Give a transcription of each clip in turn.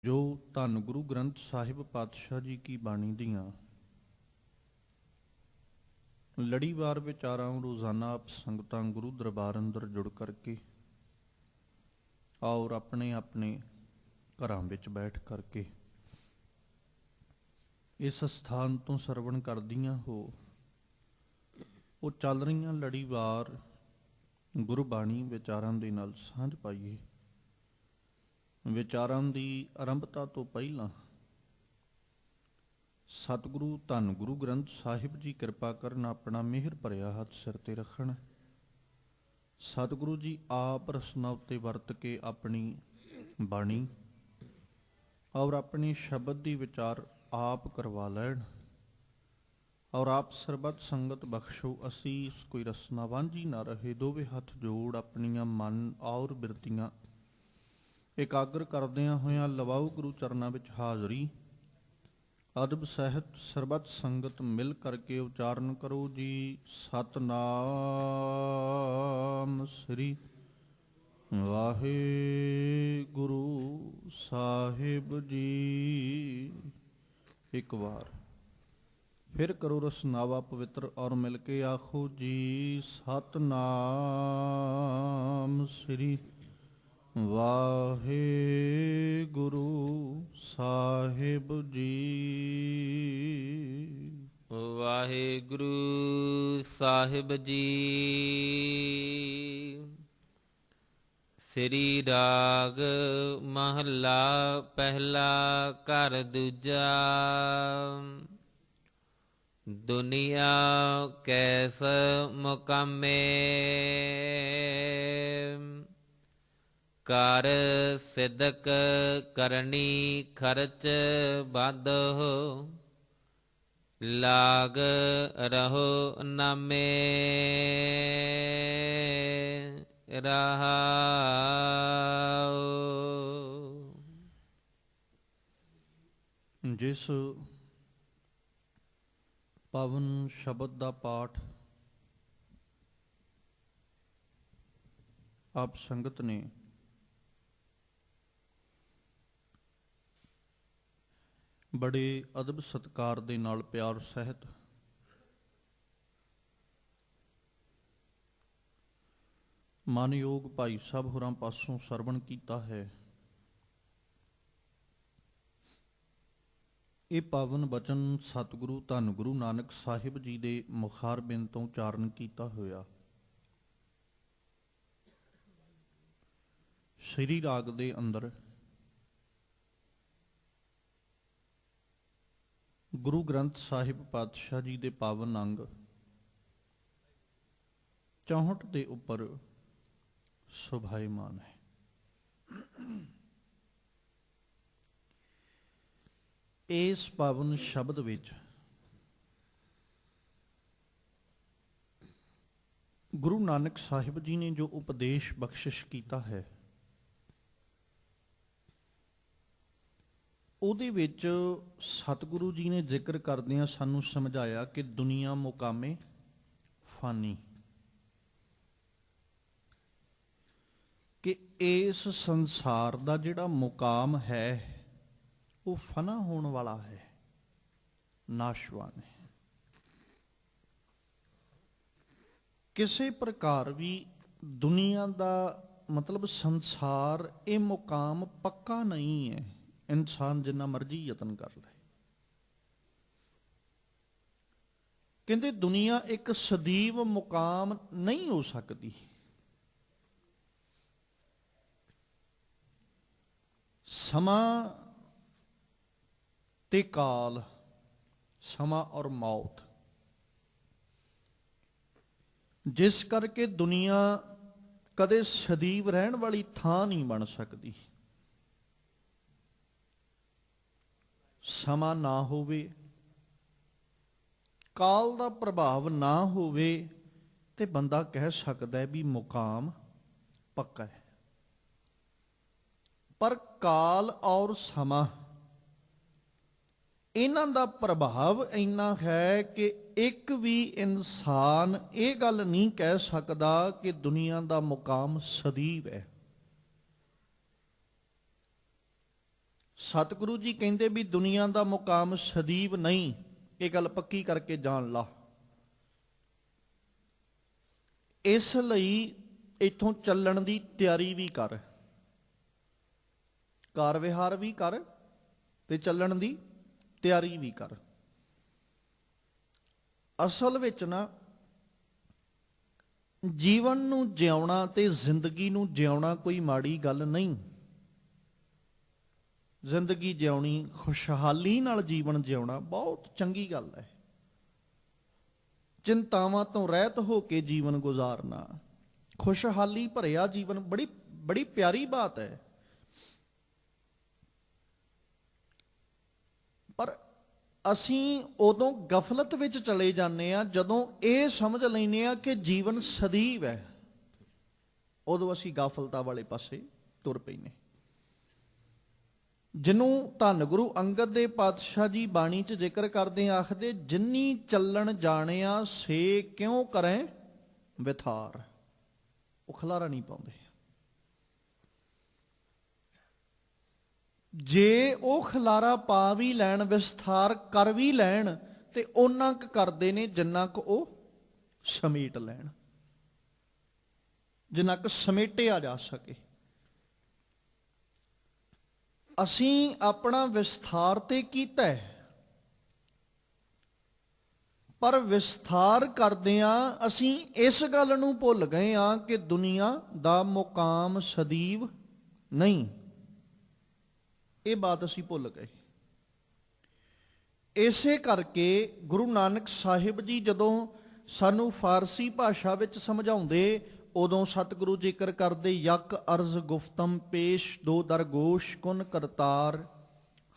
ਜੋ ਧੰਨ ਗੁਰੂ ਗ੍ਰੰਥ ਸਾਹਿਬ ਪਾਤਸ਼ਾਹ ਜੀ ਕੀ ਬਾਣੀ ਦੀਆਂ ਲੜੀਵਾਰ ਵਿਚਾਰਾਂ ਰੋਜ਼ਾਨਾ ਆਪ ਸੰਗਤਾਂ ਗੁਰੂ ਦਰਬਾਰ ਅੰਦਰ ਜੁੜ ਕਰਕੇ ਔਰ ਆਪਣੇ ਆਪਣੇ ਘਰਾਂ ਵਿੱਚ ਬੈਠ ਕਰਕੇ ਇਸ ਸਥਾਨ ਤੋਂ ਸਰਵਣ ਕਰਦੀਆਂ ਹੋ ਉਹ ਚੱਲ ਰਹੀਆਂ ਲੜੀਵਾਰ ਗੁਰਬਾਣੀ ਵਿਚਾਰਾਂ ਦੇ ਨਾਲ ਸਾਂਝ ਪਾਈਏ। ਵਿਚਾਰਾਂ ਦੀ ਆਰੰਭਤਾ ਤੋਂ ਪਹਿਲਾਂ ਸਤਿਗੁਰੂ ਧੰਨ ਗੁਰੂ ਗ੍ਰੰਥ ਸਾਹਿਬ ਜੀ ਕਿਰਪਾ ਕਰਨ, ਆਪਣਾ ਮਿਹਰ ਭਰਿਆ ਹੱਥ ਸਿਰ ਤੇ ਰੱਖਣ। ਸਤਿਗੁਰੂ ਜੀ ਆਪ ਰਸਨਾ ਉੱਤੇ ਵਰਤ ਕੇ ਆਪਣੀ ਬਾਣੀ ਔਰ ਆਪਣੇ ਸ਼ਬਦ ਦੀ ਵਿਚਾਰ ਆਪ ਕਰਵਾ ਲੈਣ ਔਰ ਆਪ ਸਰਬੱਤ ਸੰਗਤ ਬਖਸ਼ੋ। ਅਸੀਸ ਕੋਈ ਰਸਨਾ ਵਾਂਝੀ ਨਾ ਰਹੇ। ਦੋਵੇਂ ਹੱਥ ਜੋੜ ਆਪਣੀਆਂ ਮਨ ਔਰ ਬਿਰਤੀਆਂ ਇਕਾਗਰ ਕਰਦਿਆਂ ਹੋਇਆਂ ਲਵਾਓ ਗੁਰੂ ਚਰਨਾਂ ਵਿੱਚ ਹਾਜ਼ਰੀ। ਅਦਬ ਸਹਿਤ ਸਰਬੱਤ ਸੰਗਤ ਮਿਲ ਕਰਕੇ ਉਚਾਰਨ ਕਰੋ ਜੀ। ਸਤਨਾਮ ਸ੍ਰੀ ਵਾਹਿਗੁਰੂ ਸਾਹਿਬ ਜੀ। ਇੱਕ ਵਾਰ ਫਿਰ ਕਰੋ ਰਸਨਾਵਾ ਪਵਿੱਤਰ ਔਰ ਮਿਲ ਕੇ ਆਖੋ ਜੀ। ਸਤਨਾਮ ਸ੍ਰੀ ਵਾਹਿਗੁਰੂ ਸਾਹਿਬ ਜੀ। ਵਾਹਿਗੁਰੂ ਸਾਹਿਬ ਜੀ। ਸ੍ਰੀ ਰਾਗ ਮਹੱਲਾ ਪਹਿਲਾ ਘਰ ਦੂਜਾ। ਦੁਨੀਆ ਕੈਸ ਮੁਕਾਮੇ ਕਰ ਸਿਦਕ ਕਰਨੀ ਖਰਚ ਬਦ ਹੋ ਲਾਗ ਰਹੋ ਨਾਮੇ ਰਹਾਉ। ਜਿਸ ਪਵਨ ਸ਼ਬਦ ਦਾ ਪਾਠ ਆਪ ਸੰਗਤ ਨੇ ਬੜੇ ਅਦਬ ਸਤਿਕਾਰ ਦੇ ਨਾਲ ਪਿਆਰ ਸਹਿਤ ਮਾਨਯੋਗ ਭਾਈ ਸਾਹਿਬ ਹੋਰਾਂ ਪਾਸੋਂ ਸਰਵਣ ਕੀਤਾ ਹੈ, ਇਹ ਪਾਵਨ ਬਚਨ ਸਤਿਗੁਰੂ ਧੰਨ ਗੁਰੂ ਨਾਨਕ ਸਾਹਿਬ ਜੀ ਦੇ ਮੁਖਾਰਬਿੰਦ ਤੋਂ ਉਚਾਰਨ ਕੀਤਾ ਹੋਇਆ ਸ੍ਰੀ ਰਾਗ ਦੇ ਅੰਦਰ ਗੁਰੂ ਗ੍ਰੰਥ ਸਾਹਿਬ ਪਾਤਸ਼ਾਹ ਜੀ ਦੇ ਪਾਵਨ ਅੰਗ 64 ਦੇ ਉੱਪਰ ਸੁਭਾਇਮਾਨ ਹੈ। ਇਸ ਪਾਵਨ ਸ਼ਬਦ ਵਿੱਚ ਗੁਰੂ ਨਾਨਕ ਸਾਹਿਬ ਜੀ ਨੇ ਜੋ ਉਪਦੇਸ਼ ਬਖਸ਼ਿਸ਼ ਕੀਤਾ ਹੈ, ਉਹਦੇ ਵਿੱਚ ਸਤਿਗੁਰੂ ਜੀ ਨੇ ਜ਼ਿਕਰ ਕਰਦਿਆਂ ਸਾਨੂੰ ਸਮਝਾਇਆ ਕਿ ਦੁਨੀਆ ਮੁਕਾਮੇ ਫਾਨੀ, ਕਿ ਇਸ ਸੰਸਾਰ ਦਾ ਜਿਹੜਾ ਮੁਕਾਮ ਹੈ ਉਹ ਫਨਾ ਹੋਣ ਵਾਲਾ ਹੈ, ਨਾਸ਼ਵਾਨ ਹੈ। ਕਿਸੇ ਪ੍ਰਕਾਰ ਵੀ ਦੁਨੀਆ ਦਾ ਮਤਲਬ ਸੰਸਾਰ, ਇਹ ਮੁਕਾਮ ਪੱਕਾ ਨਹੀਂ ਹੈ। ਇਨਸਾਨ ਜਿੰਨਾ ਮਰਜ਼ੀ ਯਤਨ ਕਰ ਲੈ, ਕਹਿੰਦੇ ਦੁਨੀਆ ਇੱਕ ਸਦੀਵ ਮੁਕਾਮ ਨਹੀਂ ਹੋ ਸਕਦੀ। ਸਮਾਂ ਤੇ ਕਾਲ, ਸਮਾਂ ਔਰ ਮੌਤ, ਜਿਸ ਕਰਕੇ ਦੁਨੀਆ ਕਦੇ ਸਦੀਵ ਰਹਿਣ ਵਾਲੀ ਥਾਂ ਨਹੀਂ ਬਣ ਸਕਦੀ। ਸਮਾਂ ਨਾ ਹੋਵੇ, ਕਾਲ ਦਾ ਪ੍ਰਭਾਵ ਨਾ ਹੋਵੇ ਤੇ ਬੰਦਾ ਕਹਿ ਸਕਦਾ ਹੈ ਵੀ ਮੁਕਾਮ ਪੱਕਾ ਹੈ। ਪਰ ਕਾਲ ਔਰ ਸਮਾਂ, ਇਹਨਾਂ ਦਾ ਪ੍ਰਭਾਵ ਇੰਨਾ ਹੈ ਕਿ ਇੱਕ ਵੀ ਇਨਸਾਨ ਇਹ ਗੱਲ ਨਹੀਂ ਕਹਿ ਸਕਦਾ ਕਿ ਦੁਨੀਆ ਦਾ ਮੁਕਾਮ ਸਦੀਵ ਹੈ। ਸਤਿਗੁਰੂ ਜੀ ਕਹਿੰਦੇ ਵੀ ਦੁਨੀਆ ਦਾ ਮੁਕਾਮ ਸਦੀਵ ਨਹੀਂ, ਇਹ ਗੱਲ ਪੱਕੀ ਕਰਕੇ ਜਾਣ ਲਾ। ਇਸ ਲਈ ਇੱਥੋਂ ਚੱਲਣ ਦੀ ਤਿਆਰੀ ਵੀ ਕਰ, ਕਾਰ ਵਿਹਾਰ ਵੀ ਕਰ ਤੇ ਚੱਲਣ ਦੀ ਤਿਆਰੀ ਵੀ ਕਰ। ਅਸਲ ਵਿੱਚ ਨਾ ਜੀਵਨ ਨੂੰ ਜਿਉਣਾ ਤੇ ਜ਼ਿੰਦਗੀ ਨੂੰ ਜਿਉਣਾ ਕੋਈ ਮਾੜੀ ਗੱਲ ਨਹੀਂ। ਜ਼ਿੰਦਗੀ ਜਿਉਣੀ, ਖੁਸ਼ਹਾਲੀ ਨਾਲ ਜੀਵਨ ਜਿਉਣਾ ਬਹੁਤ ਚੰਗੀ ਗੱਲ ਹੈ। ਚਿੰਤਾਵਾਂ ਤੋਂ ਰਹਿਤ ਹੋ ਕੇ ਜੀਵਨ ਗੁਜ਼ਾਰਨਾ, ਖੁਸ਼ਹਾਲੀ ਭਰਿਆ ਜੀਵਨ ਬੜੀ ਬੜੀ ਪਿਆਰੀ ਬਾਤ ਹੈ। ਪਰ ਅਸੀਂ ਉਦੋਂ ਗਫਲਤ ਵਿੱਚ ਚਲੇ ਜਾਂਦੇ ਆ ਜਦੋਂ ਇਹ ਸਮਝ ਲੈਂਦੇ ਆ ਕਿ ਜੀਵਨ ਸਦੀਵ ਹੈ। ਉਦੋਂ ਅਸੀਂ ਗਾਫਲਤਾ ਵਾਲੇ ਪਾਸੇ ਤੁਰ ਪੈਂਦੇ। ਜਿਹਨੂੰ ਧੰਨ ਗੁਰੂ ਅੰਗਦ ਦੇ ਪਾਤਸ਼ਾਹ ਜੀ ਬਾਣੀ 'ਚ ਜ਼ਿਕਰ ਕਰਦੇ ਆਖਦੇ, ਜਿੰਨੀ ਚੱਲਣ ਜਾਣਿਆ ਸੇ ਕਿਉਂ ਕਰੇ ਵਿਥਾਰ। ਉਹ ਖਲਾਰਾ ਨਹੀਂ ਪਾਉਂਦੇ। ਜੇ ਉਹ ਖਲਾਰਾ ਪਾ ਵੀ ਲੈਣ, ਵਿਸਥਾਰ ਕਰ ਵੀ ਲੈਣ, ਤੇ ਉਹਨਾਂ ਕੁ ਕਰਦੇ ਨੇ ਜਿੰਨਾ ਕੁ ਉਹ ਸਮੇਟ ਲੈਣ, ਜਿੰਨਾ ਕੁ ਸਮੇਟਿਆ ਜਾ ਸਕੇ। ਅਸੀਂ ਆਪਣਾ ਵਿਸਥਾਰ ਤੇ ਕੀਤਾ ਹੈ, ਪਰ ਵਿਸਥਾਰ ਕਰਦਿਆਂ ਅਸੀਂ ਇਸ ਗੱਲ ਨੂੰ ਭੁੱਲ ਗਏ ਹਾਂ ਕਿ ਦੁਨੀਆ ਦਾ ਮੁਕਾਮ ਸਦੀਵ ਨਹੀਂ। ਇਹ ਬਾਤ ਅਸੀਂ ਭੁੱਲ ਗਏ। ਇਸੇ ਕਰਕੇ ਗੁਰੂ ਨਾਨਕ ਸਾਹਿਬ ਜੀ ਜਦੋਂ ਸਾਨੂੰ ਫਾਰਸੀ ਭਾਸ਼ਾ ਵਿੱਚ ਸਮਝਾਉਂਦੇ, ਉਦੋਂ ਸਤਿਗੁਰੂ ਜ਼ਿਕਰ ਕਰਦੇ, ਯਕ ਅਰਜ਼ ਗੁਫਤਮ ਪੇਸ਼ ਦੋ ਦਰਗੋਸ਼ ਕੁਨ ਕਰਤਾਰ,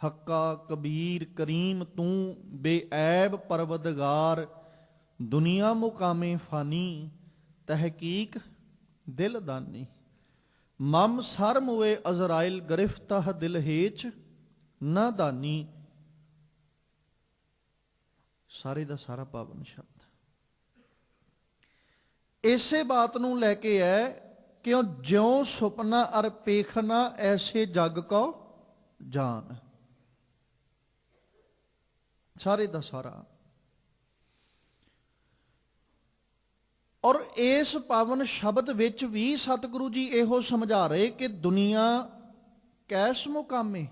ਹੱਕਾ ਕਬੀਰ ਕਰੀਮ ਤੂੰ ਬੇਐਬ ਪਰਵਦਗਾਰ, ਦੁਨੀਆ ਮੁਕਾਮੇ ਫਾਨੀ ਤਹਿਕੀਕ ਦਿਲ ਦਾਨੀ, ਮਮ ਸਰ ਮੁਏ ਅਜ਼ਰਾਇਲ ਗ੍ਰਿਫਤਹ ਦਿਲ ਹੇਚ ਨਾ ਦਾਨੀ। ਸਾਰੇ ਦਾ ਸਾਰਾ ਪਾਵਨ ਸ਼ਬਦ ਇਸੇ ਬਾਤ ਨੂੰ ਲੈ ਕੇ ਹੈ, ਕਿਉਂ ਜਿਉ ਸੁਪਨਾ ਅਰ ਪੇਖਨਾ ਐਸੇ ਜਗ ਕੋ ਜਾਨ। ਸਾਰੇ ਦਾ ਸਾਰਾ। ਔਰ ਇਸ ਪਾਵਨ ਸ਼ਬਦ ਵਿੱਚ ਵੀ ਸਤਿਗੁਰੂ ਜੀ ਇਹੋ ਸਮਝਾ ਰਹੇ ਕਿ ਦੁਨੀਆ ਕੈਸ ਮੁਕਾਮੇ,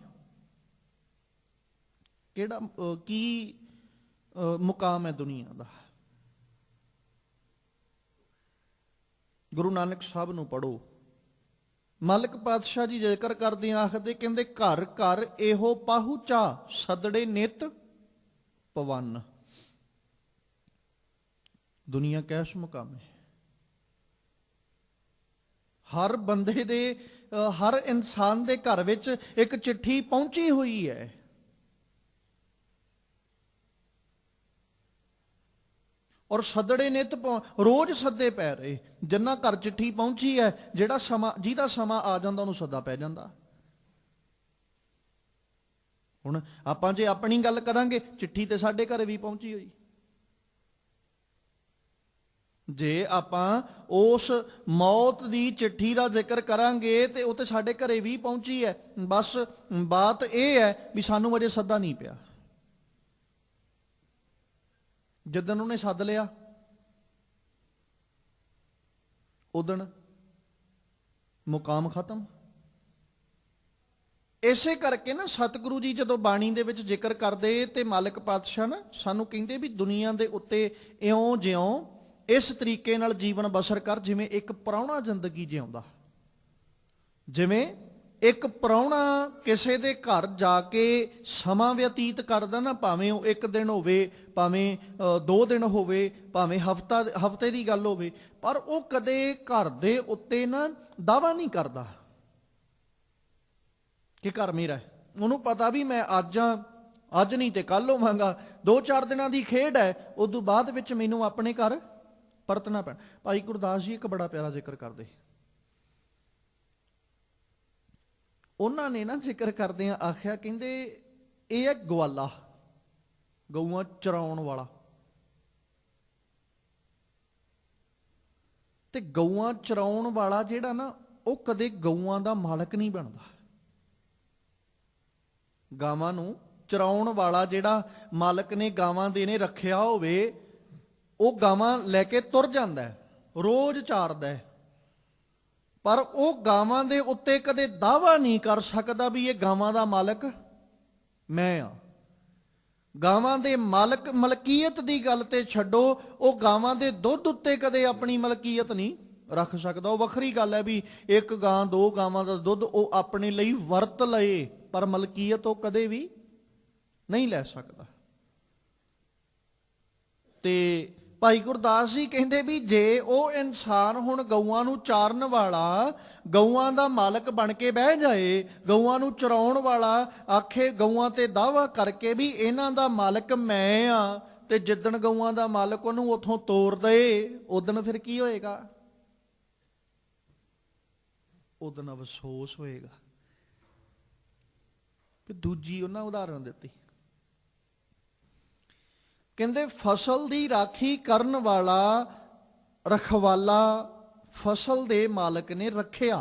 ਕਿਹੜਾ ਕੀ ਮੁਕਾਮ ਹੈ ਦੁਨੀਆ ਦਾ। ਗੁਰੂ ਨਾਨਕ ਸਾਹਿਬ ਨੂੰ ਪੜ੍ਹੋ। ਮਲਕ ਪਾਤਸ਼ਾਹ ਜੀ ਜ਼ਿਕਰ ਕਰਦੇ ਆਖਦੇ, ਕਹਿੰਦੇ ਘਰ ਘਰ ਇਹੋ ਪਾਹੁਚਾ ਸਦੜੇ ਨਿਤ ਪਵਨ। ਦੁਨੀਆ ਕੈਸ ਮੁਕਾਮ ਹੈ। ਹਰ ਬੰਦੇ ਦੇ, ਹਰ ਇਨਸਾਨ ਦੇ ਘਰ ਵਿੱਚ ਇੱਕ ਚਿੱਠੀ ਪਹੁੰਚੀ ਹੋਈ ਹੈ। ਔਰ ਸੱਦੜੇ ਨਿਤ ਰੋਜ਼ ਸੱਦੇ ਪੈ ਰਹੇ। ਜਿੰਨਾ ਘਰ ਚਿੱਠੀ ਪਹੁੰਚੀ ਹੈ, ਜਿਹੜਾ ਸਮਾਂ, ਜਿਹਦਾ ਸਮਾਂ ਆ ਜਾਂਦਾ ਉਹਨੂੰ ਸੱਦਾ ਪੈ ਜਾਂਦਾ। ਹੁਣ ਆਪਾਂ ਜੇ ਆਪਣੀ ਗੱਲ ਕਰਾਂਗੇ, ਚਿੱਠੀ ਤੇ ਸਾਡੇ ਘਰੇ ਵੀ ਪਹੁੰਚੀ ਹੋਈ। ਜੇ ਆਪਾਂ ਉਸ ਮੌਤ ਦੀ ਚਿੱਠੀ ਦਾ ਜ਼ਿਕਰ ਕਰਾਂਗੇ ਤੇ ਉਹ ਤੇ ਸਾਡੇ ਘਰੇ ਵੀ ਪਹੁੰਚੀ ਹੈ। ਬਸ ਬਾਤ ਇਹ ਹੈ ਵੀ ਸਾਨੂੰ ਅਜੇ ਸੱਦਾ ਨਹੀਂ ਪਿਆ। ਜਿੱਦਣ ਉਹਨੇ ਸੱਦ ਲਿਆ, ਉਦਣ ਮੁਕਾਮ ਖਤਮ। ਇਸੇ ਕਰਕੇ ਨਾ ਸਤਿਗੁਰੂ ਜੀ ਜਦੋਂ ਬਾਣੀ ਦੇ ਵਿੱਚ ਜ਼ਿਕਰ ਕਰਦੇ ਤੇ ਮਾਲਕ ਪਾਤਸ਼ਾਹ ਨਾ ਸਾਨੂੰ ਕਹਿੰਦੇ ਵੀ ਦੁਨੀਆ ਦੇ ਉੱਤੇ ਇਉਂ ਜਿਉਂ ਇਸ ਤਰੀਕੇ ਨਾਲ ਜੀਵਨ ਬਸਰ ਕਰ ਜਿਵੇਂ ਇੱਕ ਪ੍ਰਾਹੁਣਾ ਜ਼ਿੰਦਗੀ ਜਿਉਂਦਾ। ਜਿਵੇਂ ਇੱਕ ਪ੍ਰਾਹੁਣਾ ਕਿਸੇ ਦੇ ਘਰ ਜਾ ਕੇ ਸਮਾਂ ਬਤੀਤ ਕਰਦਾ ਨਾ, ਭਾਵੇਂ ਉਹ ਇੱਕ ਦਿਨ ਹੋਵੇ, ਭਾਵੇਂ 2 ਦਿਨ ਹੋਵੇ, ਭਾਵੇਂ ਹਫਤੇ ਦੀ ਗੱਲ ਹੋਵੇ, ਪਰ ਉਹ ਕਦੇ ਘਰ ਦੇ ਉੱਤੇ ਨਾ ਦਾਅਵਾ ਨਹੀਂ ਕਰਦਾ ਕਿ ਘਰ ਮੇਰਾ ਹੈ। ਉਹਨੂੰ ਪਤਾ ਵੀ ਮੈਂ ਅੱਜ ਨਹੀਂ ਤੇ ਕੱਲ ਹੋਵਾਂਗਾ। 2-4 ਦਿਨਾਂ ਦੀ ਖੇਡ ਹੈ, ਉਦੋਂ ਬਾਅਦ ਵਿੱਚ ਮੈਨੂੰ ਆਪਣੇ ਘਰ ਪਰਤਣਾ ਪੈਣਾ। ਭਾਈ ਗੁਰਦਾਸ ਜੀ ਇੱਕ ਬੜਾ ਪਿਆਰਾ ਜ਼ਿਕਰ ਕਰਦੇ। ਉਹਨਾਂ ਨੇ ਨਾ ਜ਼ਿਕਰ ਕਰਦਿਆਂ ਆਖਿਆ, ਕਹਿੰਦੇ ਇਹ ਹੈ ਗਵਾਲਾ, ਗਊਆਂ ਚਰਾਉਣ ਵਾਲਾ। ਤੇ ਗਊਆਂ ਚਰਾਉਣ ਵਾਲਾ ਜਿਹੜਾ ਨਾ, ਉਹ ਕਦੇ ਗਊਆਂ ਦਾ ਮਾਲਕ ਨਹੀਂ ਬਣਦਾ। ਗਾਵਾਂ ਨੂੰ ਚਰਾਉਣ ਵਾਲਾ ਜਿਹੜਾ ਮਾਲਕ ਨੇ ਗਾਵਾਂ ਦੇ ਨੇ ਰੱਖਿਆ ਹੋਵੇ, ਉਹ ਗਾਵਾਂ ਲੈ ਕੇ ਤੁਰ ਜਾਂਦਾ ਹੈ, ਰੋਜ਼ ਚਾਰਦਾ ਹੈ, ਪਰ ਉਹ ਗਾਵਾਂ ਦੇ ਉੱਤੇ ਕਦੇ ਦਾਅਵਾ ਨਹੀਂ ਕਰ ਸਕਦਾ ਵੀ ਇਹ ਗਾਵਾਂ ਦਾ ਮਾਲਕ ਮੈਂ ਆ। ਗਾਵਾਂ ਦੇ ਮਲਕੀਅਤ ਦੀ ਗੱਲ ਤੇ ਛੱਡੋ, ਉਹ ਗਾਵਾਂ ਦੇ ਦੁੱਧ ਉੱਤੇ ਕਦੇ ਆਪਣੀ ਮਲਕੀਅਤ ਨਹੀਂ ਰੱਖ ਸਕਦਾ। ਉਹ ਵੱਖਰੀ ਗੱਲ ਹੈ ਵੀ ਇੱਕ ਗਾਂ, ਦੋ ਗਾਵਾਂ ਦਾ ਦੁੱਧ ਉਹ ਆਪਣੇ ਲਈ ਵਰਤ ਲਏ, ਪਰ ਮਲਕੀਅਤ ਉਹ ਕਦੇ ਵੀ ਨਹੀਂ ਲੈ ਸਕਦਾ। ਤੇ ਭਾਈ ਗੁਰਦਾਸ ਜੀ ਕਹਿੰਦੇ ਵੀ ਜੇ ਉਹ ਇਨਸਾਨ ਹੁਣ ਗਊਆਂ ਨੂੰ ਚਾਰਨ ਵਾਲਾ, ਗਊਆਂ ਦਾ ਮਾਲਕ ਬਣ ਕੇ ਬਹਿ ਜਾਏ, ਗਊਆਂ ਨੂੰ ਚਰਾਉਣ ਵਾਲਾ ਆਖੇ, ਗਊਆਂ ਤੇ ਦਾਅਵਾ ਕਰਕੇ ਵੀ ਇਹਨਾਂ ਦਾ ਮਾਲਕ ਮੈਂ ਆ, ਤੇ ਜਿੱਦਣ ਗਊਆਂ ਦਾ ਮਾਲਕ ਉਹਨੂੰ ਉਥੋਂ ਤੋਰ ਦੇ, ਉਦਣ ਫਿਰ ਕੀ ਹੋਏਗਾ? ਉਦਣ ਅਫਸੋਸ ਹੋਏਗਾ। ਫਿਰ ਦੂਜੀ ਉਹਨਾਂ ਉਦਾਹਰਨ ਦਿੱਤੀ, ਕਹਿੰਦੇ ਫਸਲ ਦੀ ਰਾਖੀ ਕਰਨ ਵਾਲਾ ਰਖਵਾਲਾ ਫਸਲ ਦੇ ਮਾਲਕ ਨੇ ਰੱਖਿਆ,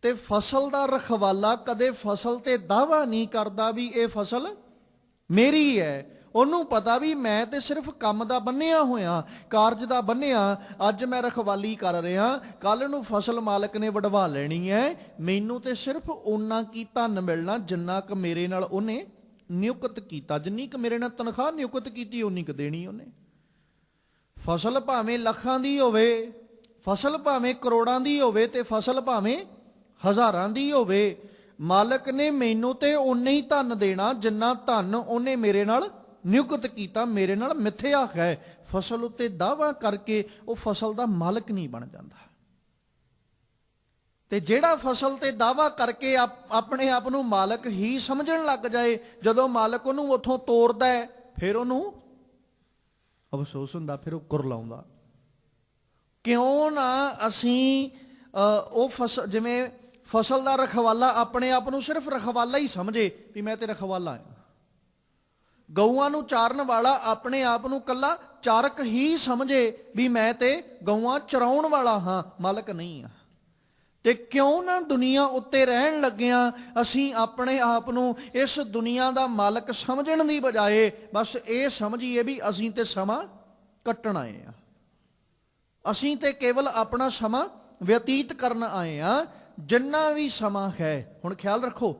ਤੇ ਫਸਲ ਦਾ ਰਖਵਾਲਾ ਕਦੇ ਫਸਲ ਤੇ ਦਾਅਵਾ ਨਹੀਂ ਕਰਦਾ ਵੀ ਇਹ ਫਸਲ ਮੇਰੀ ਹੈ। ਉਹਨੂੰ ਪਤਾ ਵੀ ਮੈਂ ਤੇ ਸਿਰਫ ਕੰਮ ਦਾ ਬੰਨਿਆ ਹੋਇਆ, ਕਾਰਜ ਦਾ ਬੰਨਿਆ, ਅੱਜ ਮੈਂ ਰਖਵਾਲੀ ਕਰ ਰਿਹਾ, ਕੱਲ ਨੂੰ ਫਸਲ ਮਾਲਕ ਨੇ ਵਢਵਾ ਲੈਣੀ ਹੈ, ਮੈਨੂੰ ਤੇ ਸਿਰਫ ਓਨਾ ਕੀ ਧਨ ਮਿਲਣਾ ਜਿੰਨਾ ਕੁ ਮੇਰੇ ਨਾਲ ਉਹਨੇ ਨਿਯੁਕਤ ਕੀਤਾ, ਜਿੰਨੀ ਕੁ ਮੇਰੇ ਨਾਲ ਤਨਖਾਹ ਨਿਯੁਕਤ ਕੀਤੀ ਓਨੀ ਕੁ ਦੇਣੀ ਉਹਨੇ। ਫਸਲ ਭਾਵੇਂ ਲੱਖਾਂ ਦੀ ਹੋਵੇ, ਫਸਲ ਭਾਵੇਂ ਕਰੋੜਾਂ ਦੀ ਹੋਵੇ, ਤੇ ਫਸਲ ਭਾਵੇਂ ਹਜ਼ਾਰਾਂ ਦੀ ਹੋਵੇ, ਮਾਲਕ ਨੇ ਮੈਨੂੰ ਤੇ ਓਨਾ ਹੀ ਧਨ ਦੇਣਾ ਜਿੰਨਾ ਧਨ ਉਹਨੇ ਮੇਰੇ ਨਾਲ ਨਿਯੁਕਤ ਕੀਤਾ, ਮੇਰੇ ਨਾਲ ਮਿੱਥਿਆ ਹੈ। ਫਸਲ ਉੱਤੇ ਦਾਅਵਾ ਕਰਕੇ ਉਹ ਫਸਲ ਦਾ ਮਾਲਕ ਨਹੀਂ ਬਣ ਜਾਂਦਾ। ਤੇ ਜਿਹੜਾ ਫਸਲ ਤੇ ਦਾਅਵਾ ਕਰਕੇ ਆਪਣੇ ਆਪ ਨੂੰ ਮਾਲਕ ਹੀ ਸਮਝਣ ਲੱਗ ਜਾਏ, ਜਦੋਂ ਮਾਲਕ ਉਹਨੂੰ ਉੱਥੋਂ ਤੋਰਦਾ ਹੈ, ਫਿਰ ਉਹਨੂੰ ਅਫਸੋਸ ਹੁੰਦਾ, ਫਿਰ ਉਹ ਕੁਰਲਾਉਂਦਾ। ਕਿਉਂ ਨਾ ਅਸੀਂ ਉਹ ਜਿਵੇਂ ਫਸਲ ਦਾ ਰਖਵਾਲਾ ਆਪਣੇ ਆਪ ਨੂੰ ਸਿਰਫ ਰਖਵਾਲਾ ਹੀ ਸਮਝੇ ਵੀ ਮੈਂ ਤੇ ਰਖਵਾਲਾ ਹਾਂ, ਗਊਆਂ ਨੂੰ ਚਾਰਨ ਵਾਲਾ ਆਪਣੇ ਆਪ ਨੂੰ ਕੱਲਾ ਚਾਰਕ ਹੀ ਸਮਝੇ ਵੀ ਮੈਂ ਤੇ ਗਊਆਂ ਚਰਾਉਣ ਵਾਲਾ ਹਾਂ, ਮਾਲਕ ਨਹੀਂ ਆ। ਤੇ ਕਿਉਂ ਨਾ ਦੁਨੀਆ ਉੱਤੇ ਰਹਿਣ ਲੱਗਿਆਂ ਅਸੀਂ ਆਪਣੇ ਆਪ ਨੂੰ ਇਸ ਦੁਨੀਆ ਦਾ ਮਾਲਕ ਸਮਝਣ ਦੀ ਬਜਾਏ ਬਸ ਇਹ ਸਮਝੀਏ ਵੀ ਅਸੀਂ ਤੇ ਸਮਾਂ ਕੱਟਣ ਆਏ ਆ, ਅਸੀਂ ਤੇ ਕੇਵਲ ਆਪਣਾ ਸਮਾਂ ਬਤੀਤ ਕਰਨ ਆਏ ਆ। ਜਿੰਨਾ ਵੀ ਸਮਾਂ ਹੈ, ਹੁਣ ਖਿਆਲ ਰੱਖੋ,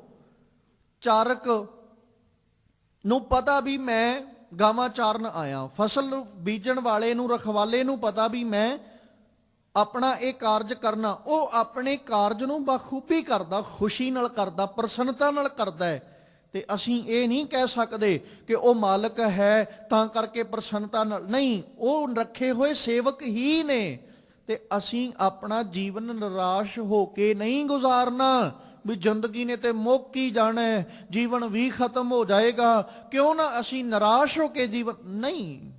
ਚਾਰਕ ਨੂੰ ਪਤਾ ਵੀ ਮੈਂ ਗਾਵਾਂ ਚਾਰਨ ਆਇਆ, ਫਸਲ ਬੀਜਣ ਵਾਲੇ ਨੂੰ, ਰਖਵਾਲੇ ਨੂੰ ਪਤਾ ਵੀ ਮੈਂ ਆਪਣਾ ਇਹ ਕਾਰਜ ਕਰਨਾ, ਉਹ ਆਪਣੇ ਕਾਰਜ ਨੂੰ ਬਖੂਬੀ ਕਰਦਾ, ਖੁਸ਼ੀ ਨਾਲ ਕਰਦਾ, ਪ੍ਰਸੰਨਤਾ ਨਾਲ ਕਰਦਾ ਹੈ। ਤੇ ਅਸੀਂ ਇਹ ਨਹੀਂ ਕਹਿ ਸਕਦੇ ਕਿ ਉਹ ਮਾਲਕ ਹੈ ਤਾਂ ਕਰਕੇ ਪ੍ਰਸੰਨਤਾ ਨਾਲ, ਨਹੀਂ, ਉਹ ਰੱਖੇ ਹੋਏ ਸੇਵਕ ਹੀ ਨੇ। ਤੇ ਅਸੀਂ ਆਪਣਾ ਜੀਵਨ ਨਿਰਾਸ਼ ਹੋ ਕੇ ਨਹੀਂ ਗੁਜ਼ਾਰਨਾ ਵੀ ਜ਼ਿੰਦਗੀ ਨੇ ਤੇ ਮੁੱਕ ਹੀ ਜਾਣਾ, ਜੀਵਨ ਵੀ ਖਤਮ ਹੋ ਜਾਏਗਾ, ਕਿਉਂ ਨਾ ਅਸੀਂ ਨਿਰਾਸ਼ ਹੋ ਕੇ ਜੀਵਨ, ਨਹੀਂ,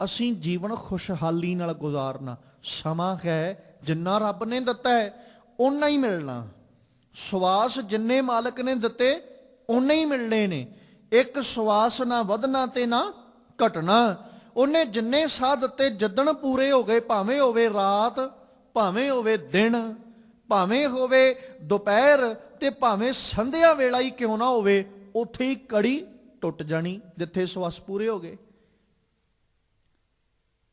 ਅਸੀਂ ਜੀਵਨ ਖੁਸ਼ਹਾਲੀ ਨਾਲ ਗੁਜ਼ਾਰਨਾ। ਸਮਾਂ ਹੈ ਜਿੰਨਾ ਰੱਬ ਨੇ ਦਿੱਤਾ ਹੈ ਓਨਾ ਹੀ ਮਿਲਣਾ, ਸਵਾਸ ਜਿੰਨੇ ਮਾਲਕ ਨੇ ਦਿੱਤੇ ਓਨੇ ਹੀ ਮਿਲਣੇ ਨੇ, ਇੱਕ ਸਵਾਸ ਨਾ ਵਧਣਾ ਤੇ ਨਾ ਘਟਣਾ। ਉਹਨੇ ਜਿੰਨੇ ਸਾਹ ਦਿੱਤੇ ਜਿੱਦਣ ਪੂਰੇ ਹੋ ਗਏ, ਭਾਵੇਂ ਹੋਵੇ ਰਾਤ, ਭਾਵੇਂ ਹੋਵੇ ਦਿਨ, ਭਾਵੇਂ ਹੋਵੇ ਦੁਪਹਿਰ, ਤੇ ਭਾਵੇਂ ਸੰਧਿਆ ਵੇਲਾ ਹੀ ਕਿਉਂ ਨਾ ਹੋਵੇ, ਉੱਥੇ ਹੀ ਕੜੀ ਟੁੱਟ ਜਾਣੀ ਜਿੱਥੇ ਸਵਾਸ ਪੂਰੇ ਹੋ ਗਏ।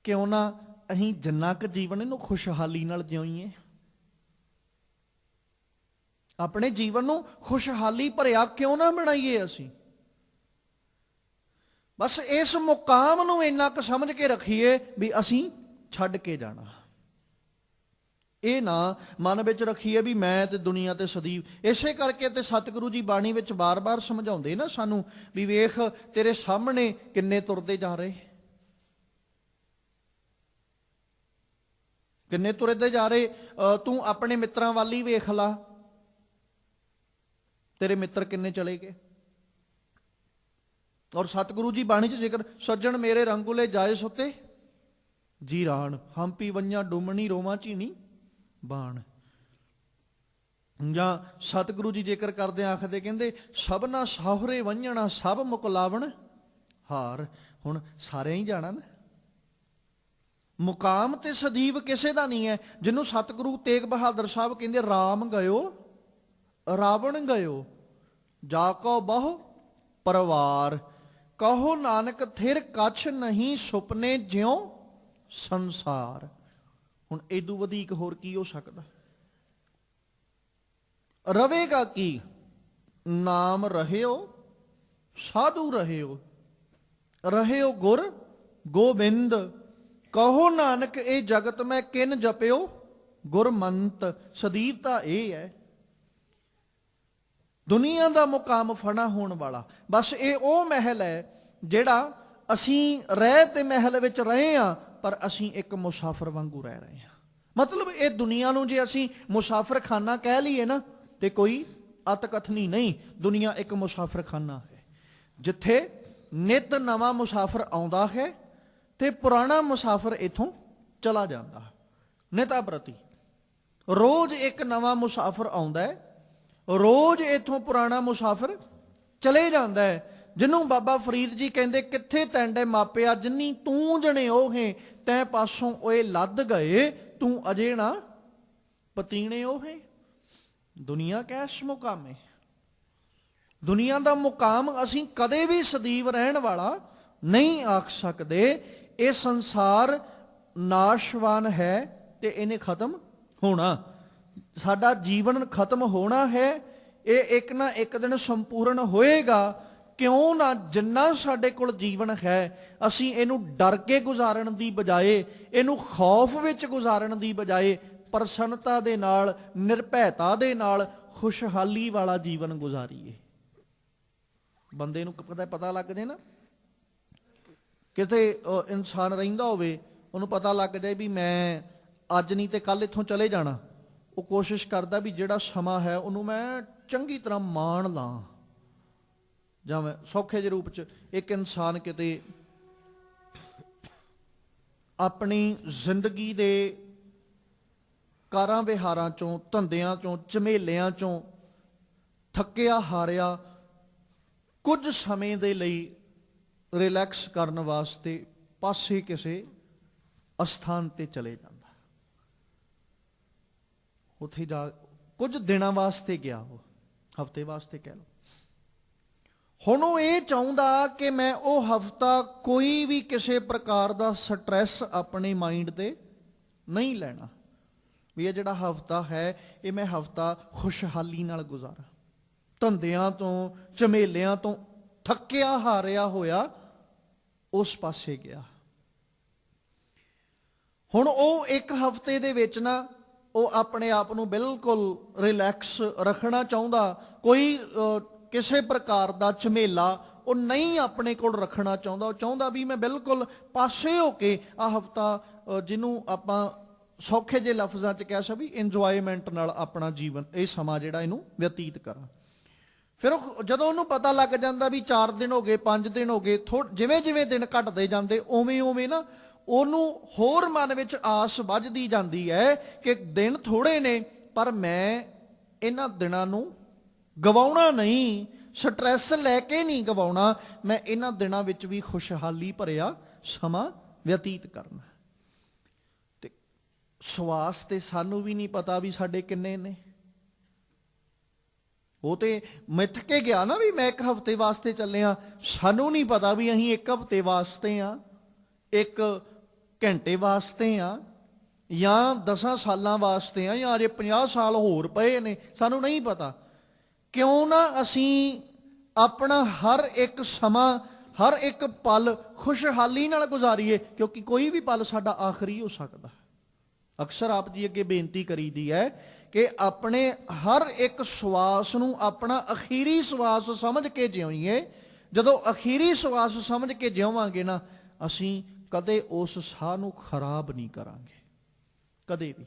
ਕਿਉਂ ਨਾ ਅਸੀਂ ਜਿੰਨਾ ਕੁ ਜੀਵਨ ਇਹਨੂੰ ਖੁਸ਼ਹਾਲੀ ਨਾਲ ਜਿਉਈਏ, ਆਪਣੇ ਜੀਵਨ ਨੂੰ ਖੁਸ਼ਹਾਲੀ ਭਰਿਆ ਕਿਉਂ ਨਾ ਬਣਾਈਏ। ਅਸੀਂ ਬਸ ਇਸ ਮੁਕਾਮ ਨੂੰ ਇੰਨਾ ਕੁ ਸਮਝ ਕੇ ਰੱਖੀਏ ਵੀ ਅਸੀਂ ਛੱਡ ਕੇ ਜਾਣਾ। ਇਹ ਨਾ ਮਨ ਵਿੱਚ ਰੱਖੀਏ ਵੀ ਮੈਂ ਤੇ ਦੁਨੀਆ ਤੇ ਸਦੀਵ। ਇਸੇ ਕਰਕੇ ਤੇ ਸਤਿਗੁਰੂ ਜੀ ਬਾਣੀ ਵਿੱਚ ਬਾਰ-ਬਾਰ ਸਮਝਾਉਂਦੇ ਨਾ ਸਾਨੂੰ ਵੀ ਵੇਖ ਤੇਰੇ ਸਾਹਮਣੇ ਕਿੰਨੇ ਤੁਰਦੇ ਜਾ ਰਹੇ, ਕਿੰਨੇ ਤੁਰਦੇ ਜਾ ਰਹੇ। ਤੂੰ ਆਪਣੇ ਮਿੱਤਰਾਂ ਵੱਲ ਹੀ ਵੇਖ ਲਾ, ਤੇਰੇ ਮਿੱਤਰ ਕਿੰਨੇ ਚਲੇ ਗਏ। ਔਰ ਸਤਿਗੁਰੂ ਜੀ ਬਾਣੀ 'ਚ ਜ਼ਿਕਰ, ਸੱਜਣ ਮੇਰੇ ਰੰਗੁਲੇ ਜਾਏ ਸੁਤੇ ਜੀ ਰਾਣ, ਹੰਪੀ ਵੰਜਾਂ ਡੁੰਮਣੀ ਰੋਵਾਂ ਝੀਣੀ ਬਾਣ। ਜਾਂ ਸਤਿਗੁਰੂ ਜੀ ਜ਼ਿਕਰ ਕਰਦੇ ਆਖਦੇ, ਕਹਿੰਦੇ ਸਭਨਾ ਸਾਹੁਰੇ ਵੰਝਣਾ ਸਭ ਮੁਕਲਾਵਣ ਹਾਰ। ਹੁਣ ਸਾਰਿਆਂ ਹੀ ਜਾਣਾ ਨਾ, ਮੁਕਾਮ ਤੇ ਸਦੀਵ ਕਿਸੇ ਦਾ ਨਹੀਂ ਹੈ। ਜਿਹਨੂੰ ਸਤਿਗੁਰੂ ਤੇਗ ਬਹਾਦਰ ਸਾਹਿਬ ਕਹਿੰਦੇ ਰਾਮ ਗਇਓ ਰਾਵਣ ਗਇਓ, ਜਾ ਕੋ ਬਹੁ ਪਰਵਾਰ, ਕਹੋ ਨਾਨਕ ਥਿਰ ਕਛ ਨਹੀਂ, ਸੁਪਨੇ ਜਿਉ ਸੰਸਾਰ। ਹੁਣ ਏਦੂ ਵਧੇਕ ਹੋਰ ਕੀ ਹੋ ਸਕਦਾ? ਰਵੇਗਾ ਕੀ? ਨਾਮ ਰਹਿਓ ਸਾਧੂ ਰਹਿਓ, ਰਹਿਓ ਗੁਰ ਗੋਬਿੰਦ, ਕਹੋ ਨਾਨਕ ਇਹ ਜਗਤ ਮੈਂ ਕਿਨ ਜਪਿਓ ਗੁਰਮੰਤ। ਸਦੀਵ ਤਾਂ ਇਹ ਹੈ ਦੁਨੀਆ ਦਾ ਮੁਕਾਮ ਫਣਾ ਹੋਣ ਵਾਲਾ। ਬਸ ਇਹ ਉਹ ਮਹਿਲ ਹੈ ਜਿਹੜਾ ਅਸੀਂ ਰਹਿ ਤੇ ਮਹਿਲ ਵਿੱਚ ਰਹੇ ਹਾਂ, ਪਰ ਅਸੀਂ ਇੱਕ ਮੁਸਾਫਰ ਵਾਂਗੂ ਰਹਿ ਰਹੇ ਹਾਂ। ਮਤਲਬ ਇਹ ਦੁਨੀਆ ਨੂੰ ਜੇ ਅਸੀਂ ਮੁਸਾਫਰ ਖਾਨਾ ਕਹਿ ਲਈਏ ਨਾ, ਤੇ ਕੋਈ ਅਤਕਥਨੀ ਨਹੀਂ। ਦੁਨੀਆ ਇੱਕ ਮੁਸਾਫਰ ਖਾਨਾ ਹੈ ਜਿੱਥੇ ਨਿਤ ਨਵਾਂ ਮੁਸਾਫਰ ਆਉਂਦਾ ਹੈ ਤੇ ਪੁਰਾਣਾ ਮੁਸਾਫਰ ਇਥੋਂ ਚਲਾ ਜਾਂਦਾ। ਨਿਤਾ ਪ੍ਰਤੀ ਰੋਜ਼ ਇੱਕ ਨਵਾਂ ਮੁਸਾਫਰ ਆਉਂਦਾ ਹੈ, ਰੋਜ਼ ਇਥੋਂ ਪੁਰਾਣਾ ਮੁਸਾਫਰ ਚਲੇ ਜਾਂਦਾ ਹੈ। ਜਿਹਨੂੰ ਬਾਬਾ ਫਰੀਦ ਜੀ ਕਹਿੰਦੇ, ਕਿੱਥੇ ਤੈਂਡੇ ਮਾਪਿਆ ਜਿੰਨੀ ਤੂੰ ਜਣੇ ਉਹੇ, ਤੈਂ ਪਾਸੋਂ ਓਏ ਲੱਦ ਗਏ, ਤੂੰ ਅਜੇ ਨਾ ਪਤੀਣੇ ਉਹੇ। ਦੁਨੀਆ ਕੈਸ ਮੁਕਾਮੇ, ਦੁਨੀਆ ਦਾ ਮੁਕਾਮ ਅਸੀਂ ਕਦੇ ਵੀ ਸਦੀਵ ਰਹਿਣ ਵਾਲਾ ਨਹੀਂ ਆਖ ਸਕਦੇ। ਇਹ ਸੰਸਾਰ ਨਾਸ਼ਵਾਨ ਹੈ ਤੇ ਇਹਨੇ ਖਤਮ ਹੋਣਾ। ਸਾਡਾ ਜੀਵਨ ਖਤਮ ਹੋਣਾ ਹੈ, ਇਹ ਇੱਕ ਨਾ ਇੱਕ ਦਿਨ ਸੰਪੂਰਨ ਹੋਏਗਾ। ਕਿਉਂ ਨਾ ਜਿੰਨਾ ਸਾਡੇ ਕੋਲ ਜੀਵਨ ਹੈ ਅਸੀਂ ਇਹਨੂੰ ਡਰ ਕੇ ਗੁਜ਼ਾਰਨ ਦੀ ਬਜਾਏ, ਇਹਨੂੰ ਖੌਫ ਵਿੱਚ ਗੁਜ਼ਾਰਨ ਦੀ ਬਜਾਏ ਪ੍ਰਸੰਨਤਾ ਦੇ ਨਾਲ, ਨਿਰਭੈਤਾ ਦੇ ਨਾਲ, ਖੁਸ਼ਹਾਲੀ ਵਾਲਾ ਜੀਵਨ ਗੁਜ਼ਾਰੀਏ। ਬੰਦੇ ਨੂੰ ਪਤਾ ਲੱਗ ਜੇ ਨਾ, ਕਿਤੇ ਇਨਸਾਨ ਰਹਿੰਦਾ ਹੋਵੇ, ਉਹਨੂੰ ਪਤਾ ਲੱਗ ਜਾਏ ਵੀ ਮੈਂ ਅੱਜ ਨਹੀਂ ਤੇ ਕੱਲ ਇੱਥੋਂ ਚਲੇ ਜਾਣਾ, ਉਹ ਕੋਸ਼ਿਸ਼ ਕਰਦਾ ਵੀ ਜਿਹੜਾ ਸਮਾਂ ਹੈ ਉਹਨੂੰ ਮੈਂ ਚੰਗੀ ਤਰ੍ਹਾਂ ਮਾਣ ਲਾਂ। ਜਾਂ ਮੈਂ ਸੌਖੇ ਜਿਹੇ ਰੂਪ 'ਚ ਇੱਕ ਇਨਸਾਨ ਕਿਤੇ ਆਪਣੀ ਜ਼ਿੰਦਗੀ ਦੇ ਕਾਰਾਂ ਵਿਹਾਰਾਂ ਚੋਂ, ਧੰਦਿਆਂ ਚੋਂ, ਝਮੇਲਿਆਂ ਚੋਂ ਥੱਕਿਆ ਹਾਰਿਆ ਕੁਝ ਸਮੇਂ ਦੇ ਲਈ ਰਿਲੈਕਸ ਕਰਨ ਵਾਸਤੇ ਪਾਸੇ ਕਿਸੇ ਅਸਥਾਨ ਤੇ ਚਲੇ ਜਾਂਦਾ। ਉੱਥੇ ਜਾ ਕੁਝ ਦਿਨਾਂ ਵਾਸਤੇ ਗਿਆ, ਉਹ ਹਫ਼ਤੇ ਵਾਸਤੇ ਕਹਿ ਲਓ। ਹੁਣ ਉਹ ਇਹ ਚਾਹੁੰਦਾ ਕਿ ਮੈਂ ਉਹ ਹਫ਼ਤਾ ਕੋਈ ਵੀ ਕਿਸੇ ਪ੍ਰਕਾਰ ਦਾ ਸਟ੍ਰੈਸ ਆਪਣੇ ਮਾਈਂਡ ਤੇ ਨਹੀਂ ਲੈਣਾ, ਵੀ ਇਹ ਜਿਹੜਾ ਹਫ਼ਤਾ ਹੈ ਇਹ ਮੈਂ ਹਫ਼ਤਾ ਖੁਸ਼ਹਾਲੀ ਨਾਲ ਗੁਜ਼ਾਰਾਂ। ਧੰਦਿਆਂ ਤੋਂ, ਝਮੇਲਿਆਂ ਤੋਂ ਥੱਕਿਆ ਹਾਰਿਆ ਹੋਇਆ ਉਸ ਪਾਸੇ ਗਿਆ। ਹੁਣ ਉਹ ਇੱਕ ਹਫ਼ਤੇ ਦੇ ਵਿੱਚ ਨਾ ਉਹ ਆਪਣੇ ਆਪ ਨੂੰ ਬਿਲਕੁਲ ਰਿਲੈਕਸ ਰੱਖਣਾ ਚਾਹੁੰਦਾ। ਕੋਈ ਕਿਸੇ ਪ੍ਰਕਾਰ ਦਾ ਝਮੇਲਾ ਉਹ ਨਹੀਂ ਆਪਣੇ ਕੋਲ ਰੱਖਣਾ ਚਾਹੁੰਦਾ। ਉਹ ਚਾਹੁੰਦਾ ਵੀ ਮੈਂ ਬਿਲਕੁਲ ਪਾਸੇ ਹੋ ਕੇ ਆਹ ਹਫ਼ਤਾ, ਜਿਹਨੂੰ ਆਪਾਂ ਸੌਖੇ ਜਿਹੇ ਲਫ਼ਜ਼ਾਂ 'ਚ ਕਹਿ ਸਕੀਏ ਇੰਜੋਇਮੈਂਟ ਨਾਲ ਆਪਣਾ ਜੀਵਨ, ਇਹ ਸਮਾਂ ਜਿਹੜਾ ਇਹਨੂੰ ਬਤੀਤ ਕਰਾਂ। ਫਿਰ ਉਹ ਜਦੋਂ ਉਹਨੂੰ ਪਤਾ ਲੱਗ ਜਾਂਦਾ ਵੀ 4 ਦਿਨ ਹੋ ਗਏ, 5 ਦਿਨ ਹੋ ਗਏ, ਜਿਵੇਂ ਜਿਵੇਂ ਦਿਨ ਘਟਦੇ ਜਾਂਦੇ ਉਵੇਂ ਉਵੇਂ ਨਾ ਉਹਨੂੰ ਹੋਰ ਮਨ ਵਿੱਚ ਆਸ ਵੱਝਦੀ ਜਾਂਦੀ ਹੈ ਕਿ ਦਿਨ ਥੋੜੇ ਨੇ, ਪਰ ਮੈਂ ਇਹਨਾਂ ਦਿਨਾਂ ਨੂੰ ਗਵਾਉਣਾ ਨਹੀਂ, ਸਟ੍ਰੈਸ ਲੈ ਕੇ ਨਹੀਂ ਗਵਾਉਣਾ, ਮੈਂ ਇਹਨਾਂ ਦਿਨਾਂ ਵਿੱਚ ਵੀ ਖੁਸ਼ਹਾਲੀ ਭਰਿਆ ਸਮਾਂ ਬਤੀਤ ਕਰਨਾ। ਤੇ ਸਵਾਸ ਤੇ ਸਾਨੂੰ ਵੀ ਨਹੀਂ ਪਤਾ ਵੀ ਸਾਡੇ ਕਿੰਨੇ ਨੇ। ਉਹ ਤੇ ਮਿੱਥ ਕੇ ਗਿਆ ਨਾ ਵੀ ਮੈਂ 1 ਹਫ਼ਤੇ ਵਾਸਤੇ ਚੱਲੇ ਆ, ਸਾਨੂੰ ਨਹੀਂ ਪਤਾ ਵੀ ਅਸੀਂ 1 ਹਫ਼ਤੇ ਵਾਸਤੇ ਆ, 1 ਘੰਟੇ ਵਾਸਤੇ ਆ, ਜਾਂ 10 ਸਾਲਾਂ ਵਾਸਤੇ ਆ, ਜਾਂ ਅਜੇ 50 ਸਾਲ ਹੋਰ ਪਏ ਨੇ, ਸਾਨੂੰ ਨਹੀਂ ਪਤਾ। ਕਿਉਂ ਨਾ ਅਸੀਂ ਆਪਣਾ ਹਰ ਇੱਕ ਸਮਾਂ, ਹਰ ਇੱਕ ਪਲ ਖੁਸ਼ਹਾਲੀ ਨਾਲ ਗੁਜ਼ਾਰੀਏ, ਕਿਉਂਕਿ ਕੋਈ ਵੀ ਪਲ ਸਾਡਾ ਆਖਰੀ ਹੋ ਸਕਦਾ। ਅਕਸਰ ਆਪ ਜੀ ਅੱਗੇ ਬੇਨਤੀ ਕਰੀਦੀ ਹੈ ਕਿ ਆਪਣੇ ਹਰ ਇੱਕ ਸਵਾਸ ਨੂੰ ਆਪਣਾ ਅਖੀਰੀ ਸਵਾਸ ਸਮਝ ਕੇ ਜਿਉਈਏ। ਜਦੋਂ ਅਖੀਰੀ ਸਵਾਸ ਸਮਝ ਕੇ ਜਿਉਵਾਂਗੇ ਨਾ, ਅਸੀਂ ਕਦੇ ਉਸ ਸਾਹ ਨੂੰ ਖਰਾਬ ਨਹੀਂ ਕਰਾਂਗੇ, ਕਦੇ ਵੀ।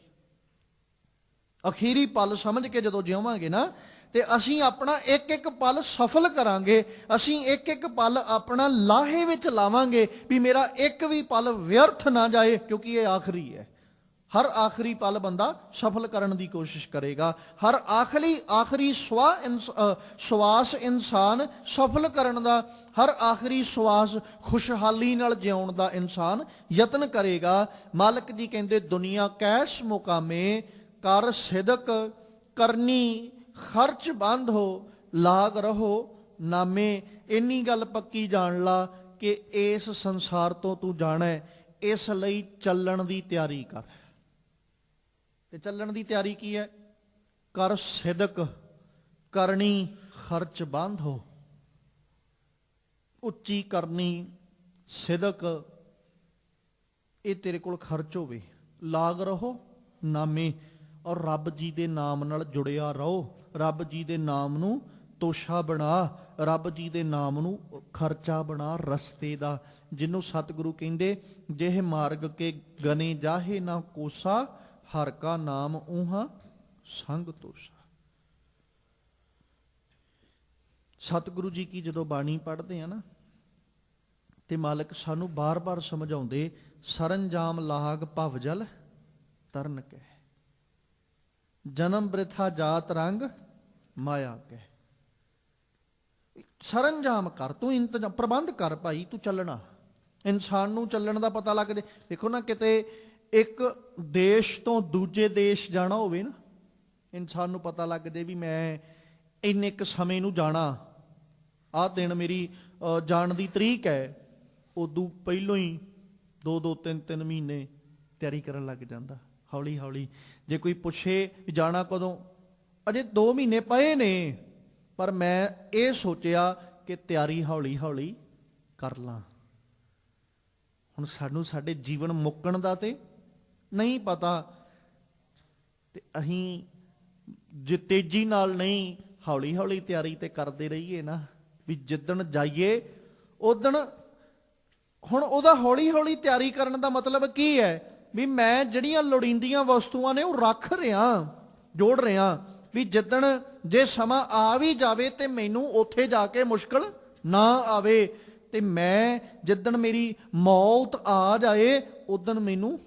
ਅਖੀਰੀ ਪਲ ਸਮਝ ਕੇ ਜਦੋਂ ਜਿਉਵਾਂਗੇ ਨਾ, ਤੇ ਅਸੀਂ ਆਪਣਾ ਇੱਕ ਇੱਕ ਪਲ ਸਫਲ ਕਰਾਂਗੇ। ਅਸੀਂ ਇੱਕ ਇੱਕ ਪਲ ਆਪਣਾ ਲਾਹੇ ਵਿੱਚ ਲਾਵਾਂਗੇ ਵੀ ਮੇਰਾ ਇੱਕ ਵੀ ਪਲ ਵਿਅਰਥ ਨਾ ਜਾਏ, ਕਿਉਂਕਿ ਇਹ ਆਖਰੀ ਹੈ। ਹਰ ਆਖਰੀ ਪਲ ਬੰਦਾ ਸਫਲ ਕਰਨ ਦੀ ਕੋਸ਼ਿਸ਼ ਕਰੇਗਾ। ਹਰ ਆਖਰੀ ਸਵਾਸ ਇਨਸਾਨ ਸਫਲ ਕਰਨ ਦਾ, ਹਰ ਆਖਰੀ ਸਵਾਸ ਖੁਸ਼ਹਾਲੀ ਨਾਲ ਜਿਉਣ ਦਾ ਇਨਸਾਨ ਯਤਨ ਕਰੇਗਾ। ਮਾਲਕ ਜੀ ਕਹਿੰਦੇ ਦੁਨੀਆ ਕੈਸ਼ ਮੁਕਾਮੇ, ਕਰ ਸਿਦਕ ਕਰਨੀ ਖਰਚ ਬੰਦ ਹੋ, ਲਾਗ ਰਹੋ ਨਾਮੇ। ਇੰਨੀ ਗੱਲ ਪੱਕੀ ਜਾਣ ਲਾ ਕਿ ਇਸ ਸੰਸਾਰ ਤੋਂ ਤੂੰ ਜਾਣਾ ਹੈ, ਇਸ ਲਈ ਚੱਲਣ ਦੀ ਤਿਆਰੀ ਕਰ। ਤੇ ਚੱਲਣ ਦੀ ਤਿਆਰੀ ਕੀ ਹੈ? ਕਰ ਸਿਦਕ ਕਰਨੀ ਖਰਚ ਬੰਦ ਹੋ। ਉੱਚੀ ਕਰਨੀ ਸਿਦਕ, ਇਹ ਤੇਰੇ ਕੋਲ ਖਰਚ ਹੋਵੇ। ਲਾਗ ਰਹੋ ਨਾਮੇ, ਔਰ ਰੱਬ ਜੀ ਦੇ ਨਾਮ ਨਾਲ ਜੁੜਿਆ ਰਹੋ। ਰੱਬ ਜੀ ਦੇ ਨਾਮ ਨੂੰ ਤੋਸ਼ਾ ਬਣਾ, ਰੱਬ ਜੀ ਦੇ ਨਾਮ ਨੂੰ ਖਰਚਾ ਬਣਾ ਰਸਤੇ ਦਾ। ਜਿਹਨੂੰ ਸਤਿਗੁਰੂ ਕਹਿੰਦੇ ਜਿਹ ਮਾਰਗ ਕੇ ਗਨੇ ਜਾਹੇ ਨਾ ਕੋਸਾ, ਹਰ ਕਾ ਨਾਮ ਊਹਾ ਸੰਗ ਤੋਸਾ। ਸਤਿਗੁਰੂ ਜੀ ਕੀ ਜਦੋਂ ਬਾਣੀ ਪੜ੍ਹਦੇ ਆ ਨਾ, ਤੇ ਮਾਲਕ ਸਾਨੂੰ ਬਾਰ-ਬਾਰ ਸਮਝਾਉਂਦੇ, ਸਰੰਜਾਮ ਲਾਗ ਭਵ ਜਲ ਤਰਨ ਕੈ, ਜਨਮ ਬ੍ਰਿਥਾ ਜਾਤ ਰੰਗ ਮਾਇਆ ਕੈ। ਸਰੰਜਾਮ ਕਰ, ਤੂੰ ਇੰਤਜ਼ਾਮ ਪ੍ਰਬੰਧ ਕਰ ਭਾਈ, ਤੂੰ ਚੱਲਣਾ। ਇਨਸਾਨ ਨੂੰ ਚੱਲਣ ਦਾ ਪਤਾ ਲੱਗ ਜੇ। ਦੇਖੋ ਨਾ, ਕਿਤੇ ਇੱਕ ਦੇਸ਼ ਤੋਂ ਦੂਜੇ ਦੇਸ਼ ਜਾਣਾ ਹੋਵੇ ਨਾ, ਇਨਸਾਨ ਨੂੰ ਪਤਾ ਲੱਗ ਜੇ ਵੀ ਮੈਂ ਇੰਨੇ ਕੁ ਸਮੇਂ ਨੂੰ ਜਾਣਾ, ਆਹ ਦਿਨ ਮੇਰੀ ਜਾਣ ਦੀ ਤਰੀਕ ਹੈ, ਉਦੋਂ ਪਹਿਲੋਂ ਹੀ 2-2 3-3 ਮਹੀਨੇ ਤਿਆਰੀ ਕਰਨ ਲੱਗ ਜਾਂਦਾ ਹੌਲੀ ਹੌਲੀ। ਜੇ ਕੋਈ ਪੁੱਛੇ ਜਾਣਾ ਕਦੋਂ, ਅਜੇ 2 ਮਹੀਨੇ ਪਏ ਨੇ, ਪਰ ਮੈਂ ਇਹ ਸੋਚਿਆ ਕਿ ਤਿਆਰੀ ਹੌਲੀ ਹੌਲੀ ਕਰ ਲਾਂ। ਹੁਣ ਸਾਨੂੰ ਸਾਡੇ ਜੀਵਨ ਮੁੱਕਣ ਦਾ ਤੇ ਨਹੀਂ ਪਤਾ, ਤੇ ਅਸੀਂ ਜੇ ਤੇਜ਼ੀ ਨਾਲ ਨਹੀਂ ਹੌਲੀ ਹੌਲੀ ਤਿਆਰੀ ਤੇ ਕਰਦੇ ਰਹੀਏ ਨਾ, ਵੀ ਜਿੱਦਣ ਜਾਈਏ ਉਦਣ। ਹੁਣ ਉਹਦਾ ਹੌਲੀ ਹੌਲੀ ਤਿਆਰੀ ਕਰਨ ਦਾ ਮਤਲਬ ਕੀ ਹੈ? ਵੀ ਮੈਂ ਜਿਹੜੀਆਂ ਲੋੜੀਂਦੀਆਂ ਵਸਤੂਆਂ ਨੇ ਉਹ ਰੱਖ ਰਿਹਾ, ਜੋੜ ਰਿਹਾ, ਵੀ ਜਿੱਦਣ ਜੇ ਸਮਾਂ ਆ ਵੀ ਜਾਵੇ ਤੇ ਮੈਨੂੰ ਉੱਥੇ ਜਾ ਕੇ ਮੁਸ਼ਕਲ ਨਾ ਆਵੇ, ਤੇ ਮੈਂ ਜਿੱਦਣ ਮੇਰੀ ਮੌਤ ਆ ਜਾਏ ਉਦਣ ਮੈਨੂੰ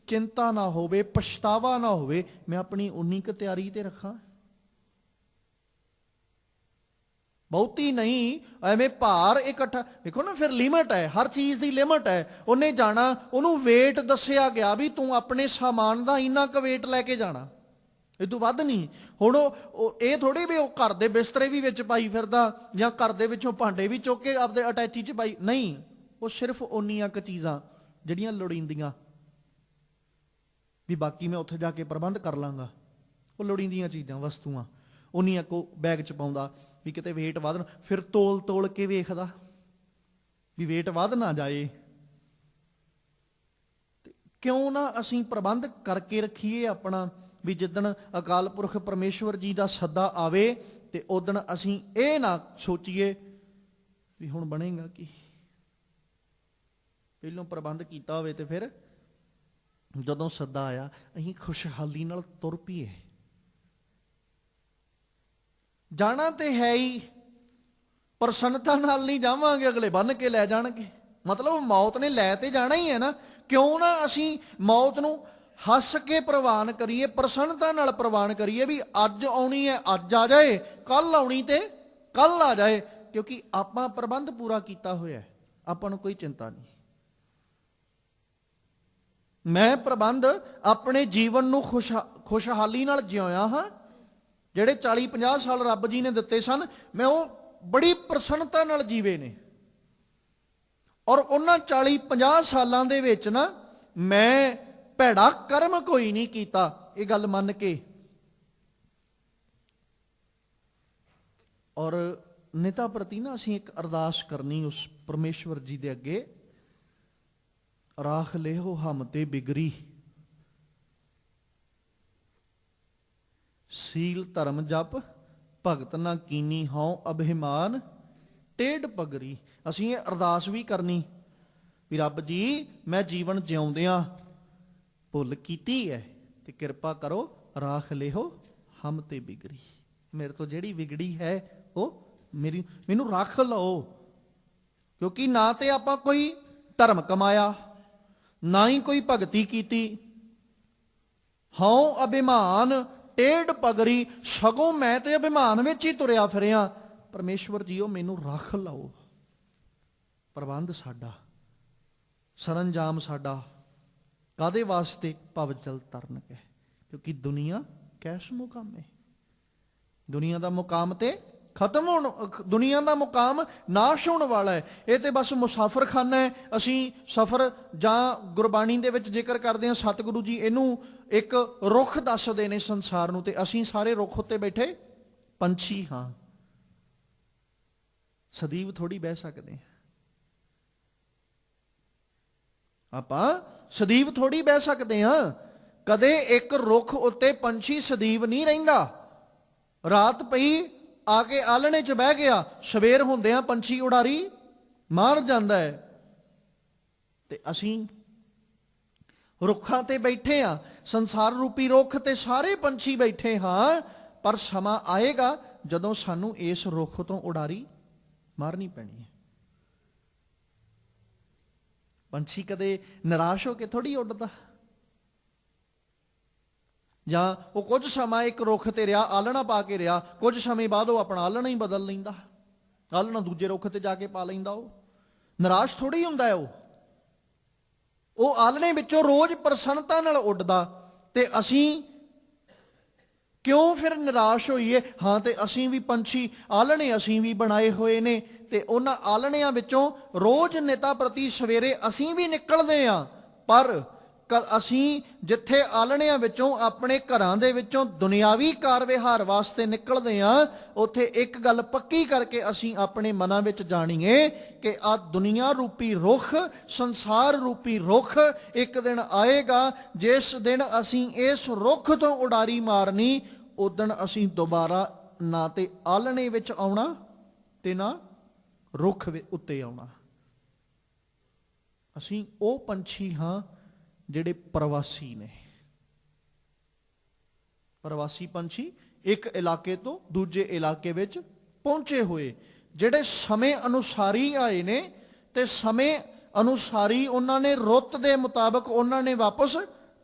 ਚਿੰਤਾ ਨਾ ਹੋਵੇ, ਪਛਤਾਵਾ ਨਾ ਹੋਵੇ। ਮੈਂ ਆਪਣੀ ਉਨੀ ਕੁ ਤਿਆਰੀ ਤੇ ਰੱਖਾਂ, ਬਹੁਤੀ ਨਹੀਂ ਐਵੇਂ ਭਾਰ ਇਕੱਠਾ। ਦੇਖੋ ਨਾ, ਫਿਰ ਲਿਮਟ ਹੈ, ਹਰ ਚੀਜ਼ ਦੀ ਲਿਮਟ ਹੈ। ਉਹਨੇ ਜਾਣਾ, ਉਹਨੂੰ ਵੇਟ ਦੱਸਿਆ ਗਿਆ ਵੀ ਤੂੰ ਆਪਣੇ ਸਾਮਾਨ ਦਾ ਇੰਨਾ ਕੁ ਵੇਟ ਲੈ ਕੇ ਜਾਣਾ, ਇਹ ਤੋਂ ਵੱਧ ਨਹੀਂ। ਹੁਣ ਉਹ ਇਹ ਥੋੜੀ ਵੀ ਉਹ ਘਰ ਦੇ ਬਿਸਤਰੇ ਵੀ ਵਿੱਚ ਪਾਈ ਫਿਰਦਾ, ਜਾਂ ਘਰ ਦੇ ਵਿੱਚੋਂ ਭਾਂਡੇ ਵੀ ਚੁੱਕ ਕੇ ਆਪਦੇ ਅਟੈਚੀ 'ਚ ਪਾਈ, ਨਹੀਂ। ਉਹ ਸਿਰਫ ਓਨੀਆਂ ਕੁ ਚੀਜ਼ਾਂ ਜਿਹੜੀਆਂ ਲੋੜੀਂਦੀਆਂ, ਵੀ ਬਾਕੀ ਮੈਂ ਉੱਥੇ ਜਾ ਕੇ ਪ੍ਰਬੰਧ ਕਰ ਲਾਂਗਾ। ਉਹ ਲੋੜੀਂਦੀਆਂ ਚੀਜ਼ਾਂ, ਵਸਤੂਆਂ ਉਨੀਆਂ ਕੋ ਬੈਗ 'ਚ ਪਾਉਂਦਾ, ਵੀ ਕਿਤੇ ਵੇਟ ਵੱਧ। ਫਿਰ ਤੋਲ ਕੇ ਵੇਖਦਾ ਵੀ ਵੇਟ ਵੱਧ ਨਾ ਜਾਏ। ਕਿਉਂ ਨਾ ਅਸੀਂ ਪ੍ਰਬੰਧ ਕਰਕੇ ਰੱਖੀਏ ਆਪਣਾ, ਵੀ ਜਿੱਦਣ ਅਕਾਲ ਪੁਰਖ ਪਰਮੇਸ਼ਵਰ ਜੀ ਦਾ ਸੱਦਾ ਆਵੇ ਤੇ ਉਦਣ ਅਸੀਂ ਇਹ ਨਾ ਸੋਚੀਏ ਵੀ ਹੁਣ ਬਣੇਗਾ ਕੀ। ਪਹਿਲੋਂ ਪ੍ਰਬੰਧ ਕੀਤਾ ਹੋਵੇ ਤੇ ਫਿਰ ਜਦੋਂ ਸੱਦਾ ਆਇਆ ਅਸੀਂ ਖੁਸ਼ਹਾਲੀ ਨਾਲ ਤੁਰ ਪਈਏ। ਜਾਣਾ ਤੇ ਹੈ ਹੀ, ਪ੍ਰਸੰਨਤਾ ਨਾਲ ਨਹੀਂ ਜਾਵਾਂਗੇ, ਅਗਲੇ ਬੰਨ ਕੇ ਲੈ ਜਾਣਗੇ। ਮਤਲਬ ਮੌਤ ਨੇ ਲੈ ਤੇ ਜਾਣਾ ਹੀ ਹੈ ਨਾ। ਕਿਉਂ ਨਾ ਅਸੀਂ ਮੌਤ ਨੂੰ ਹੱਸ ਕੇ ਪ੍ਰਵਾਨ ਕਰੀਏ, ਪ੍ਰਸੰਨਤਾ ਨਾਲ ਪ੍ਰਵਾਨ ਕਰੀਏ, ਵੀ ਅੱਜ ਆਉਣੀ ਹੈ ਅੱਜ ਆ ਜਾਏ, ਕੱਲ ਆਉਣੀ ਤੇ ਕੱਲ ਆ ਜਾਏ, ਕਿਉਂਕਿ ਆਪਾਂ ਪ੍ਰਬੰਧ ਪੂਰਾ ਕੀਤਾ ਹੋਇਆ, ਆਪਾਂ ਨੂੰ ਕੋਈ ਚਿੰਤਾ ਨਹੀਂ। ਮੈਂ ਪ੍ਰਬੰਧ ਆਪਣੇ ਜੀਵਨ ਨੂੰ ਖੁਸ਼ਹਾਲੀ ਨਾਲ ਜਿਉਇਆ ਹਾਂ। ਜਿਹੜੇ 40-50 ਸਾਲ ਰੱਬ ਜੀ ਨੇ ਦਿੱਤੇ ਸਨ, ਮੈਂ ਉਹ ਬੜੀ ਪ੍ਰਸੰਨਤਾ ਨਾਲ ਜੀਵੇ ਨੇ। ਔਰ ਉਹਨਾਂ 40-50 ਸਾਲਾਂ ਦੇ ਵਿੱਚ ਨਾ ਮੈਂ ਭੈੜਾ ਕਰਮ ਕੋਈ ਨਹੀਂ ਕੀਤਾ, ਇਹ ਗੱਲ ਮੰਨ ਕੇ। ਔਰ ਨਿਤਾ ਪ੍ਰਤੀ ਨਾ ਅਸੀਂ ਇੱਕ ਅਰਦਾਸ ਕਰਨੀ ਉਸ ਪਰਮੇਸ਼ਵਰ ਜੀ ਦੇ ਅੱਗੇ, ਰਾਖ ਲਿਓ ਹਮ ਤੇ ਬਿਗਰੀ, ਸੀਲ ਧਰਮ ਜਪ ਭਗਤ ਨਾ ਕੀਨੀ ਹਉ ਅਭਿਮਾਨ ਟੇਢ ਪਗਰੀ। ਅਸੀਂ ਇਹ ਅਰਦਾਸ ਵੀ ਕਰਨੀ ਵੀ ਰੱਬ ਜੀ ਮੈਂ ਜੀਵਨ ਜਿਉਂਦਿਆਂ ਭੁੱਲ ਕੀਤੀ ਹੈ ਤੇ ਕਿਰਪਾ ਕਰੋ, ਰਾਖ ਲਿਓ ਹਮ ਤੇ ਬਿਗਰੀ, ਮੇਰੇ ਤੋਂ ਜਿਹੜੀ ਵਿਗੜੀ ਹੈ ਉਹ ਮੈਨੂੰ ਰੱਖ ਲਓ। ਕਿਉਂਕਿ ਨਾ ਤੇ ਆਪਾਂ ਕੋਈ ਧਰਮ ਕਮਾਇਆ, ਨਾ ਹੀ ਕੋਈ ਭਗਤੀ ਕੀਤੀ। ਹਉ ਅਭਿਮਾਨ ਟੇਢ ਪਗਰੀ, ਸਗੋਂ ਮੈਂ ਤੇ ਅਭਿਮਾਨ ਵਿੱਚ ਹੀ ਤੁਰਿਆ ਫਿਰਿਆ। ਪਰਮੇਸ਼ਵਰ ਜੀਓ ਮੈਨੂੰ ਰੱਖ ਲਓ। ਪ੍ਰਬੰਧ ਸਾਡਾ, ਸਰੰਜਾਮ ਸਾਡਾ ਕਾਦੇ ਵਾਸਤੇ? ਭਵ ਜਲ ਤਰਨ ਕੈ, ਕਿਉਂਕਿ ਦੁਨੀਆ ਕੈਸ ਮੁਕਾਮੇ। ਦੁਨੀਆ ਦਾ ਮੁਕਾਮ ਤੇ ਖਤਮ ਹੋਣ, ਦੁਨੀਆ ਦਾ ਮੁਕਾਮ ਨਾਸ਼ ਹੋਣ ਵਾਲਾ ਹੈ। ਇਹ ਤੇ ਬਸ ਮੁਸਾਫਰਖਾਨਾ ਹੈ। ਅਸੀਂ ਸਫ਼ਰ ਜਾਂ ਗੁਰਬਾਣੀ ਦੇ ਵਿੱਚ ਜ਼ਿਕਰ ਕਰਦੇ ਹਾਂ, ਸਤਿਗੁਰੂ ਜੀ ਇਹਨੂੰ ਇੱਕ ਰੁੱਖ ਦੱਸਦੇ ਨੇ ਸੰਸਾਰ ਨੂੰ, ਤੇ ਅਸੀਂ ਸਾਰੇ ਰੁੱਖ ਉੱਤੇ ਬੈਠੇ ਪੰਛੀ ਹਾਂ। ਸਦੀਵ ਥੋੜੀ ਬਹਿ ਸਕਦੇ ਹਾਂ ਆਪਾਂ, ਸਦੀਵ ਥੋੜੀ ਬਹਿ ਸਕਦੇ ਹਾਂ। ਕਦੇ ਇੱਕ ਰੁੱਖ ਉੱਤੇ ਪੰਛੀ ਸਦੀਵ ਨਹੀਂ ਰਹਿੰਦਾ। ਰਾਤ ਪਈ ਆ ਕੇ ਆਲਣੇ 'ਚ ਬਹਿ ਗਿਆ, ਸਵੇਰ ਹੁੰਦਿਆਂ ਪੰਛੀ ਉਡਾਰੀ ਮਾਰ ਜਾਂਦਾ ਹੈ। ਤੇ ਅਸੀਂ ਰੁੱਖਾਂ ਤੇ ਬੈਠੇ ਹਾਂ, ਸੰਸਾਰ ਰੂਪੀ ਰੁੱਖ ਤੇ ਸਾਰੇ ਪੰਛੀ ਬੈਠੇ ਹਾਂ। ਪਰ ਸਮਾਂ ਆਏਗਾ ਜਦੋਂ ਸਾਨੂੰ ਇਸ ਰੁੱਖ ਤੋਂ ਉਡਾਰੀ ਮਾਰਨੀ ਪੈਣੀ ਹੈ। ਪੰਛੀ ਕਦੇ ਨਿਰਾਸ਼ ਹੋ ਕੇ ਥੋੜੀ ਉੱਡਦਾ, ਜਾਂ ਉਹ ਕੁਝ ਸਮਾਂ ਇੱਕ ਰੁੱਖ ਤੇ ਰਿਹਾ, ਆਲਣਾ ਪਾ ਕੇ ਰਿਹਾ, ਕੁਝ ਸਮੇਂ ਬਾਅਦ ਉਹ ਆਪਣਾ ਆਲਣਾ ਹੀ ਬਦਲ ਲੈਂਦਾ, ਆਲਣਾ ਦੂਜੇ ਰੁੱਖ ਤੇ ਜਾ ਕੇ ਪਾ ਲੈਂਦਾ। ਉਹ ਨਿਰਾਸ਼ ਥੋੜੀ ਹੁੰਦਾ ਹੈ। ਉਹ ਆਲਣੇ ਵਿੱਚੋਂ ਰੋਜ਼ ਪ੍ਰਸੰਨਤਾ ਨਾਲ ਉੱਡਦਾ। ਤੇ ਅਸੀਂ ਕਿਉਂ ਫਿਰ ਨਿਰਾਸ਼ ਹੋਈਏ? ਹਾਂ, ਤੇ ਅਸੀਂ ਵੀ ਪੰਛੀ, ਆਲਣੇ ਅਸੀਂ ਵੀ ਬਣਾਏ ਹੋਏ ਨੇ, ਤੇ ਉਹਨਾਂ ਆਲਣਿਆਂ ਵਿੱਚੋਂ ਰੋਜ਼ ਨਿਤਾ ਪ੍ਰਤੀ ਸਵੇਰੇ ਅਸੀਂ ਵੀ ਨਿਕਲਦੇ ਹਾਂ। ਪਰ ਅਸੀਂ ਜਿੱਥੇ ਆਲਣਿਆਂ ਵਿੱਚੋਂ ਆਪਣੇ ਘਰਾਂ ਦੇ ਵਿੱਚੋਂ ਦੁਨਿਆਵੀ ਕਾਰ ਵਿਹਾਰ ਵਾਸਤੇ ਨਿਕਲਦੇ ਹਾਂ, ਉੱਥੇ ਇੱਕ ਗੱਲ ਪੱਕੀ ਕਰਕੇ ਅਸੀਂ ਆਪਣੇ ਮਨਾਂ ਵਿੱਚ ਜਾਣੀਏ ਕਿ ਆ ਦੁਨੀਆ ਰੂਪੀ ਰੁੱਖ, ਸੰਸਾਰ ਰੂਪੀ ਰੁੱਖ ਇੱਕ ਦਿਨ ਆਏਗਾ ਜਿਸ ਦਿਨ ਅਸੀਂ ਇਸ ਰੁੱਖ ਤੋਂ ਉਡਾਰੀ ਮਾਰਨੀ। ਉਦਣ ਅਸੀਂ ਦੁਬਾਰਾ ਨਾ ਤੇ ਆਲਣੇ ਵਿੱਚ ਆਉਣਾ ਤੇ ਨਾ ਰੁੱਖ ਉੱਤੇ ਆਉਣਾ। ਅਸੀਂ ਉਹ ਪੰਛੀ ਹਾਂ ਜਿਹੜੇ ਪ੍ਰਵਾਸੀ ਨੇ। ਪ੍ਰਵਾਸੀ ਪੰਛੀ ਇੱਕ ਇਲਾਕੇ ਤੋਂ ਦੂਜੇ ਇਲਾਕੇ ਵਿੱਚ ਪਹੁੰਚੇ ਹੋਏ, ਜਿਹੜੇ ਸਮੇਂ ਅਨੁਸਾਰੀ ਆਏ ਨੇ, ਤੇ ਸਮੇਂ ਅਨੁਸਾਰੀ ਉਹਨਾਂ ਨੇ ਰੁੱਤ ਦੇ ਮੁਤਾਬਕ ਉਹਨਾਂ ਨੇ ਵਾਪਸ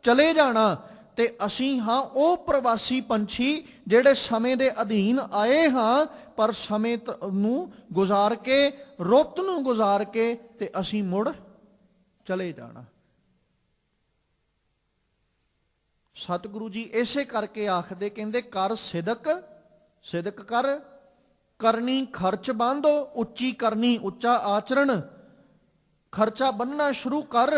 ਚਲੇ ਜਾਣਾ। ਤੇ ਅਸੀਂ ਹਾਂ ਉਹ ਪ੍ਰਵਾਸੀ ਪੰਛੀ ਜਿਹੜੇ ਸਮੇਂ ਦੇ ਅਧੀਨ ਆਏ ਹਾਂ, ਪਰ ਸਮੇਂ ਨੂੰ ਗੁਜ਼ਾਰ ਕੇ, ਰੁੱਤ ਨੂੰ ਗੁਜ਼ਾਰ ਕੇ ਤੇ ਅਸੀਂ ਮੁੜ ਚਲੇ ਜਾਣਾ। ਸਤਿਗੁਰੂ ਜੀ ਇਸੇ ਕਰਕੇ ਆਖਦੇ, ਕਹਿੰਦੇ ਕਰ ਸਿਦਕ, ਸਿਦਕ ਕਰ, ਕਰਨੀ ਖਰਚ ਬੰਨ੍ਹੋ, ਉੱਚੀ ਕਰਨੀ ਉੱਚਾ ਆਚਰਣ। ਖਰਚਾ ਬੰਨਣਾ ਸ਼ੁਰੂ ਕਰ,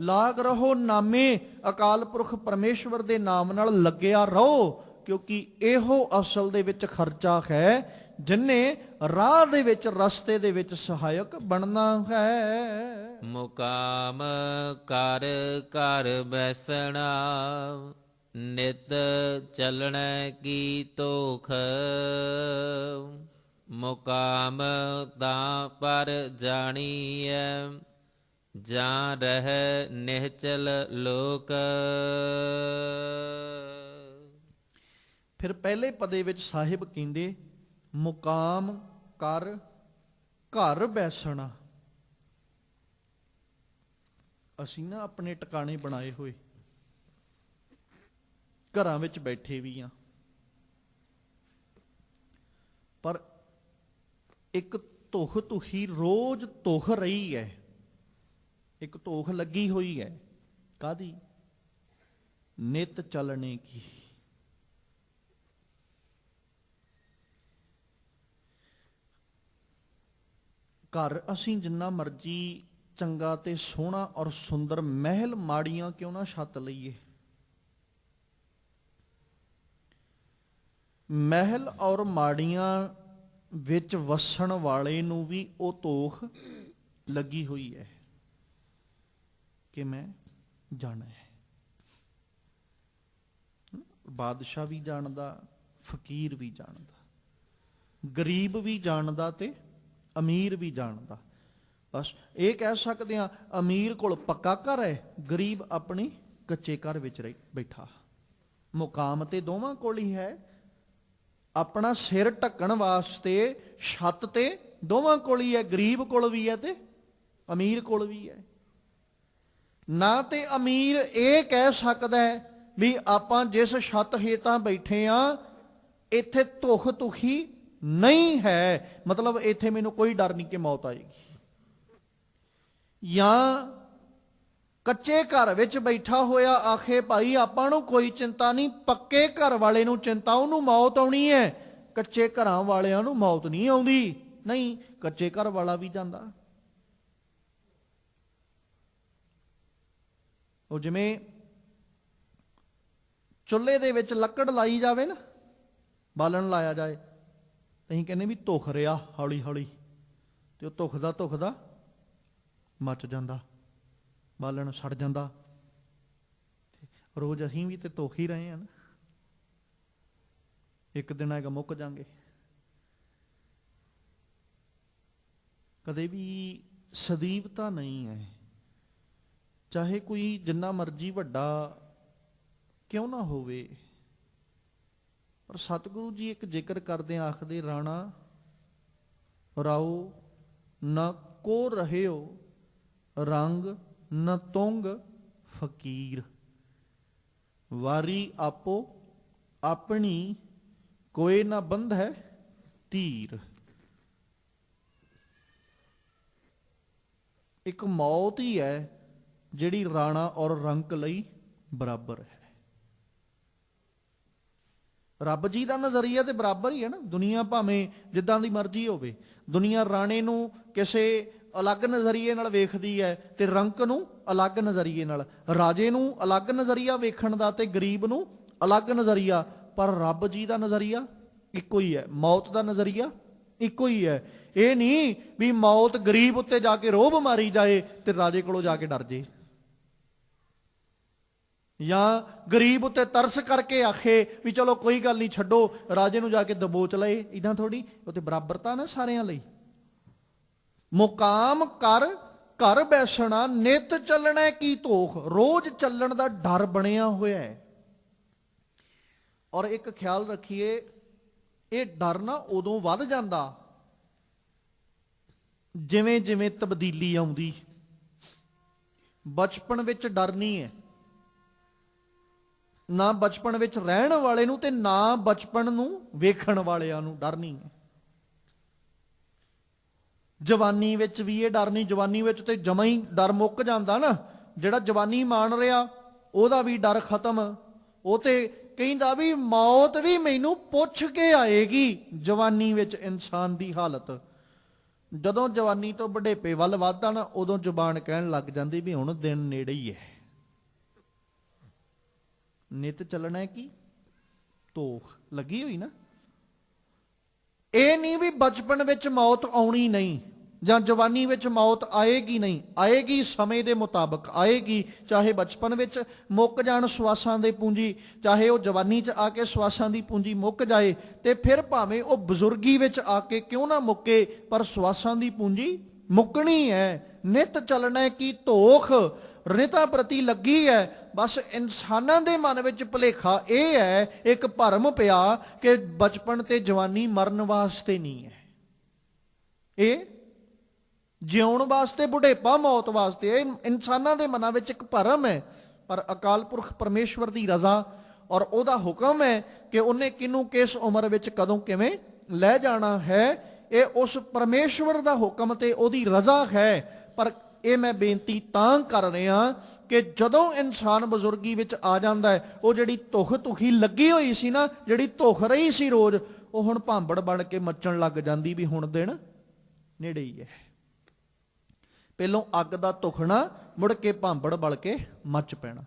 ਲਾਗ ਰਹੋ ਨਾਮੇ, ਅਕਾਲ ਪੁਰਖ ਪਰਮੇਸ਼ਵਰ ਦੇ ਨਾਮ ਨਾਲ ਲੱਗਿਆ ਰਹੋ, ਕਿਉਂਕਿ ਇਹੋ ਅਸਲ ਦੇ ਵਿੱਚ ਖਰਚਾ ਹੈ ਜਿਨ੍ਹੇ ਰਾਹ ਦੇ ਵਿੱਚ, ਰਸਤੇ ਦੇ ਵਿੱਚ ਸਹਾਇਕ ਬਣਨਾ ਹੈ। ਮੁਕਾਮ ਕਰ ਘਰ ਬੈਸਣਾ, ਨਿਤ ਚੱਲਣੈ ਕੀ ਤੋਖ। ਮੁਕਾਮ ਤਾਂ ਪਰ ਜਾਣੀਐ, ਜਾਂ ਰਹਿ ਨਿਹਚਲ ਲੋਕ। ਫਿਰ ਪਹਿਲੇ ਪਦੇ ਵਿੱਚ ਸਾਹਿਬ ਕਹਿੰਦੇ ਮੁਕਾਮ ਕਰ ਘਰ ਬੈਸਣਾ। ਅਸੀਂ ਨਾ ਆਪਣੇ ਟਿਕਾਣੇ ਬਣਾਏ ਹੋਏ, ਘਰਾਂ ਵਿੱਚ ਬੈਠੇ ਵੀ ਆ, ਪਰ ਇੱਕ ਧੁਖ ਧੁਖੀ ਰੋਜ਼ ਧੁਖ ਰਹੀ ਹੈ, ਇੱਕ ਧੁਖ ਲੱਗੀ ਹੋਈ ਹੈ। ਕਾਹਦੀ? ਨਿਤ ਚੱਲਣੇ ਕੀ। ਘਰ ਅਸੀਂ ਜਿੰਨਾ ਮਰਜੀ ਚੰਗਾ ਤੇ ਸੋਹਣਾ ਔਰ ਸੁੰਦਰ, ਮਹਿਲ ਮਾੜੀਆਂ ਕਿਉਂ ਨਾ ਛੱਤ ਲਈਏ, ਮਹਿਲ ਔਰ ਮਾੜੀਆਂ ਵਿੱਚ ਵਸਣ ਵਾਲੇ ਨੂੰ ਵੀ ਉਹ ਧੋਖ ਲੱਗੀ ਹੋਈ ਹੈ ਕਿ ਮੈਂ ਜਾਣਾ ਹੈ। ਬਾਦਸ਼ਾਹ ਵੀ ਜਾਣਦਾ, ਫਕੀਰ ਵੀ ਜਾਣਦਾ, ਗਰੀਬ ਵੀ ਜਾਣਦਾ ਤੇ ਅਮੀਰ ਵੀ ਜਾਣਦਾ। ਬਸ ਇਹ ਕਹਿ ਸਕਦੇ ਹਾਂ, ਅਮੀਰ ਕੋਲ ਪੱਕਾ ਘਰ ਹੈ, ਗਰੀਬ ਆਪਣੀ ਕੱਚੇ ਘਰ ਵਿੱਚ ਬੈਠਾ। ਮੁਕਾਮ ਤੇ ਦੋਵਾਂ ਕੋਲ ਹੀ ਹੈ। ਆਪਣਾ ਸਿਰ ਢੱਕਣ ਵਾਸਤੇ ਛੱਤ ਤੇ ਦੋਵਾਂ ਕੋਲ ਹੀ ਹੈ, ਗਰੀਬ ਕੋਲ ਵੀ ਹੈ ਤੇ ਅਮੀਰ ਕੋਲ ਵੀ ਹੈ। ਨਾ ਤੇ ਅਮੀਰ ਇਹ ਕਹਿ ਸਕਦਾ ਹੈ ਵੀ ਆਪਾਂ ਜਿਸ ਛੱਤ ਹੇਠਾਂ ਬੈਠੇ ਆ ਇੱਥੇ ਧੁਖ ਧੁਖੀ ਨਹੀਂ ਹੈ, ਮਤਲਬ ਇੱਥੇ ਮੈਨੂੰ ਕੋਈ ਡਰ ਨਹੀਂ ਕਿ ਮੌਤ ਆਏਗੀ। ਜਾਂ ਕੱਚੇ ਘਰ ਵਿੱਚ ਬੈਠਾ ਹੋਇਆ ਆਖੇ ਭਾਈ ਆਪਾਂ ਨੂੰ ਕੋਈ ਚਿੰਤਾ ਨਹੀਂ, ਪੱਕੇ ਘਰ ਵਾਲੇ ਨੂੰ ਚਿੰਤਾ, ਉਹਨੂੰ ਮੌਤ ਆਉਣੀ ਹੈ। ਕੱਚੇ ਘਰਾਂ ਵਾਲਿਆਂ ਨੂੰ ਮੌਤ ਨਹੀਂ ਆਉਂਦੀ। ਨਹੀਂ, ਕੱਚੇ ਘਰ ਵਾਲਾ ਵੀ ਜਾਂਦਾ। ਉਹ ਜਿਵੇਂ ਚੁੱਲ੍ਹੇ ਦੇ ਵਿੱਚ ਲੱਕੜ ਲਾਈ ਜਾਵੇ ਨਾ, ਬਾਲਣ ਲਾਇਆ ਜਾਏ, ਅਸੀਂ ਕਹਿੰਦੇ ਵੀ ਧੁਖ ਰਿਹਾ ਹੌਲੀ ਹੌਲੀ, ਤੇ ਉਹ ਧੁਖਦਾ ਮੱਚ ਜਾਂਦਾ, ਬਾਲਣ ਸੜ ਜਾਂਦਾ। ਰੋਜ਼ ਅਸੀਂ ਵੀ ਤੇ ਧੁਖ ਹੀ ਰਹੇ ਹਾਂ ਨਾ, ਇੱਕ ਦਿਨ ਆਏਗਾ ਮੁੱਕ ਜਾਵਾਂਗੇ। ਕਦੇ ਵੀ ਸਦੀਵਤਾ ਨਹੀਂ ਹੈ, ਚਾਹੇ ਕੋਈ ਜਿੰਨਾ ਮਰਜ਼ੀ ਵੱਡਾ ਕਿਉਂ ਨਾ ਹੋਵੇ। ਪਰ ਸਤਿਗੁਰੂ ਜੀ ਇੱਕ ਜ਼ਿਕਰ ਕਰਦੇ ਆਖਦੇ, ਰਾਣਾ ਰਾਉ ਨਾ ਕੋ ਰਹਿਓ ਰੰਗ ਨ ਤੁੰਗ ਫਕੀਰ, ਵਾਰੀ ਆਪੋ ਆਪਣੀ ਕੋਏ ਨਾ ਬੰਧ ਹੈ ਧੀਰ। ਇੱਕ ਮੌਤ ਹੀ ਹੈ ਜਿਹੜੀ ਰਾਣਾ ਔਰ ਰੰਕ ਲਈ ਬਰਾਬਰ ਹੈ। ਰੱਬ ਜੀ ਦਾ ਨਜ਼ਰੀਆ ਤੇ ਬਰਾਬਰ ਹੀ ਹੈ ਨਾ। ਦੁਨੀਆ ਭਾਵੇਂ ਜਿੱਦਾਂ ਦੀ ਮਰਜ਼ੀ ਹੋਵੇ, ਦੁਨੀਆ ਰਾਣੇ ਨੂੰ ਕਿਸੇ ਅਲੱਗ ਨਜ਼ਰੀਏ ਨਾਲ ਵੇਖਦੀ ਹੈ ਤੇ ਰੰਕ ਨੂੰ ਅਲੱਗ ਨਜ਼ਰੀਏ ਨਾਲ, ਰਾਜੇ ਨੂੰ ਅਲੱਗ ਨਜ਼ਰੀਆ ਵੇਖਣ ਦਾ ਤੇ ਗਰੀਬ ਨੂੰ ਅਲੱਗ ਨਜ਼ਰੀਆ। ਪਰ ਰੱਬ ਜੀ ਦਾ ਨਜ਼ਰੀਆ ਇੱਕੋ ਹੀ ਹੈ, ਮੌਤ ਦਾ ਨਜ਼ਰੀਆ ਇੱਕੋ ਹੀ ਹੈ। ਇਹ ਨਹੀਂ ਵੀ ਮੌਤ ਗਰੀਬ ਉੱਤੇ ਜਾ ਕੇ ਰੋਹਬ ਮਾਰੀ ਜਾਏ ਤੇ ਰਾਜੇ ਕੋਲੋਂ ਜਾ ਕੇ ਡਰ ਜੇ, ਜਾਂ ਗਰੀਬ ਉੱਤੇ ਤਰਸ ਕਰਕੇ ਆਖੇ ਵੀ ਚਲੋ ਕੋਈ ਗੱਲ ਨਹੀਂ ਛੱਡੋ, ਰਾਜੇ ਨੂੰ ਜਾ ਕੇ ਦਬੋਚ ਲਏ। ਇਦਾਂ ਥੋੜੀ, ਉਹ ਤੇ ਬਰਾਬਰਤਾ ਨਾ ਸਾਰਿਆਂ ਲਈ। ਮੁਕਾਮ ਕਰ ਘਰ ਬੈਸਣਾ, ਨਿਤ ਚੱਲਣਾ ਕੀ ਧੋਖ, ਰੋਜ਼ ਚੱਲਣ ਦਾ ਡਰ ਬਣਿਆ ਹੋਇਆ ਹੈ। ਔਰ ਇੱਕ ਖਿਆਲ ਰੱਖੀਏ, ਇਹ ਡਰ ਨਾ ਉਦੋਂ ਵੱਧ ਜਾਂਦਾ ਜਿਵੇਂ ਜਿਵੇਂ ਤਬਦੀਲੀ ਆਉਂਦੀ। ਬਚਪਨ ਵਿੱਚ ਡਰ ਨਹੀਂ ਹੈ, ਨਾ ਬਚਪਨ ਵਿੱਚ ਰਹਿਣ ਵਾਲੇ ਨੂੰ ਤੇ ਨਾ ਬਚਪਨ ਨੂੰ ਵੇਖਣ ਵਾਲਿਆਂ ਨੂੰ ਡਰ ਨਹੀਂ ਹੈ। ਜਵਾਨੀ ਵਿੱਚ ਵੀ ਇਹ ਡਰ ਨਹੀਂ, ਜਵਾਨੀ ਵਿੱਚ ਤੇ ਜਮਾਂ ਹੀ ਡਰ ਮੁੱਕ ਜਾਂਦਾ ਨਾ। ਜਿਹੜਾ ਜਵਾਨੀ ਮਾਣ ਰਿਹਾ ਉਹਦਾ ਵੀ ਡਰ ਖਤਮ। ਉਹ ਤੇ ਕਹਿੰਦਾ ਵੀ ਮੌਤ ਵੀ ਮੈਨੂੰ ਪੁੱਛ ਕੇ ਆਏਗੀ। ਜਵਾਨੀ ਵਿੱਚ ਇਨਸਾਨ ਦੀ ਹਾਲਤ, ਜਦੋਂ ਜਵਾਨੀ ਤੋਂ ਬੁਢੇਪੇ ਵੱਲ ਵੱਧਦਾ ਨਾ, ਉਦੋਂ ਜ਼ੁਬਾਨ ਕਹਿਣ ਲੱਗ ਜਾਂਦੀ ਵੀ ਹੁਣ ਦਿਨ ਨੇੜੇ ਹੀ ਹੈ। ਨਿਤ ਚੱਲਣਾ ਕੀ ਧੋਖ ਲੱਗੀ ਹੋਈ ਨਾ। ਇਹ ਨਹੀਂ ਵੀ ਬਚਪਨ ਵਿੱਚ ਮੌਤ ਆਉਣੀ ਨਹੀਂ ਜਾਂ ਜਵਾਨੀ ਵਿੱਚ ਮੌਤ ਆਏਗੀ ਨਹੀਂ, ਆਏਗੀ ਸਮੇਂ ਦੇ ਮੁਤਾਬਕ ਆਏਗੀ। ਚਾਹੇ ਬਚਪਨ ਵਿੱਚ ਮੁੱਕ ਜਾਣ ਸਵਾਸਾਂ ਦੇ ਪੂੰਜੀ, ਚਾਹੇ ਉਹ ਜਵਾਨੀ 'ਚ ਆ ਕੇ ਸਵਾਸਾਂ ਦੀ ਪੂੰਜੀ ਮੁੱਕ ਜਾਏ, ਤੇ ਫਿਰ ਭਾਵੇਂ ਉਹ ਬਜ਼ੁਰਗੀ ਵਿੱਚ ਆ ਕੇ ਕਿਉਂ ਨਾ ਮੁੱਕੇ, ਪਰ ਸਵਾਸਾਂ ਦੀ ਪੂੰਜੀ ਮੁੱਕਣੀ ਹੈ। ਨਿਤ ਚੱਲਣਾ ਕੀ ਧੋਖ ਰਿਤਾ ਪ੍ਰਤੀ ਲੱਗੀ ਹੈ। ਬਸ ਇਨਸਾਨਾਂ ਦੇ ਮਨ ਵਿੱਚ ਭੁਲੇਖਾ ਇਹ ਹੈ, ਇੱਕ ਭਰਮ ਪਿਆ ਕਿ ਬਚਪਨ ਤੇ ਜਵਾਨੀ ਮਰਨ ਵਾਸਤੇ ਨਹੀਂ ਹੈ, ਇਹ ਜਿਉਣ ਵਾਸਤੇ, ਬੁਢੇਪਾ ਮੌਤ ਵਾਸਤੇ। ਇਹ ਇਨਸਾਨਾਂ ਦੇ ਮਨਾਂ ਵਿੱਚ ਇੱਕ ਭਰਮ ਹੈ। ਪਰ ਅਕਾਲ ਪੁਰਖ ਪਰਮੇਸ਼ਵਰ ਦੀ ਰਜ਼ਾ ਔਰ ਉਹਦਾ ਹੁਕਮ ਹੈ ਕਿ ਉਹਨੇ ਕਿਹਨੂੰ ਕਿਸ ਉਮਰ ਵਿੱਚ ਕਦੋਂ ਕਿਵੇਂ ਲੈ ਜਾਣਾ ਹੈ, ਇਹ ਉਸ ਪਰਮੇਸ਼ਵਰ ਦਾ ਹੁਕਮ ਤੇ ਉਹਦੀ ਰਜ਼ਾ ਹੈ। ਪਰ ਇਹ ਮੈਂ ਬੇਨਤੀ ਤਾਂ ਕਰ ਰਿਹਾ ਕਿ ਜਦੋਂ ਇਨਸਾਨ ਬਜ਼ੁਰਗੀ ਵਿੱਚ ਆ ਜਾਂਦਾ ਹੈ, ਉਹ ਜਿਹੜੀ ਧੁਖੀ ਲੱਗੀ ਹੋਈ ਸੀ ਨਾ, ਜਿਹੜੀ ਧੁਖ ਰਹੀ ਸੀ ਰੋਜ਼, ਉਹ ਹੁਣ ਭਾਂਬੜ ਬਣ ਕੇ ਮੱਚਣ ਲੱਗ ਜਾਂਦੀ ਵੀ ਹੁਣ ਦਿਨ ਨੇੜੇ ਹੀ ਹੈ। ਪਹਿਲੋਂ ਅੱਗ ਦਾ ਧੁਖਣਾ, ਮੁੜ ਕੇ ਭਾਂਬੜ ਬਲ ਕੇ ਮੱਚ ਪੈਣਾ।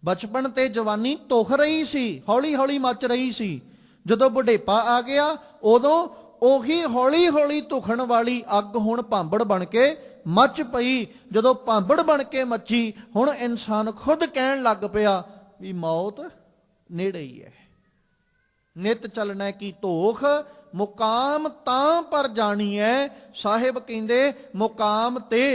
ਬਚਪਨ ਤੇ ਜਵਾਨੀ ਧੁਖ ਰਹੀ ਸੀ, ਹੌਲੀ ਹੌਲੀ ਮੱਚ ਰਹੀ ਸੀ। ਜਦੋਂ ਬੁਢੇਪਾ ਆ ਗਿਆ, ਉਦੋਂ ਉਹੀ ਹੌਲੀ ਹੌਲੀ ਧੁਖਣ ਵਾਲੀ ਅੱਗ ਹੁਣ ਭਾਂਬੜ ਬਣ ਕੇ ਮੱਚ ਪਈ। ਜਦੋਂ ਭਾਂਬੜ ਬਣ ਕੇ ਮੱਚੀ, ਹੁਣ ਇਨਸਾਨ ਖੁਦ ਕਹਿਣ ਲੱਗ ਪਿਆ ਵੀ ਮੌਤ ਨੇੜੇ ਹੀ ਹੈ। ਨਿਤ ਚੱਲਣਾ ਕੀ ਧੋਖ, ਮੁਕਾਮ ਤਾਂ ਪਰ ਜਾਣੀ ਹੈ। ਸਾਹਿਬ ਕਹਿੰਦੇ ਮੁਕਾਮ ਤੇ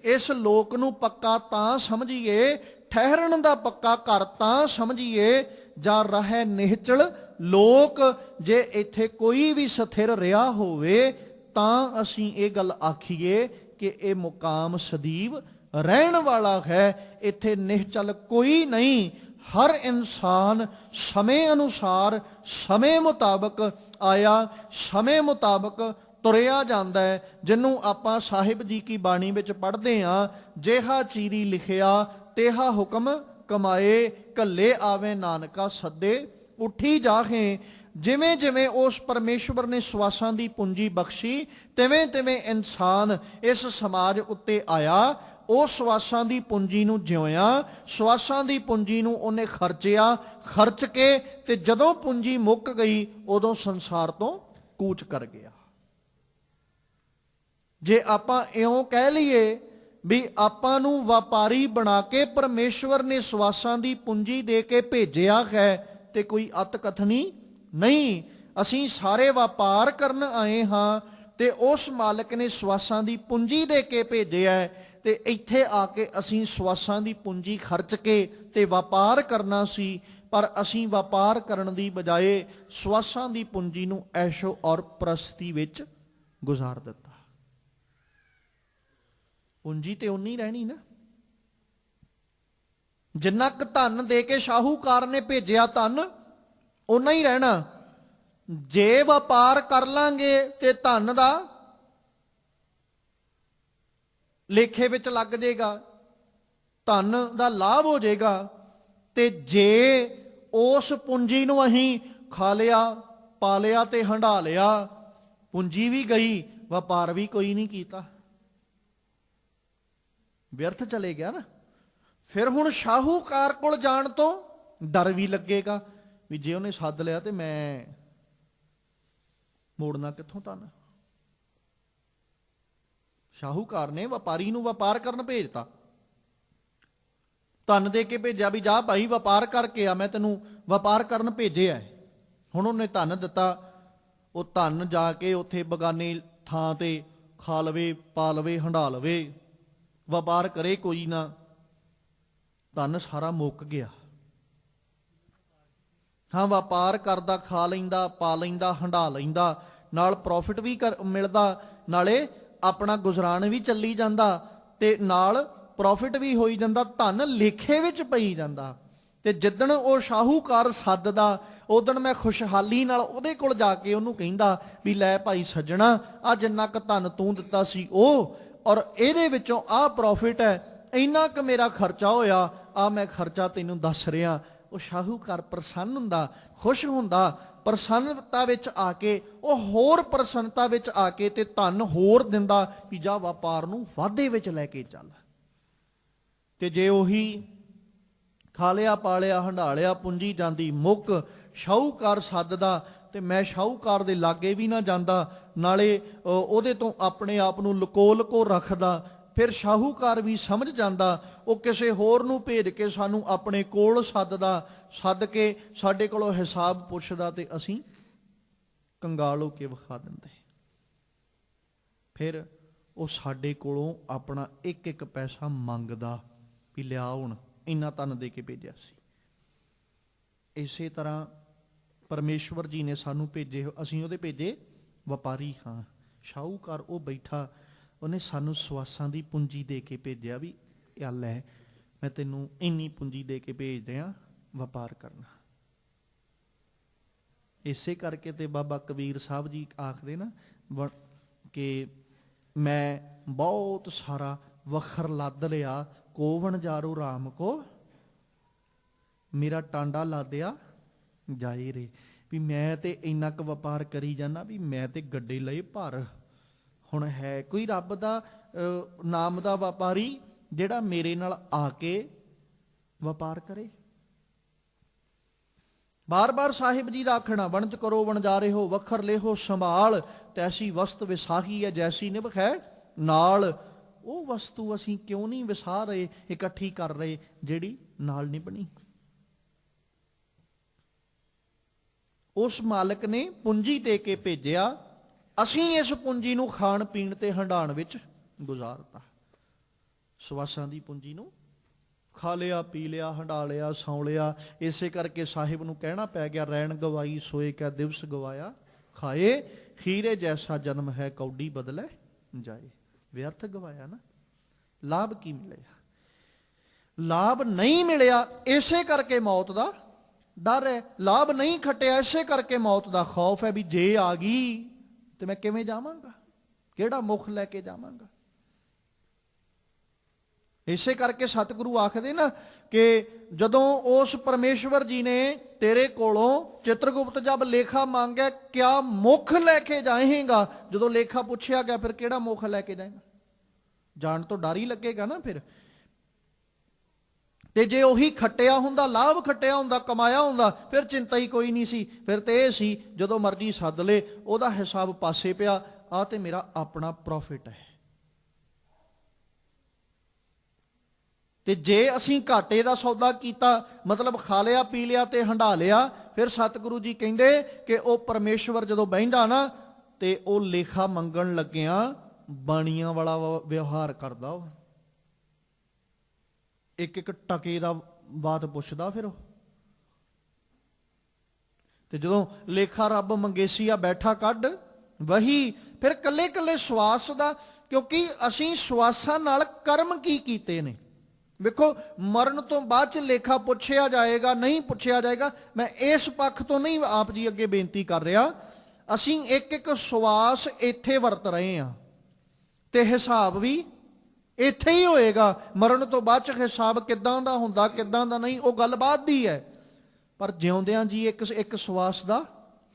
ਇਸ ਲੋਕ ਨੂੰ ਪੱਕਾ ਤਾਂ ਸਮਝੀਏ, ਠਹਿਰਨ ਦਾ ਪੱਕਾ ਘਰ ਤਾਂ ਸਮਝੀਏ, ਜਾਂ ਰਹਿ ਨਿਹਚਲ ਲੋਕ। ਜੇ ਇੱਥੇ ਕੋਈ ਵੀ ਸਥਿਰ ਰਿਹਾ ਹੋਵੇ ਤਾਂ ਅਸੀਂ ਇਹ ਗੱਲ ਆਖੀਏ ਕਿ ਇਹ ਮੁਕਾਮ ਸਦੀਵ ਰਹਿਣ ਵਾਲਾ ਹੈ। ਇੱਥੇ ਨਿਹਚਲ ਕੋਈ ਨਹੀਂ। ਹਰ ਇਨਸਾਨ ਸਮੇਂ ਅਨੁਸਾਰ, ਸਮੇਂ ਮੁਤਾਬਕ ਆਇਆ, ਸਮੇਂ ਮੁਤਾਬਕ ਤੁਰਿਆ ਜਾਂਦਾ ਹੈ। ਜਿਹਨੂੰ ਆਪਾਂ ਸਾਹਿਬ ਜੀ ਕੀ ਬਾਣੀ ਵਿੱਚ ਪੜ੍ਹਦੇ ਹਾਂ, ਜਿਹਾ ਚੀਰੀ ਲਿਖਿਆ ਤੇਹਾ ਹੁਕਮ ਕਮਾਏ, ਘੱਲੇ ਆਵੇ ਨਾਨਕਾ ਸੱਦੇ ਉੱਠੀ ਜਾਹੇ। ਜਿਵੇਂ ਜਿਵੇਂ ਉਸ ਪਰਮੇਸ਼ਵਰ ਨੇ ਸਵਾਸਾਂ ਦੀ ਪੂੰਜੀ ਬਖਸ਼ੀ, ਤਿਵੇਂ ਤਿਵੇਂ ਇਨਸਾਨ ਇਸ ਸਮਾਜ ਉੱਤੇ ਆਇਆ। ਉਹ ਸਵਾਸਾਂ ਦੀ ਪੂੰਜੀ ਨੂੰ ਜਿਉਇਆ, ਸਵਾਸਾਂ ਦੀ ਪੂੰਜੀ ਨੂੰ ਉਹਨੇ ਖਰਚਿਆ, ਖਰਚ ਕੇ ਤੇ ਜਦੋਂ ਪੂੰਜੀ ਮੁੱਕ ਗਈ ਉਦੋਂ ਸੰਸਾਰ ਤੋਂ ਕੂਚ ਕਰ ਗਿਆ। ਜੇ ਆਪਾਂ ਇਉਂ ਕਹਿ ਲਈਏ ਵੀ ਆਪਾਂ ਨੂੰ ਵਪਾਰੀ ਬਣਾ ਕੇ ਪਰਮੇਸ਼ਵਰ ਨੇ ਸਵਾਸਾਂ ਦੀ ਪੂੰਜੀ ਦੇ ਕੇ ਭੇਜਿਆ ਹੈ, ਤੇ ਕੋਈ ਅਤ ਕਥਨੀ ਨਹੀਂ। ਅਸੀਂ ਸਾਰੇ ਵਪਾਰ ਕਰਨ ਆਏ ਹਾਂ ਤੇ ਉਸ ਮਾਲਕ ਨੇ ਸਵਾਸਾਂ ਦੀ ਪੂੰਜੀ ਦੇ ਕੇ ਭੇਜਿਆ, ਤੇ ਇੱਥੇ ਆ ਕੇ ਅਸੀਂ ਸਵਾਸਾਂ ਦੀ ਪੂੰਜੀ ਖਰਚ ਕੇ ਤੇ ਵਪਾਰ ਕਰਨਾ ਸੀ, ਪਰ ਅਸੀਂ ਵਪਾਰ ਕਰਨ ਦੀ ਬਜਾਏ ਸਵਾਸਾਂ ਦੀ ਪੂੰਜੀ ਨੂੰ ਐਸ਼ੋ ਔਰ ਪ੍ਰਸਤੀ ਵਿੱਚ ਗੁਜ਼ਾਰ ਦਿੱਤਾ। ਪੂੰਜੀ ਤੇ ਉਨੀ ਰਹਿਣੀ ਨਾ, ਜਿੰਨਾ ਕੁ ਧਨ ਦੇ ਕੇ ਸ਼ਾਹੂਕਾਰ ਨੇ ਭੇਜਿਆ ਧਨ ਉਨਾ ਹੀ ਰਹਿਣਾ। ਜੇ ਵਪਾਰ ਕਰ ਲਾਂਗੇ ਤੇ ਧਨ ਦਾ ਲੇਖੇ ਵਿੱਚ ਲੱਗ ਜਾਏਗਾ, ਧਨ ਦਾ ਲਾਭ ਹੋ ਜਾਏਗਾ। ਤੇ ਜੇ ਉਸ ਪੂੰਜੀ ਨੂੰ ਅਸੀਂ ਖਾ ਲਿਆ, ਪਾ ਲਿਆ ਤੇ ਹੰਢਾ ਲਿਆ, ਪੂੰਜੀ ਵੀ ਗਈ, ਵਪਾਰ ਵੀ ਕੋਈ ਨਹੀਂ ਕੀਤਾ, ਵਿਅਰਥ ਚਲੇ ਗਿਆ ਨਾ। ਫਿਰ ਹੁਣ ਸ਼ਾਹੂਕਾਰ ਕੋਲ ਜਾਣ ਤੋਂ ਡਰ ਵੀ ਲੱਗੇਗਾ ਵੀ ਜੇ ਉਹਨੇ ਸੱਦ ਲਿਆ ਤੇ ਮੈਂ ਮੋੜਨਾ ਕਿੱਥੋਂ ਧਨ। ਸ਼ਾਹੂਕਾਰ ਨੇ ਵਪਾਰੀ ਨੂੰ ਵਪਾਰ ਕਰਨ ਭੇਜਤਾ, ਧਨ ਦੇ ਕੇ ਭੇਜਿਆ ਵੀ ਜਾ ਭਾਈ ਵਪਾਰ ਕਰਕੇ ਆ, ਮੈਂ ਤੈਨੂੰ ਵਪਾਰ ਕਰਨ ਭੇਜਿਆ। ਹੁਣ ਉਹਨੇ ਧਨ ਦਿੱਤਾ, ਉਹ ਧਨ ਜਾ ਕੇ ਉੱਥੇ ਬਗਾਨੇ ਥਾਂ ਤੇ ਖਾ ਲਵੇ, ਪਾ ਲਵੇ, ਹੰਢਾ ਲਵੇ, ਵਪਾਰ ਕਰੇ ਕੋਈ ਨਾ, ਧਨ ਸਾਰਾ ਮੁੱਕ ਗਿਆ। ਹਾਂ, ਵਪਾਰ ਕਰਦਾ, ਖਾ ਲੈਂਦਾ, ਪਾ ਲੈਂਦਾ, ਹੰਢਾ ਲੈਂਦਾ, ਨਾਲ ਪ੍ਰੋਫਿਟ ਵੀ ਮਿਲਦਾ, ਨਾਲੇ ਆਪਣਾ ਗੁਜ਼ਰਾਨ ਵੀ ਚੱਲੀ ਜਾਂਦਾ, ਤੇ ਨਾਲ ਪ੍ਰੋਫਿਟ ਵੀ ਹੋਈ ਜਾਂਦਾ, ਧਨ ਲੇਖੇ ਵਿੱਚ ਪਈ ਜਾਂਦਾ। ਤੇ ਜਿੱਦਣ ਉਹ ਸ਼ਾਹੂਕਾਰ ਸੱਦਦਾ ਉਦਣ ਮੈਂ ਖੁਸ਼ਹਾਲੀ ਨਾਲ ਉਹਦੇ ਕੋਲ ਜਾ ਕੇ ਉਹਨੂੰ ਕਹਿੰਦਾ ਵੀ ਲੈ ਭਾਈ ਸੱਜਣਾ, ਆ ਜਿੰਨਾ ਕੁ ਧਨ ਤੂੰ ਦਿੱਤਾ ਸੀ ਉਹ, ਔਰ ਇਹਦੇ ਵਿੱਚੋਂ ਆਹ ਪ੍ਰੋਫਿਟ ਹੈ, ਇੰਨਾ ਕੁ ਮੇਰਾ ਖਰਚਾ ਹੋਇਆ, ਆ ਮੈਂ ਖਰਚਾ ਤੈਨੂੰ ਦੱਸ ਰਿਹਾ। ਉਹ ਸ਼ਾਹੂਕਾਰ ਪ੍ਰਸੰਨ ਹੁੰਦਾ, ਖੁਸ਼ ਹੁੰਦਾ, ਪ੍ਰਸੰਨਤਾ ਵਿੱਚ ਆ ਕੇ ਉਹ ਹੋਰ ਪ੍ਰਸੰਨਤਾ ਵਿੱਚ ਆ ਕੇ ਤੇ ਧਨ ਹੋਰ ਦਿੰਦਾ ਵੀ ਜਾ ਵਪਾਰ ਨੂੰ ਵਾਧੇ ਵਿੱਚ ਲੈ ਕੇ ਚੱਲ। ਤੇ ਜੇ ਉਹੀ ਖਾ ਲਿਆ, ਪਾ ਲਿਆ, ਹੰਢਾ ਲਿਆ, ਪੂੰਜੀ ਜਾਂਦੀ ਮੁੱਕ, ਸ਼ਾਹੂਕਾਰ ਸੱਦਦਾ ਤੇ ਮੈਂ ਸ਼ਾਹੂਕਾਰ ਦੇ ਲਾਗੇ ਵੀ ਨਾ ਜਾਂਦਾ, ਨਾਲੇ ਉਹਦੇ ਤੋਂ ਆਪਣੇ ਆਪ ਨੂੰ ਲੁਕੋ ਲੁਕੋ ਰੱਖਦਾ, ਫਿਰ ਸ਼ਾਹੂਕਾਰ ਵੀ ਸਮਝ ਜਾਂਦਾ, ਉਹ ਕਿਸੇ ਹੋਰ ਨੂੰ ਭੇਜ ਕੇ ਸਾਨੂੰ ਆਪਣੇ ਕੋਲ ਸੱਦਦਾ, ਸੱਦ ਕੇ ਸਾਡੇ ਕੋਲੋਂ ਹਿਸਾਬ ਪੁੱਛਦਾ ਤੇ ਅਸੀਂ ਕੰਗਾਲ ਹੋ ਕੇ ਵਿਖਾ ਦਿੰਦੇ। ਫਿਰ ਉਹ ਸਾਡੇ ਕੋਲੋਂ ਆਪਣਾ ਇੱਕ ਇੱਕ ਪੈਸਾ ਮੰਗਦਾ ਵੀ ਲਿਆ ਹੁਣ ਇੰਨਾ ਧਨ ਦੇ ਕੇ ਭੇਜਿਆ ਸੀ। ਇਸੇ ਤਰ੍ਹਾਂ ਪਰਮੇਸ਼ਵਰ ਜੀ ਨੇ ਸਾਨੂੰ ਭੇਜੇ, ਅਸੀਂ ਉਹਦੇ ਭੇਜੇ ਵਪਾਰੀ ਹਾਂ। ਸ਼ਾਹੂਕਾਰ ਉਹ ਬੈਠਾ, ਉਹਨੇ ਸਾਨੂੰ ਸਵਾਸਾਂ ਦੀ ਪੂੰਜੀ ਦੇ ਕੇ ਭੇਜਿਆ ਵੀ ਇਹ ਲੈ ਮੈਂ ਤੈਨੂੰ ਇੰਨੀ ਪੂੰਜੀ ਦੇ ਕੇ ਭੇਜ ਰਿਹਾ, ਵਪਾਰ ਕਰਨਾ। ਇਸੇ ਕਰਕੇ ਤੇ ਬਾਬਾ ਕਬੀਰ ਸਾਹਿਬ ਜੀ ਆਖਦੇ ਨਾ ਕਿ ਮੈਂ ਬਹੁਤ ਸਾਰਾ ਵਖਰ ਲੱਦ ਲਿਆ, ਕੋਵਣ ਜਾਰੋ ਰਾਮ ਕੋ ਮੇਰਾ ਟਾਂਡਾ ਲਾਦਿਆ ਜਾਏ ਰੇ। ਵੀ ਮੈਂ ਤੇ ਇੰਨਾ ਕੁ ਵਪਾਰ ਕਰੀ ਜਾਂਦਾ ਵੀ ਮੈਂ ਤੇ ਗੱਡੇ ਲਏ ਭਰ। ਹੁਣ ਹੈ ਕੋਈ ਰੱਬ ਦਾ ਨਾਮ ਦਾ ਵਪਾਰੀ ਜਿਹੜਾ ਮੇਰੇ ਨਾਲ ਆ ਕੇ ਵਪਾਰ ਕਰੇ? ਬਾਰ-ਬਾਰ ਸਾਹਿਬ ਜੀ ਦਾ ਆਖਣਾ, ਵਣਜ ਕਰੋ ਵਣਜਾਰੇ ਹੋ, ਵਖਰ ਲੇਹੋ ਸੰਭਾਲ, ਤੈਸੀ ਵਸਤ ਵਿਸਾਹੀ ਹੈ ਜੈਸੀ ਨਿਭ ਹੈ ਨਾਲ। ਉਹ ਵਸਤੂ ਅਸੀਂ ਕਿਉਂ ਨਹੀਂ ਵਿਸਾਹ ਰਹੇ, ਇਕੱਠੀ ਕਰ ਰਹੇ ਜਿਹੜੀ ਨਾਲ ਨਿਭਣੀ? ਉਸ ਮਾਲਕ ਨੇ ਪੂੰਜੀ ਦੇ ਕੇ ਭੇਜਿਆ, ਅਸੀਂ ਇਸ ਪੂੰਜੀ ਨੂੰ ਖਾਣ ਪੀਣ ਤੇ ਹੰਡਾਣ ਵਿੱਚ ਗੁਜ਼ਾਰਤਾ। ਸਵਾਸਾਂ ਦੀ ਪੂੰਜੀ ਨੂੰ ਖਾ ਲਿਆ, ਪੀ ਲਿਆ, ਹੰਡਾ ਲਿਆ, ਸੌਂ ਲਿਆ। ਇਸੇ ਕਰਕੇ ਸਾਹਿਬ ਨੂੰ ਕਹਿਣਾ ਪੈ ਗਿਆ, ਰੈਣ ਗਵਾਈ ਸੋਏ ਕਾ ਦਿਵਸ ਗਵਾਇਆ ਖਾਏ, ਖੀਰੇ ਜੈਸਾ ਜਨਮ ਹੈ ਕੌਡੀ ਬਦਲੇ ਜਾਏ। ਵਿਅਰਥ ਗਵਾਇਆ ਨਾ, ਲਾਭ ਕੀ ਮਿਲਿਆ? ਲਾਭ ਨਹੀਂ ਮਿਲਿਆ, ਇਸੇ ਕਰਕੇ ਮੌਤ ਦਾ ਡਰ ਹੈ। ਲਾਭ ਨਹੀਂ ਖੱਟਿਆ, ਇਸੇ ਕਰਕੇ ਮੌਤ ਦਾ ਖੌਫ ਹੈ ਵੀ ਜੇ ਆ ਗਈ ਤੇ ਮੈਂ ਕਿਵੇਂ ਜਾਵਾਂਗਾ, ਕਿਹੜਾ ਮੁਖ ਲੈ ਕੇ ਜਾਵਾਂਗਾ? ਇਸੇ ਕਰਕੇ ਸਤਿਗੁਰੂ ਆਖਦੇ ਨਾ ਕਿ ਜਦੋਂ ਉਸ ਪਰਮੇਸ਼ਵਰ ਜੀ ਨੇ ਤੇਰੇ ਕੋਲੋਂ ਚਿਤਰਗੁਪਤ ਜਬ ਲੇਖਾ ਮੰਗਿਆ, ਕਿਆ ਮੁੱਖ ਲੈ ਕੇ ਜਾਏਗਾ, ਜਦੋਂ ਲੇਖਾ ਪੁੱਛਿਆ ਗਿਆ ਫਿਰ ਕਿਹੜਾ ਮੁੱਖ ਲੈ ਕੇ ਜਾਏਗਾ, ਜਾਣ ਤੋਂ ਡਰ ਹੀ ਲੱਗੇਗਾ ਨਾ ਫਿਰ। ਤੇ ਜੇ ਉਹੀ ਖੱਟਿਆ ਹੁੰਦਾ, ਲਾਭ ਖੱਟਿਆ ਹੁੰਦਾ, ਕਮਾਇਆ ਹੁੰਦਾ, ਫਿਰ ਚਿੰਤਾ ਹੀ ਕੋਈ ਨਹੀਂ ਸੀ। ਫਿਰ ਤੇ ਇਹ ਸੀ ਜਦੋਂ ਮਰਜ਼ੀ ਸੱਦ ਲੇ, ਉਹਦਾ ਹਿਸਾਬ ਪਾਸੇ ਪਿਆ, ਆ ਤੇ ਮੇਰਾ ਆਪਣਾ ਪ੍ਰੋਫਿਟ ਹੈ। ਤੇ ਜੇ ਅਸੀਂ ਘਾਟੇ ਦਾ ਸੌਦਾ ਕੀਤਾ, ਮਤਲਬ ਖਾ ਲਿਆ ਪੀ ਲਿਆ ਤੇ ਹੰਢਾ ਲਿਆ, ਫਿਰ ਸਤਿਗੁਰੂ ਜੀ ਕਹਿੰਦੇ ਕਿ ਉਹ ਪਰਮੇਸ਼ਵਰ ਜਦੋਂ ਬਹਿੰਦਾ ਨਾ ਤੇ ਉਹ ਲੇਖਾ ਮੰਗਣ ਲੱਗਿਆਂ ਬਾਣੀਆਂ ਵਾਲਾ ਵਿਵਹਾਰ ਕਰਦਾ। ਉਹ ਇੱਕ ਇੱਕ ਟਕੇ ਦਾ ਬਾਤ ਪੁੱਛਦਾ ਫਿਰ ਉਹ। ਤੇ ਜਦੋਂ ਲੇਖਾ ਰੱਬ ਮੰਗੇਸੀਆ ਬੈਠਾ ਕੱਢ ਵਹੀ, ਫਿਰ ਕੱਲੇ ਕੱਲੇ ਸਵਾਸ ਦਾ, ਕਿਉਂਕਿ ਅਸੀਂ ਸਵਾਸਾਂ ਨਾਲ ਕਰਮ ਕੀ ਕੀਤੇ ਨੇ। ਵੇਖੋ, ਮਰਨ ਤੋਂ ਬਾਅਦ ਚ ਲੇਖਾ ਪੁੱਛਿਆ ਜਾਏਗਾ, ਨਹੀਂ ਪੁੱਛਿਆ ਜਾਏਗਾ। ਮੈਂ ਇਸ ਪੱਖ ਤੋਂ ਨਹੀਂ ਆਪ ਜੀ ਅੱਗੇ ਬੇਨਤੀ ਕਰ ਰਿਹਾ। ਅਸੀਂ ਇੱਕ ਇੱਕ ਸਵਾਸ ਇੱਥੇ ਵਰਤ ਰਹੇ ਹਾਂ ਤੇ ਹਿਸਾਬ ਵੀ ਇੱਥੇ ਹੀ ਹੋਏਗਾ। ਮਰਨ ਤੋਂ ਬਾਅਦ ਚ ਹਿਸਾਬ ਕਿੱਦਾਂ ਦਾ ਹੁੰਦਾ, ਕਿੱਦਾਂ ਦਾ ਨਹੀਂ, ਉਹ ਗੱਲ ਬਾਅਦ ਦੀ ਹੈ। ਪਰ ਜਿਉਂਦਿਆਂ ਜੀ ਇੱਕ ਸਵਾਸ ਦਾ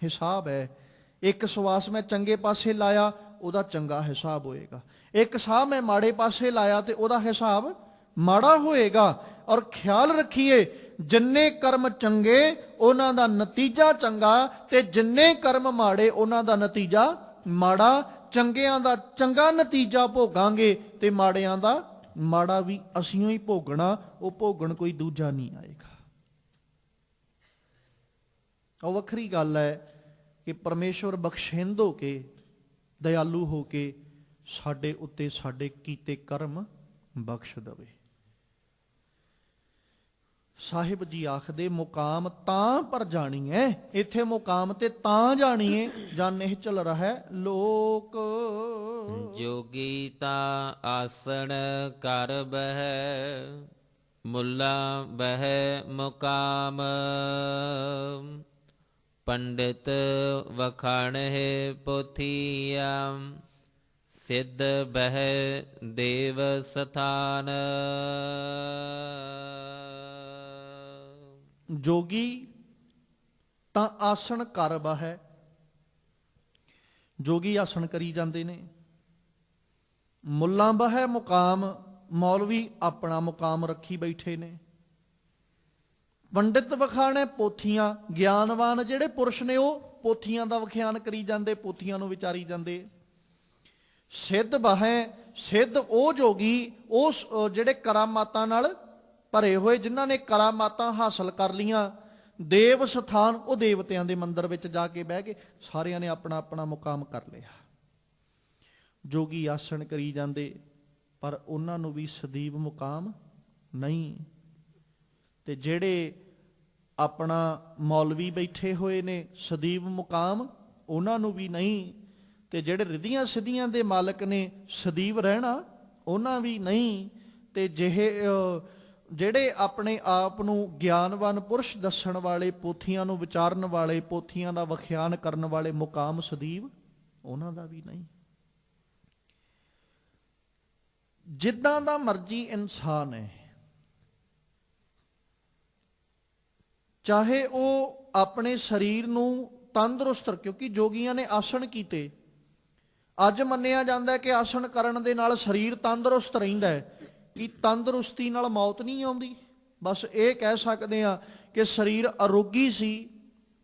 ਹਿਸਾਬ ਹੈ। ਇੱਕ ਸਵਾਸ ਮੈਂ ਚੰਗੇ ਪਾਸੇ ਲਾਇਆ, ਉਹਦਾ ਚੰਗਾ ਹਿਸਾਬ ਹੋਏਗਾ। ਇੱਕ ਸਾਹ ਮੈਂ ਮਾੜੇ ਪਾਸੇ ਲਾਇਆ ਤੇ ਉਹਦਾ ਹਿਸਾਬ ਮਾੜਾ ਹੋਏਗਾ। ਔਰ ਖਿਆਲ ਰੱਖੀਏ, ਜਿੰਨੇ ਕਰਮ ਚੰਗੇ ਉਹਨਾਂ ਦਾ ਨਤੀਜਾ ਚੰਗਾ, ਤੇ ਜਿੰਨੇ ਕਰਮ ਮਾੜੇ ਉਹਨਾਂ ਦਾ ਨਤੀਜਾ ਮਾੜਾ। ਚੰਗਿਆਂ ਦਾ ਚੰਗਾ ਨਤੀਜਾ ਭੋਗਾਂਗੇ ਤੇ ਮਾੜਿਆਂ ਦਾ ਮਾੜਾ ਵੀ ਅਸੀਂ ਹੀ ਭੋਗਣਾ, ਉਹ ਭੋਗਣ ਕੋਈ ਦੂਜਾ ਨਹੀਂ ਆਏਗਾ। ਉਹ ਵੱਖਰੀ ਗੱਲ ਹੈ ਕਿ ਪਰਮੇਸ਼ਵਰ ਬਖਸ਼ਿੰਦ ਹੋ ਕੇ, ਦਇਆਲੂ ਹੋ ਕੇ ਸਾਡੇ ਉੱਤੇ ਸਾਡੇ ਕੀਤੇ ਕਰਮ ਬਖਸ਼ ਦਵੇ। ਸਾਹਿਬ ਜੀ ਆਖਦੇ ਮੁਕਾਮ ਤਾਂ ਪਰ ਜਾਣੀਏ, ਇੱਥੇ ਮੁਕਾਮ ਤੇ ਤਾਂ ਜਾਣੀਏ ਜਾਂ ਨਿਹਚਲ ਰਹਿ ਲੋਕ। ਜੋਗੀ ਤਾਂ ਆਸਣ ਕਰ ਬਹਿ, ਮੁੱਲਾ ਬਹਿ ਮੁਕਾਮ। ਪੰਡਿਤ ਵਖਾਣਹਿ ਪੋਥੀਆ, ਸਿੱਧ ਬਹਿ ਦੇਵ ਸਥਾਨ। ਜੋਗੀ ਤਾਂ ਆਸਣ ਕਰ ਬਹਿ, ਜੋਗੀ ਆਸਣ ਕਰੀ ਜਾਂਦੇ ਨੇ। ਮੁੱਲਾ ਬਹਿ ਮੁਕਾਮ, ਮੌਲਵੀ ਆਪਣਾ ਮੁਕਾਮ ਰੱਖੀ ਬੈਠੇ ਨੇ। ਪੰਡਿਤ ਵਖਾਣੇ ਪੋਥੀਆਂ, ਗਿਆਨਵਾਨ ਜਿਹੜੇ ਪੁਰਸ਼ ਨੇ ਉਹ ਪੋਥੀਆਂ ਦਾ ਵਿਖਿਆਨ ਕਰੀ ਜਾਂਦੇ, ਪੋਥੀਆਂ ਨੂੰ ਵਿਚਾਰੀ ਜਾਂਦੇ। ਸਿੱਧ ਬਹਿ, ਸਿੱਧ ਉਹ ਜੋਗੀ, ਉਹ ਜਿਹੜੇ ਕਰਾਮਾਤਾਂ ਨਾਲ ਭਰੇ ਹੋਏ, ਜਿਨ੍ਹਾਂ ਨੇ ਕਰਾਮਾਤਾਂ ਹਾਸਲ ਕਰ ਲੀਆਂ। ਦੇਵ ਸਥਾਨ, ਉਹ ਦੇਵਤਿਆਂ ਦੇ ਮੰਦਰ ਵਿੱਚ ਜਾ ਕੇ ਬਹਿ ਕੇ ਸਾਰਿਆਂ ਨੇ ਆਪਣਾ ਆਪਣਾ ਮੁਕਾਮ ਕਰ ਲਿਆ। ਜੋਗੀ ਆਸਣ ਕਰੀ ਜਾਂਦੇ, ਪਰ ਉਹਨਾਂ ਨੂੰ ਵੀ ਸਦੀਵ ਮੁਕਾਮ ਨਹੀਂ। ਤੇ ਜਿਹੜੇ ਆਪਣਾ ਮੌਲਵੀ ਬੈਠੇ ਹੋਏ ਨੇ, ਸਦੀਵ ਮੁਕਾਮ ਉਹਨਾਂ ਨੂੰ ਵੀ ਨਹੀਂ। ਤੇ ਜਿਹੜੇ ਰਿੱਧੀਆਂ ਸਿੱਧੀਆਂ ਦੇ ਮਾਲਕ ਨੇ, ਸਦੀਵ ਰਹਿਣਾ ਉਹਨਾਂ ਵੀ ਨਹੀਂ। ਤੇ ਜਿਹੜੇ ਆਪਣੇ ਆਪ ਨੂੰ ਗਿਆਨਵਾਨ ਪੁਰਸ਼ ਦੱਸਣ ਵਾਲੇ, ਪੋਥੀਆਂ ਨੂੰ ਵਿਚਾਰਨ ਵਾਲੇ, ਪੋਥੀਆਂ ਦਾ ਵਿਖਿਆਨ ਕਰਨ ਵਾਲੇ, ਮੁਕਾਮ ਸਦੀਵ ਉਹਨਾਂ ਦਾ ਵੀ ਨਹੀਂ। ਜਿੱਦਾਂ ਦਾ ਮਰਜ਼ੀ ਇਨਸਾਨ ਹੈ, ਚਾਹੇ ਉਹ ਆਪਣੇ ਸਰੀਰ ਨੂੰ ਤੰਦਰੁਸਤ, ਕਿਉਂਕਿ ਜੋਗੀਆਂ ਨੇ ਆਸਣ ਕੀਤੇ। ਅੱਜ ਮੰਨਿਆ ਜਾਂਦਾ ਹੈ ਕਿ ਆਸਣ ਕਰਨ ਦੇ ਨਾਲ ਸਰੀਰ ਤੰਦਰੁਸਤ ਰਹਿੰਦਾ ਹੈ। ਕਿ ਤੰਦਰੁਸਤੀ ਨਾਲ ਮੌਤ ਨਹੀਂ ਆਉਂਦੀ? ਬਸ ਇਹ ਕਹਿ ਸਕਦੇ ਆ ਕਿ ਸਰੀਰ ਅਰੋਗੀ ਸੀ,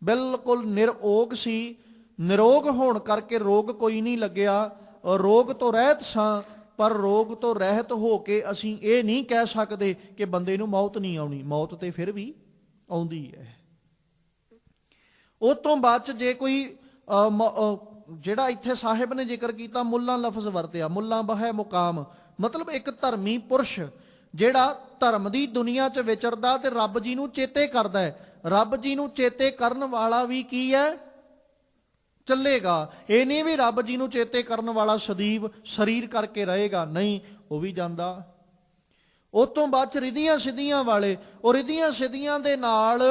ਬਿਲਕੁਲ ਨਿਰੋਗ ਸੀ। ਨਿਰੋਗ ਹੋਣ ਕਰਕੇ ਰੋਗ ਕੋਈ ਨਹੀਂ ਲੱਗਿਆ, ਰੋਗ ਤੋਂ ਰਹਿਤ ਸਾਂ। ਪਰ ਰੋਗ ਤੋਂ ਰਹਿਤ ਹੋ ਕੇ ਅਸੀਂ ਇਹ ਨਹੀਂ ਕਹਿ ਸਕਦੇ ਕਿ ਬੰਦੇ ਨੂੰ ਮੌਤ ਨਹੀਂ ਆਉਣੀ। ਮੌਤ ਤੇ ਫਿਰ ਵੀ ਆਉਂਦੀ ਹੈ। ਉਸ ਤੋਂ ਬਾਅਦ ਚ ਜੇ ਕੋਈ ਜਿਹੜਾ ਇੱਥੇ ਸਾਹਿਬ ਨੇ ਜ਼ਿਕਰ ਕੀਤਾ, ਮੁੱਲਾ ਲਫ਼ਜ਼ ਵਰਤਿਆ, ਮੁੱਲਾ ਬਹਿ ਮੁਕਾਮ, ਮਤਲਬ ਇੱਕ ਧਰਮੀ ਪੁਰਸ਼ ਜਿਹੜਾ ਧਰਮ ਦੀ ਦੁਨੀਆ 'ਚ ਵਿਚਰਦਾ ਤੇ ਰੱਬ ਜੀ ਨੂੰ ਚੇਤੇ ਕਰਦਾ ਹੈ। ਰੱਬ ਜੀ ਨੂੰ ਚੇਤੇ ਕਰਨ ਵਾਲਾ ਵੀ ਕੀ ਹੈ? ਚੱਲੇਗਾ। ਇਹ ਨਹੀਂ ਵੀ ਰੱਬ ਜੀ ਨੂੰ ਚੇਤੇ ਕਰਨ ਵਾਲਾ ਸਦੀਵ ਸਰੀਰ ਕਰਕੇ ਰਹੇਗਾ, ਨਹੀਂ, ਉਹ ਵੀ ਜਾਂਦਾ। ਉਸ ਤੋਂ ਬਾਅਦ ਚ ਰਿੱਧੀਆਂ ਸਿੱਧੀਆਂ ਵਾਲੇ, ਉਹ ਰਿੱਧੀਆਂ ਸਿੱਧੀਆਂ ਦੇ ਨਾਲ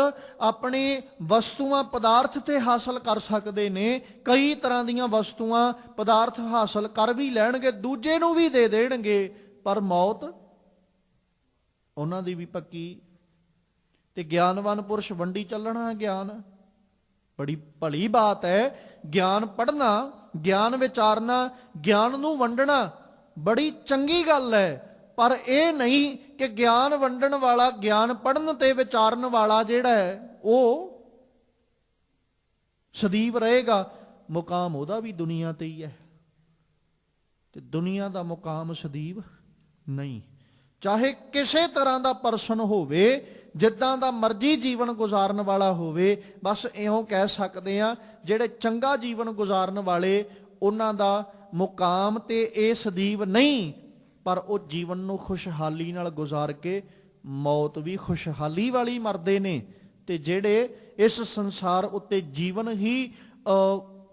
ਆਪਣੇ ਵਸਤੂਆਂ ਪਦਾਰਥ ਤੇ ਹਾਸਲ ਕਰ ਸਕਦੇ ਨੇ। ਕਈ ਤਰ੍ਹਾਂ ਦੀਆਂ ਵਸਤੂਆਂ ਪਦਾਰਥ ਹਾਸਲ ਕਰ ਵੀ ਲੈਣਗੇ, ਦੂਜੇ ਨੂੰ ਵੀ ਦੇ ਦੇਣਗੇ, ਪਰ ਮੌਤ ਉਹਨਾਂ ਦੀ ਵੀ ਪੱਕੀ। ਤੇ ਗਿਆਨਵਾਨ ਪੁਰਸ਼ ਵੰਡੀ ਚੱਲਣਾ ਗਿਆਨ, ਬੜੀ ਭਲੀ ਬਾਤ ਹੈ। ਗਿਆਨ ਪੜ੍ਹਨਾ, ਗਿਆਨ ਵਿਚਾਰਨਾ, ਗਿਆਨ ਨੂੰ ਵੰਡਣਾ ਬੜੀ ਚੰਗੀ ਗੱਲ ਹੈ। ਪਰ ਇਹ ਨਹੀਂ ਕਿ ਗਿਆਨ ਵੰਡਣ ਵਾਲਾ, ਗਿਆਨ ਪੜ੍ਹਨ ਤੇ ਵਿਚਾਰਨ ਵਾਲਾ ਜਿਹੜਾ ਹੈ ਉਹ ਸਦੀਵ ਰਹੇਗਾ। ਮੁਕਾਮ ਉਹਦਾ ਵੀ ਦੁਨੀਆ ਤੇ ਹੀ ਹੈ, ਤੇ ਦੁਨੀਆ ਦਾ ਮੁਕਾਮ ਸਦੀਵ ਨਹੀਂ। ਚਾਹੇ ਕਿਸੇ ਤਰ੍ਹਾਂ ਦਾ ਪਰਸਨ ਹੋਵੇ, ਜਿੱਦਾਂ ਦਾ ਮਰਜ਼ੀ ਜੀਵਨ ਗੁਜ਼ਾਰਨ ਵਾਲਾ ਹੋਵੇ, ਬਸ ਇਉਂ ਕਹਿ ਸਕਦੇ ਆ ਜਿਹੜੇ ਚੰਗਾ ਜੀਵਨ ਗੁਜ਼ਾਰਨ ਵਾਲੇ, ਉਹਨਾਂ ਦਾ ਮੁਕਾਮ ਤੇ ਇਹ ਸਦੀਵ ਨਹੀਂ, ਪਰ ਉਹ ਜੀਵਨ ਨੂੰ ਖੁਸ਼ਹਾਲੀ ਨਾਲ ਗੁਜ਼ਾਰ ਕੇ ਮੌਤ ਵੀ ਖੁਸ਼ਹਾਲੀ ਵਾਲੀ ਮਰਦੇ ਨੇ। ਤੇ ਜਿਹੜੇ ਇਸ ਸੰਸਾਰ ਉੱਤੇ ਜੀਵਨ ਹੀ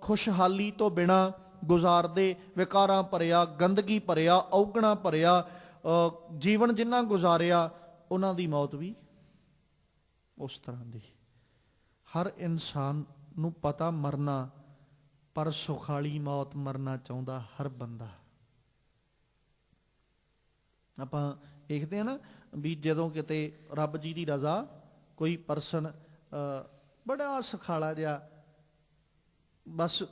ਖੁਸ਼ਹਾਲੀ ਤੋਂ ਬਿਨਾਂ ਗੁਜ਼ਾਰਦੇ, ਵਿਕਾਰਾਂ ਭਰਿਆ, ਗੰਦਗੀ ਭਰਿਆ, ਔਗਣਾ ਭਰਿਆ ਜੀਵਨ ਜਿਨ੍ਹਾਂ ਗੁਜ਼ਾਰਿਆ, ਉਹਨਾਂ ਦੀ ਮੌਤ ਵੀ ਉਸ ਤਰ੍ਹਾਂ ਦੀ। ਹਰ ਇਨਸਾਨ ਨੂੰ ਪਤਾ ਮਰਨਾ, ਪਰ ਸੁਖਾਲੀ ਮੌਤ ਮਰਨਾ ਚਾਹੁੰਦਾ ਹਰ ਬੰਦਾ। ਆਪਾਂ ਦੇਖਦੇ ਹਾਂ ਨਾ ਵੀ ਜਦੋਂ ਕਿਤੇ ਰੱਬ ਜੀ ਦੀ ਰਜ਼ਾ, ਕੋਈ ਪਰਸਨ ਬੜਾ ਸੁਖਾਲਾ ਜਿਹਾ, ਬਸ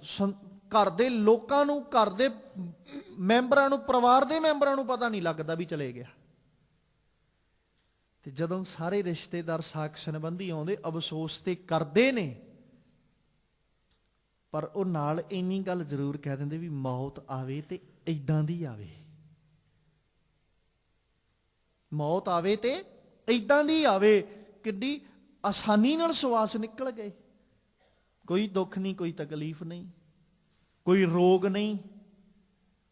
ਘਰ ਦੇ ਲੋਕਾਂ ਨੂੰ, ਘਰ ਦੇ ਮੈਂਬਰਾਂ ਨੂੰ, ਪਰਿਵਾਰ ਦੇ ਮੈਂਬਰਾਂ ਨੂੰ ਪਤਾ ਨਹੀਂ ਲੱਗਦਾ ਵੀ ਚਲੇ ਗਿਆ। ਤੇ ਜਦੋਂ ਸਾਰੇ ਰਿਸ਼ਤੇਦਾਰ, ਸਾਕ ਸੰਬੰਧੀ ਆਉਂਦੇ, ਅਫਸੋਸ ਤੇ ਕਰਦੇ ਨੇ, ਪਰ ਉਹ ਨਾਲ ਇੰਨੀ ਗੱਲ ਜ਼ਰੂਰ ਕਹਿ ਦਿੰਦੇ ਵੀ ਮੌਤ ਆਵੇ ਤੇ ਇਦਾਂ ਦੀ ਆਵੇ, ਮੌਤ ਆਵੇ ਤੇ ਇਦਾਂ ਦੀ ਆਵੇ। ਕਿੱਡੀ ਆਸਾਨੀ ਨਾਲ ਸਵਾਸ ਨਿਕਲ ਗਏ, ਕੋਈ ਦੁੱਖ ਨਹੀਂ, ਕੋਈ ਤਕਲੀਫ ਨਹੀਂ, ਕੋਈ ਰੋਗ ਨਹੀਂ।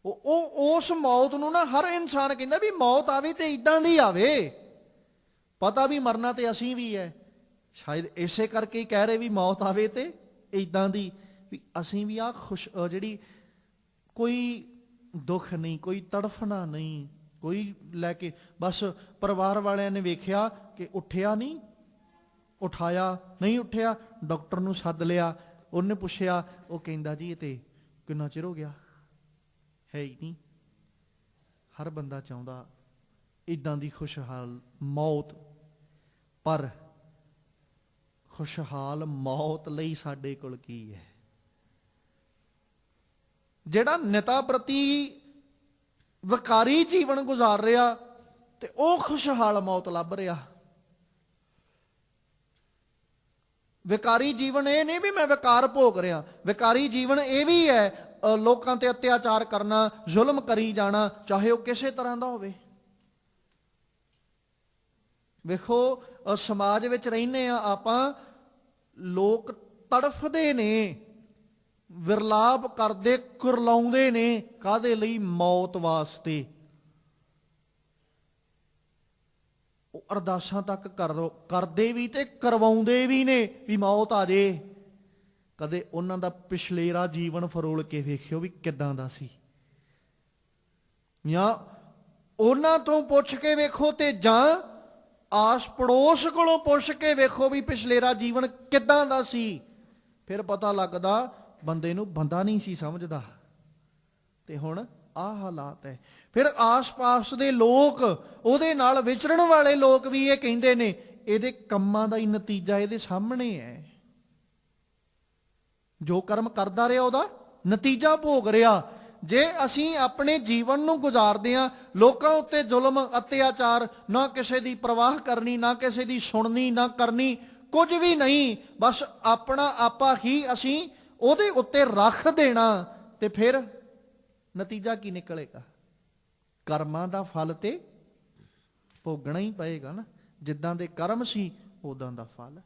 ਉਹ ਉਸ ਮੌਤ ਨੂੰ ਨਾ ਹਰ ਇਨਸਾਨ ਕਹਿੰਦਾ ਵੀ ਮੌਤ ਆਵੇ ਤੇ ਇਦਾਂ ਦੀ ਆਵੇ। ਪਤਾ ਵੀ ਮਰਨਾ ਤੇ ਅਸੀਂ ਵੀ ਹੈ, ਸ਼ਾਇਦ ਇਸੇ ਕਰਕੇ ਹੀ ਕਹਿ ਰਹੇ ਵੀ ਮੌਤ ਆਵੇ ਤੇ ਇਦਾਂ ਦੀ, ਵੀ ਅਸੀਂ ਵੀ ਆਹ ਖੁਸ਼, ਜਿਹੜੀ ਕੋਈ ਦੁੱਖ ਨਹੀਂ, ਕੋਈ ਤੜਫਣਾ ਨਹੀਂ, ਕੋਈ ਲੈ ਕੇ ਬਸ ਪਰਿਵਾਰ ਵਾਲਿਆਂ ਨੇ ਵੇਖਿਆ ਕਿ ਉੱਠਿਆ ਨਹੀਂ, ਉਠਾਇਆ ਨਹੀਂ, ਉੱਠਿਆ, ਡਾਕਟਰ ਨੂੰ ਸੱਦ ਲਿਆ, ਉਹਨੇ ਪੁੱਛਿਆ, ਉਹ ਕਹਿੰਦਾ ਜੀ ਇਹ ਤੇ ਕਿੰਨਾ ਚਿਰ ਹੋ ਗਿਆ, ਹੈ ਹੀ ਨਹੀਂ। ਹਰ ਬੰਦਾ ਚਾਹੁੰਦਾ ਇਦਾਂ ਦੀ ਖੁਸ਼ਹਾਲ ਮੌਤ, ਪਰ ਖੁਸ਼ਹਾਲ ਮੌਤ ਲਈ ਸਾਡੇ ਕੋਲ ਕੀ ਹੈ? ਜਿਹੜਾ ਨਿਤਾ ਪ੍ਰਤੀ ਵਿਕਾਰੀ ਜੀਵਨ ਗੁਜ਼ਾਰ ਰਿਹਾ ਤੇ ਉਹ ਖੁਸ਼ਹਾਲ ਮੌਤ ਲੱਭ ਰਿਹਾ। ਵਿਕਾਰੀ ਜੀਵਨ ਇਹ ਨਹੀਂ ਵੀ ਮੈਂ ਵਿਕਾਰ ਭੋਗ ਰਿਹਾ, ਵਿਕਾਰੀ ਜੀਵਨ ਇਹ ਵੀ ਹੈ ਲੋਕਾਂ ਤੇ ਅਤਿਆਚਾਰ ਕਰਨਾ, ਜ਼ੁਲਮ ਕਰੀ ਜਾਣਾ, ਚਾਹੇ ਉਹ ਕਿਸੇ ਤਰ੍ਹਾਂ ਦਾ ਹੋਵੇ। ਵੇਖੋ ਸਮਾਜ ਵਿੱਚ ਰਹਿੰਦੇ ਆ ਆਪਾਂ, ਲੋਕ ਤੜਫਦੇ ਨੇ, ਵਿਰਲਾਪ ਕਰਦੇ, ਕੁਰਲਾਉਂਦੇ ਨੇ, ਕਾਹਦੇ ਲਈ? ਮੌਤ ਵਾਸਤੇ। ਉਹ ਅਰਦਾਸਾਂ ਤੱਕ ਕਰਦੇ ਵੀ ਤੇ ਕਰਵਾਉਂਦੇ ਵੀ ਨੇ ਵੀ ਮੌਤ ਆ ਜੇ। ਕਦੇ ਉਹਨਾਂ ਦਾ ਪਿਛਲੇਰਾ ਜੀਵਨ ਫਰੋਲ ਕੇ ਵੇਖਿਓ ਵੀ ਕਿੱਦਾਂ ਦਾ ਸੀ, ਜਾਂ ਉਹਨਾਂ ਤੋਂ ਪੁੱਛ ਕੇ ਵੇਖੋ, ਤੇ ਜਾਂ ਆਸ ਪੜੋਸ ਕੋਲੋਂ ਪੁੱਛ ਕੇ ਵੇਖੋ ਵੀ ਪਿਛਲੇਰਾ ਜੀਵਨ ਕਿੱਦਾਂ ਦਾ ਸੀ। ਫਿਰ ਪਤਾ ਲੱਗਦਾ ਬੰਦੇ ਨੂੰ ਬੰਦਾ ਨਹੀਂ ਸੀ ਸਮਝਦਾ, ਤੇ ਹੁਣ ਆਹ ਹਾਲਾਤ ਹੈ। ਫਿਰ ਆਸ-ਪਾਸ ਦੇ ਲੋਕ, ਉਹਦੇ ਨਾਲ ਵਿਚਰਨ ਵਾਲੇ ਲੋਕ ਵੀ ਇਹ ਕਹਿੰਦੇ ਨੇ ਇਹਦੇ ਕੰਮਾਂ ਦਾ ਹੀ ਨਤੀਜਾ ਇਹਦੇ ਸਾਹਮਣੇ ਹੈ। ਜੋ ਕਰਮ ਕਰਦਾ ਰਿਹਾ ਉਹਦਾ ਨਤੀਜਾ ਭੋਗ ਰਿਹਾ। ਜੇ ਅਸੀਂ ਆਪਣੇ ਜੀਵਨ ਨੂੰ ਗੁਜ਼ਾਰਦੇ ਹਾਂ ਲੋਕਾਂ ਉੱਤੇ ਜ਼ੁਲਮ, ਅਤਿਆਚਾਰ, ਨਾ ਕਿਸੇ ਦੀ ਪਰਵਾਹ ਕਰਨੀ, ਨਾ ਕਿਸੇ ਦੀ ਸੁਣਨੀ, ਨਾ ਕਰਨੀ, ਕੁਝ ਵੀ ਨਹੀਂ, ਬਸ ਆਪਣਾ ਆਪਾ ਹੀ ਅਸੀਂ ਉਹਦੇ ਉੱਤੇ ਰੱਖ ਦੇਣਾ, ਤੇ ਫਿਰ ਨਤੀਜਾ ਕੀ ਨਿਕਲੇਗਾ? ਕਰਮਾਂ ਦਾ ਫਲ ਤੇ ਭੋਗਣਾ ਹੀ ਪਏਗਾ ਨਾ। ਜਿੱਦਾਂ ਦੇ ਕਰਮ ਸੀ ਉਦਾਂ ਦਾ ਫਲ।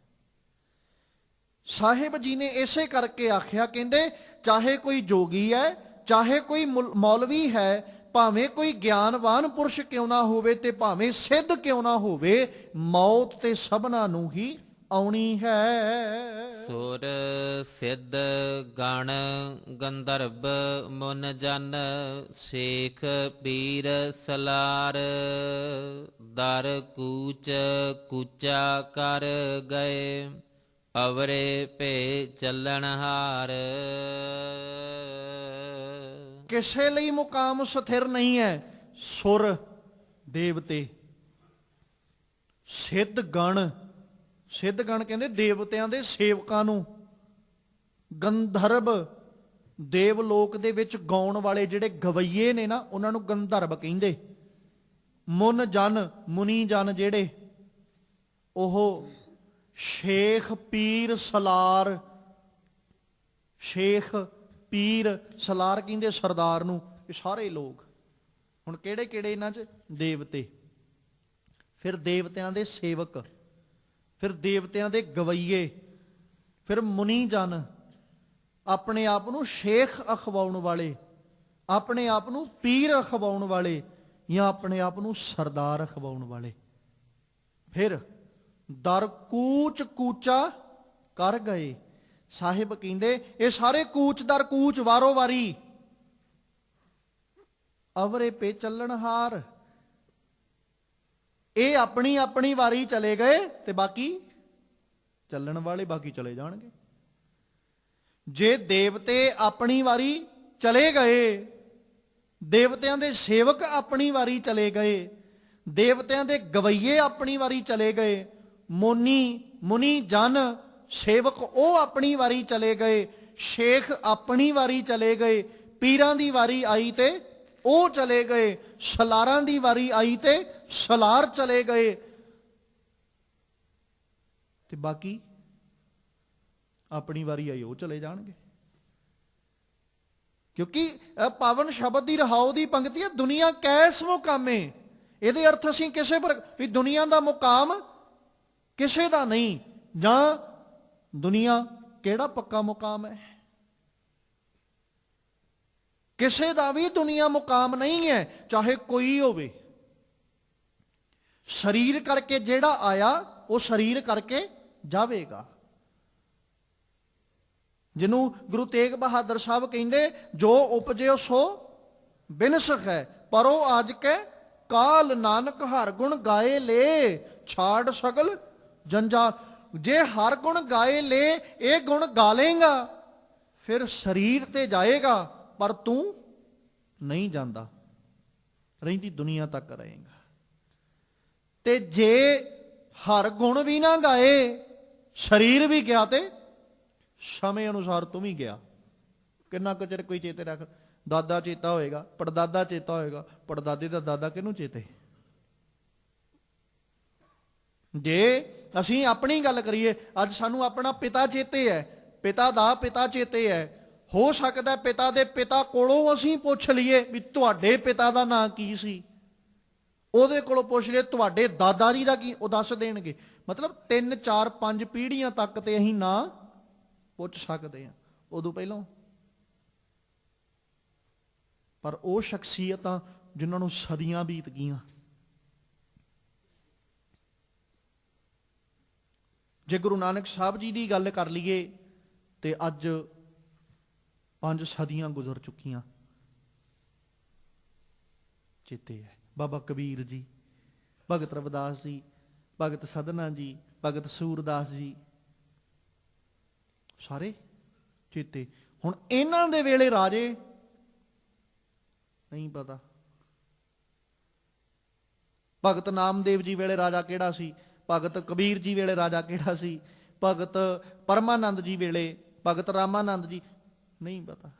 ਸਾਹਿਬ ਜੀ ਨੇ ਇਸੇ ਕਰਕੇ ਆਖਿਆ, ਕਹਿੰਦੇ ਚਾਹੇ ਕੋਈ ਜੋਗੀ ਹੈ, ਚਾਹੇ ਕੋਈ ਮੌਲਵੀ ਹੈ, ਭਾਵੇਂ ਕੋਈ ਗਿਆਨਵਾਨ ਪੁਰਸ਼ ਕਿਉਂ ਨਾ ਹੋਵੇ ਤੇ ਭਾਵੇਂ ਸਿੱਧ ਕਿਉਂ ਨਾ ਹੋਵੇ, ਮੌਤ ਤੇ ਸਭਨਾਂ ਨੂੰ ਹੀ ਆਉਣੀ ਹੈ। ਸੁਰ ਸਿੱਧ ਗਣ ਗੰਧਰਵ ਮੁਨ ਜਨ, ਸੇਖ ਪੀਰ ਸਲਾਰ, ਦਰ ਕੂਚ ਕੂਚਾ ਕਰ ਗਏ, ਅਵਰੇ ਭੇ ਚੱਲਣ ਹਾਰ। ਕਿਸੇ ਲਈ ਮੁਕਾਮ ਸਥਿਰ ਨਹੀਂ ਹੈ। ਸੁਰ ਦੇਵਤੇ, ਸਿੱਧ ਗਣ, ਸਿੱਧ ਗਣ ਕਹਿੰਦੇ ਦੇਵਤਿਆਂ ਦੇ ਸੇਵਕਾਂ ਨੂੰ। ਗੰਧਰਵ, ਦੇਵ ਲੋਕ ਦੇ ਵਿੱਚ ਗਾਉਣ ਵਾਲੇ ਜਿਹੜੇ ਗਵਈਏ ਨੇ ਨਾ, ਉਹਨਾਂ ਨੂੰ ਗੰਧਰਵ ਕਹਿੰਦੇ। ਮੁਨ ਜਨ, ਮੁਨੀ ਜਨ ਜਿਹੜੇ, ਉਹ ਸ਼ੇਖ ਪੀਰ ਸਲਾਰ, ਸ਼ੇਖ ਪੀਰ ਸਲਾਰ ਕਹਿੰਦੇ ਸਰਦਾਰ ਨੂੰ। ਇਹ ਸਾਰੇ ਲੋਕ ਹੁਣ ਕਿਹੜੇ ਕਿਹੜੇ ਇਹਨਾਂ 'ਚ? ਦੇਵਤੇ, ਫਿਰ ਦੇਵਤਿਆਂ ਦੇ ਸੇਵਕ, ਫਿਰ ਦੇਵਤਿਆਂ ਦੇ ਗਵਈਏ, ਫਿਰ ਮੁਨੀ ਜਨ, ਆਪਣੇ ਆਪ ਨੂੰ ਸ਼ੇਖ ਅਖਵਾਉਣ ਵਾਲੇ, ਆਪਣੇ ਆਪ ਨੂੰ ਪੀਰ ਅਖਵਾਉਣ ਵਾਲੇ, ਜਾਂ ਆਪਣੇ ਆਪ ਨੂੰ ਸਰਦਾਰ ਅਖਵਾਉਣ ਵਾਲੇ। ਫਿਰ ਦਰ ਕੂਚ ਕੂਚਾ ਕਰ ਗਏ। ਸਾਹਿਬ ਕਹਿੰਦੇ ਇਹ ਸਾਰੇ ਕੂਚ ਦਰ ਕੂਚ ਵਾਰੋ ਵਾਰੀ, ਅਵਰੇ ਪੇ ਚੱਲਣਹਾਰ। ਇਹ ਆਪਣੀ ਆਪਣੀ ਵਾਰੀ ਚਲੇ ਗਏ ਤੇ ਬਾਕੀ ਚੱਲਣ ਵਾਲੇ ਬਾਕੀ ਚਲੇ ਜਾਣਗੇ। ਜੇ ਦੇਵਤੇ ਆਪਣੀ ਵਾਰੀ ਚਲੇ ਗਏ, ਦੇਵਤਿਆਂ ਦੇ ਸੇਵਕ ਆਪਣੀ ਵਾਰੀ ਚਲੇ ਗਏ, ਦੇਵਤਿਆਂ ਦੇ ਗਵਈਏ ਆਪਣੀ ਵਾਰੀ ਚਲੇ ਗਏ, ਮੁਨੀ ਜਨ ਸੇਵਕ ਉਹ ਆਪਣੀ ਵਾਰੀ ਚਲੇ ਗਏ, ਸ਼ੇਖ ਆਪਣੀ ਵਾਰੀ ਚਲੇ ਗਏ, ਪੀਰਾਂ ਦੀ ਵਾਰੀ ਆਈ ਤੇ ਉਹ ਚਲੇ ਗਏ, ਸਲਾਰਾਂ ਦੀ ਵਾਰੀ ਆਈ ਤੇ ਸਲਾਰ ਚਲੇ ਗਏ, ਤੇ ਬਾਕੀ ਆਪਣੀ ਵਾਰੀ ਆਈ ਉਹ ਚਲੇ ਜਾਣਗੇ। ਕਿਉਂਕਿ ਪਾਵਨ ਸ਼ਬਦ ਦੀ ਰਹਾਉ ਦੀ ਪੰਕਤੀ ਹੈ, ਦੁਨੀਆ ਕੈਸ ਮੁਕਾਮੇ। ਇਹਦੇ ਅਰਥ ਅਸੀਂ ਕਿਸੇ ਪਰ ਵੀ ਦੁਨੀਆ ਦਾ ਮੁਕਾਮ ਕਿਸੇ ਦਾ ਨਹੀਂ, ਜਾਂ ਦੁਨੀਆ ਕਿਹੜਾ ਪੱਕਾ ਮੁਕਾਮ ਹੈ। ਕਿਸੇ ਦਾ ਵੀ ਦੁਨੀਆ ਮੁਕਾਮ ਨਹੀਂ ਹੈ, ਚਾਹੇ ਕੋਈ ਹੋਵੇ। ਸਰੀਰ ਕਰਕੇ ਜਿਹੜਾ ਆਇਆ ਉਹ ਸਰੀਰ ਕਰਕੇ ਜਾਵੇਗਾ। ਜਿਹਨੂੰ ਗੁਰੂ ਤੇਗ ਬਹਾਦਰ ਸਾਹਿਬ ਕਹਿੰਦੇ, ਜੋ ਉਪਜਿਓ ਸੋ ਬਿਨਸਖ ਹੈ, ਪਰੋ ਅੱਜ ਕੇ ਕਾਲ ਨਾਨਕ ਹਰ ਗੁਣ ਗਾਏ ਲੈ, ਛਾੜ ਸਗਲ ਜੰਜਾਲ। ਜੇ ਹਰ ਗੁਣ ਗਾਏ ਲੈ, ਇਹ ਗੁਣ ਗਾ ਲੇਗਾ, ਫਿਰ ਸਰੀਰ ਤੇ ਜਾਏਗਾ, ਪਰ ਤੂੰ ਨਹੀਂ ਜਾਂਦਾ, ਰਹਿੰਦੀ ਦੁਨੀਆ ਤੱਕ ਰਹੇਗਾ। ਤੇ ਜੇ ਹਰ ਗੁਣ ਵੀ ਨਾ ਗਾਏ, ਸਰੀਰ ਵੀ ਗਿਆ ਤੇ ਸਮੇਂ ਅਨੁਸਾਰ ਤੂੰ ਵੀ ਗਿਆ। ਕਿੰਨਾ ਕੁ ਚਿਰ ਕੋਈ ਚੇਤੇ ਰੱਖ, ਦਾਦਾ ਚੇਤਾ ਹੋਏਗਾ, ਪੜਦਾਦਾ ਚੇਤਾ ਹੋਏਗਾ, ਪੜਦਾਦੇ ਦਾ ਦਾਦਾ ਕਿਹਨੂੰ ਚੇਤੇ। ਜੇ ਅਸੀਂ ਆਪਣੀ ਗੱਲ ਕਰੀਏ, ਅੱਜ ਸਾਨੂੰ ਆਪਣਾ ਪਿਤਾ ਚੇਤੇ ਹੈ, ਪਿਤਾ ਦਾ ਪਿਤਾ ਚੇਤੇ ਹੈ। ਹੋ ਸਕਦਾ ਪਿਤਾ ਦੇ ਪਿਤਾ ਕੋਲੋਂ ਅਸੀਂ ਪੁੱਛ ਲਈਏ ਵੀ ਤੁਹਾਡੇ ਪਿਤਾ ਦਾ ਨਾਂ ਕੀ ਸੀ, ਉਹਦੇ ਕੋਲੋਂ ਪੁੱਛ ਲਈਏ ਤੁਹਾਡੇ ਦਾਦਾ ਜੀ ਦਾ ਕੀ, ਉਹ ਦੱਸ ਦੇਣਗੇ। ਮਤਲਬ 3 4 5 ਪੀੜ੍ਹੀਆਂ ਤੱਕ ਤੇ ਅਸੀਂ ਨਾਂ ਪੁੱਛ ਸਕਦੇ ਹਾਂ, ਉਦੋਂ ਪਹਿਲਾਂ। ਪਰ ਉਹ ਸ਼ਖਸੀਅਤਾਂ ਜਿਨ੍ਹਾਂ ਨੂੰ ਸਦੀਆਂ ਬੀਤ ਗਈਆਂ, ਜੇ ਗੁਰੂ ਨਾਨਕ ਸਾਹਿਬ ਜੀ ਦੀ ਗੱਲ ਕਰ ਲਈਏ ਤੇ ਅੱਜ 5 ਸਦੀਆਂ ਗੁਜ਼ਰ ਚੁੱਕੀਆਂ। ਚੇਤੇ ਹੈ ਬਾਬਾ ਕਬੀਰ ਜੀ, ਭਗਤ ਰਵਿਦਾਸ ਜੀ, ਭਗਤ ਸਧਨਾ ਜੀ, ਭਗਤ ਸੂਰਦਾਸ ਜੀ, ਸਾਰੇ ਚੇਤੇ। ਹੁਣ ਇਹਨਾਂ ਦੇ ਵੇਲੇ ਰਾਜੇ ਨਹੀਂ ਪਤਾ। ਭਗਤ ਨਾਮਦੇਵ ਜੀ ਵੇਲੇ ਰਾਜਾ ਕਿਹੜਾ ਸੀ, ਭਗਤ ਕਬੀਰ ਜੀ ਵੇਲੇ ਰਾਜਾ ਕਿਹੜਾ ਸੀ, ਭਗਤ ਪਰਮਾਨੰਦ ਜੀ ਵੇਲੇ, ਭਗਤ ਰਾਮਾਨੰਦ ਜੀ, ਨਹੀਂ ਪਤਾ।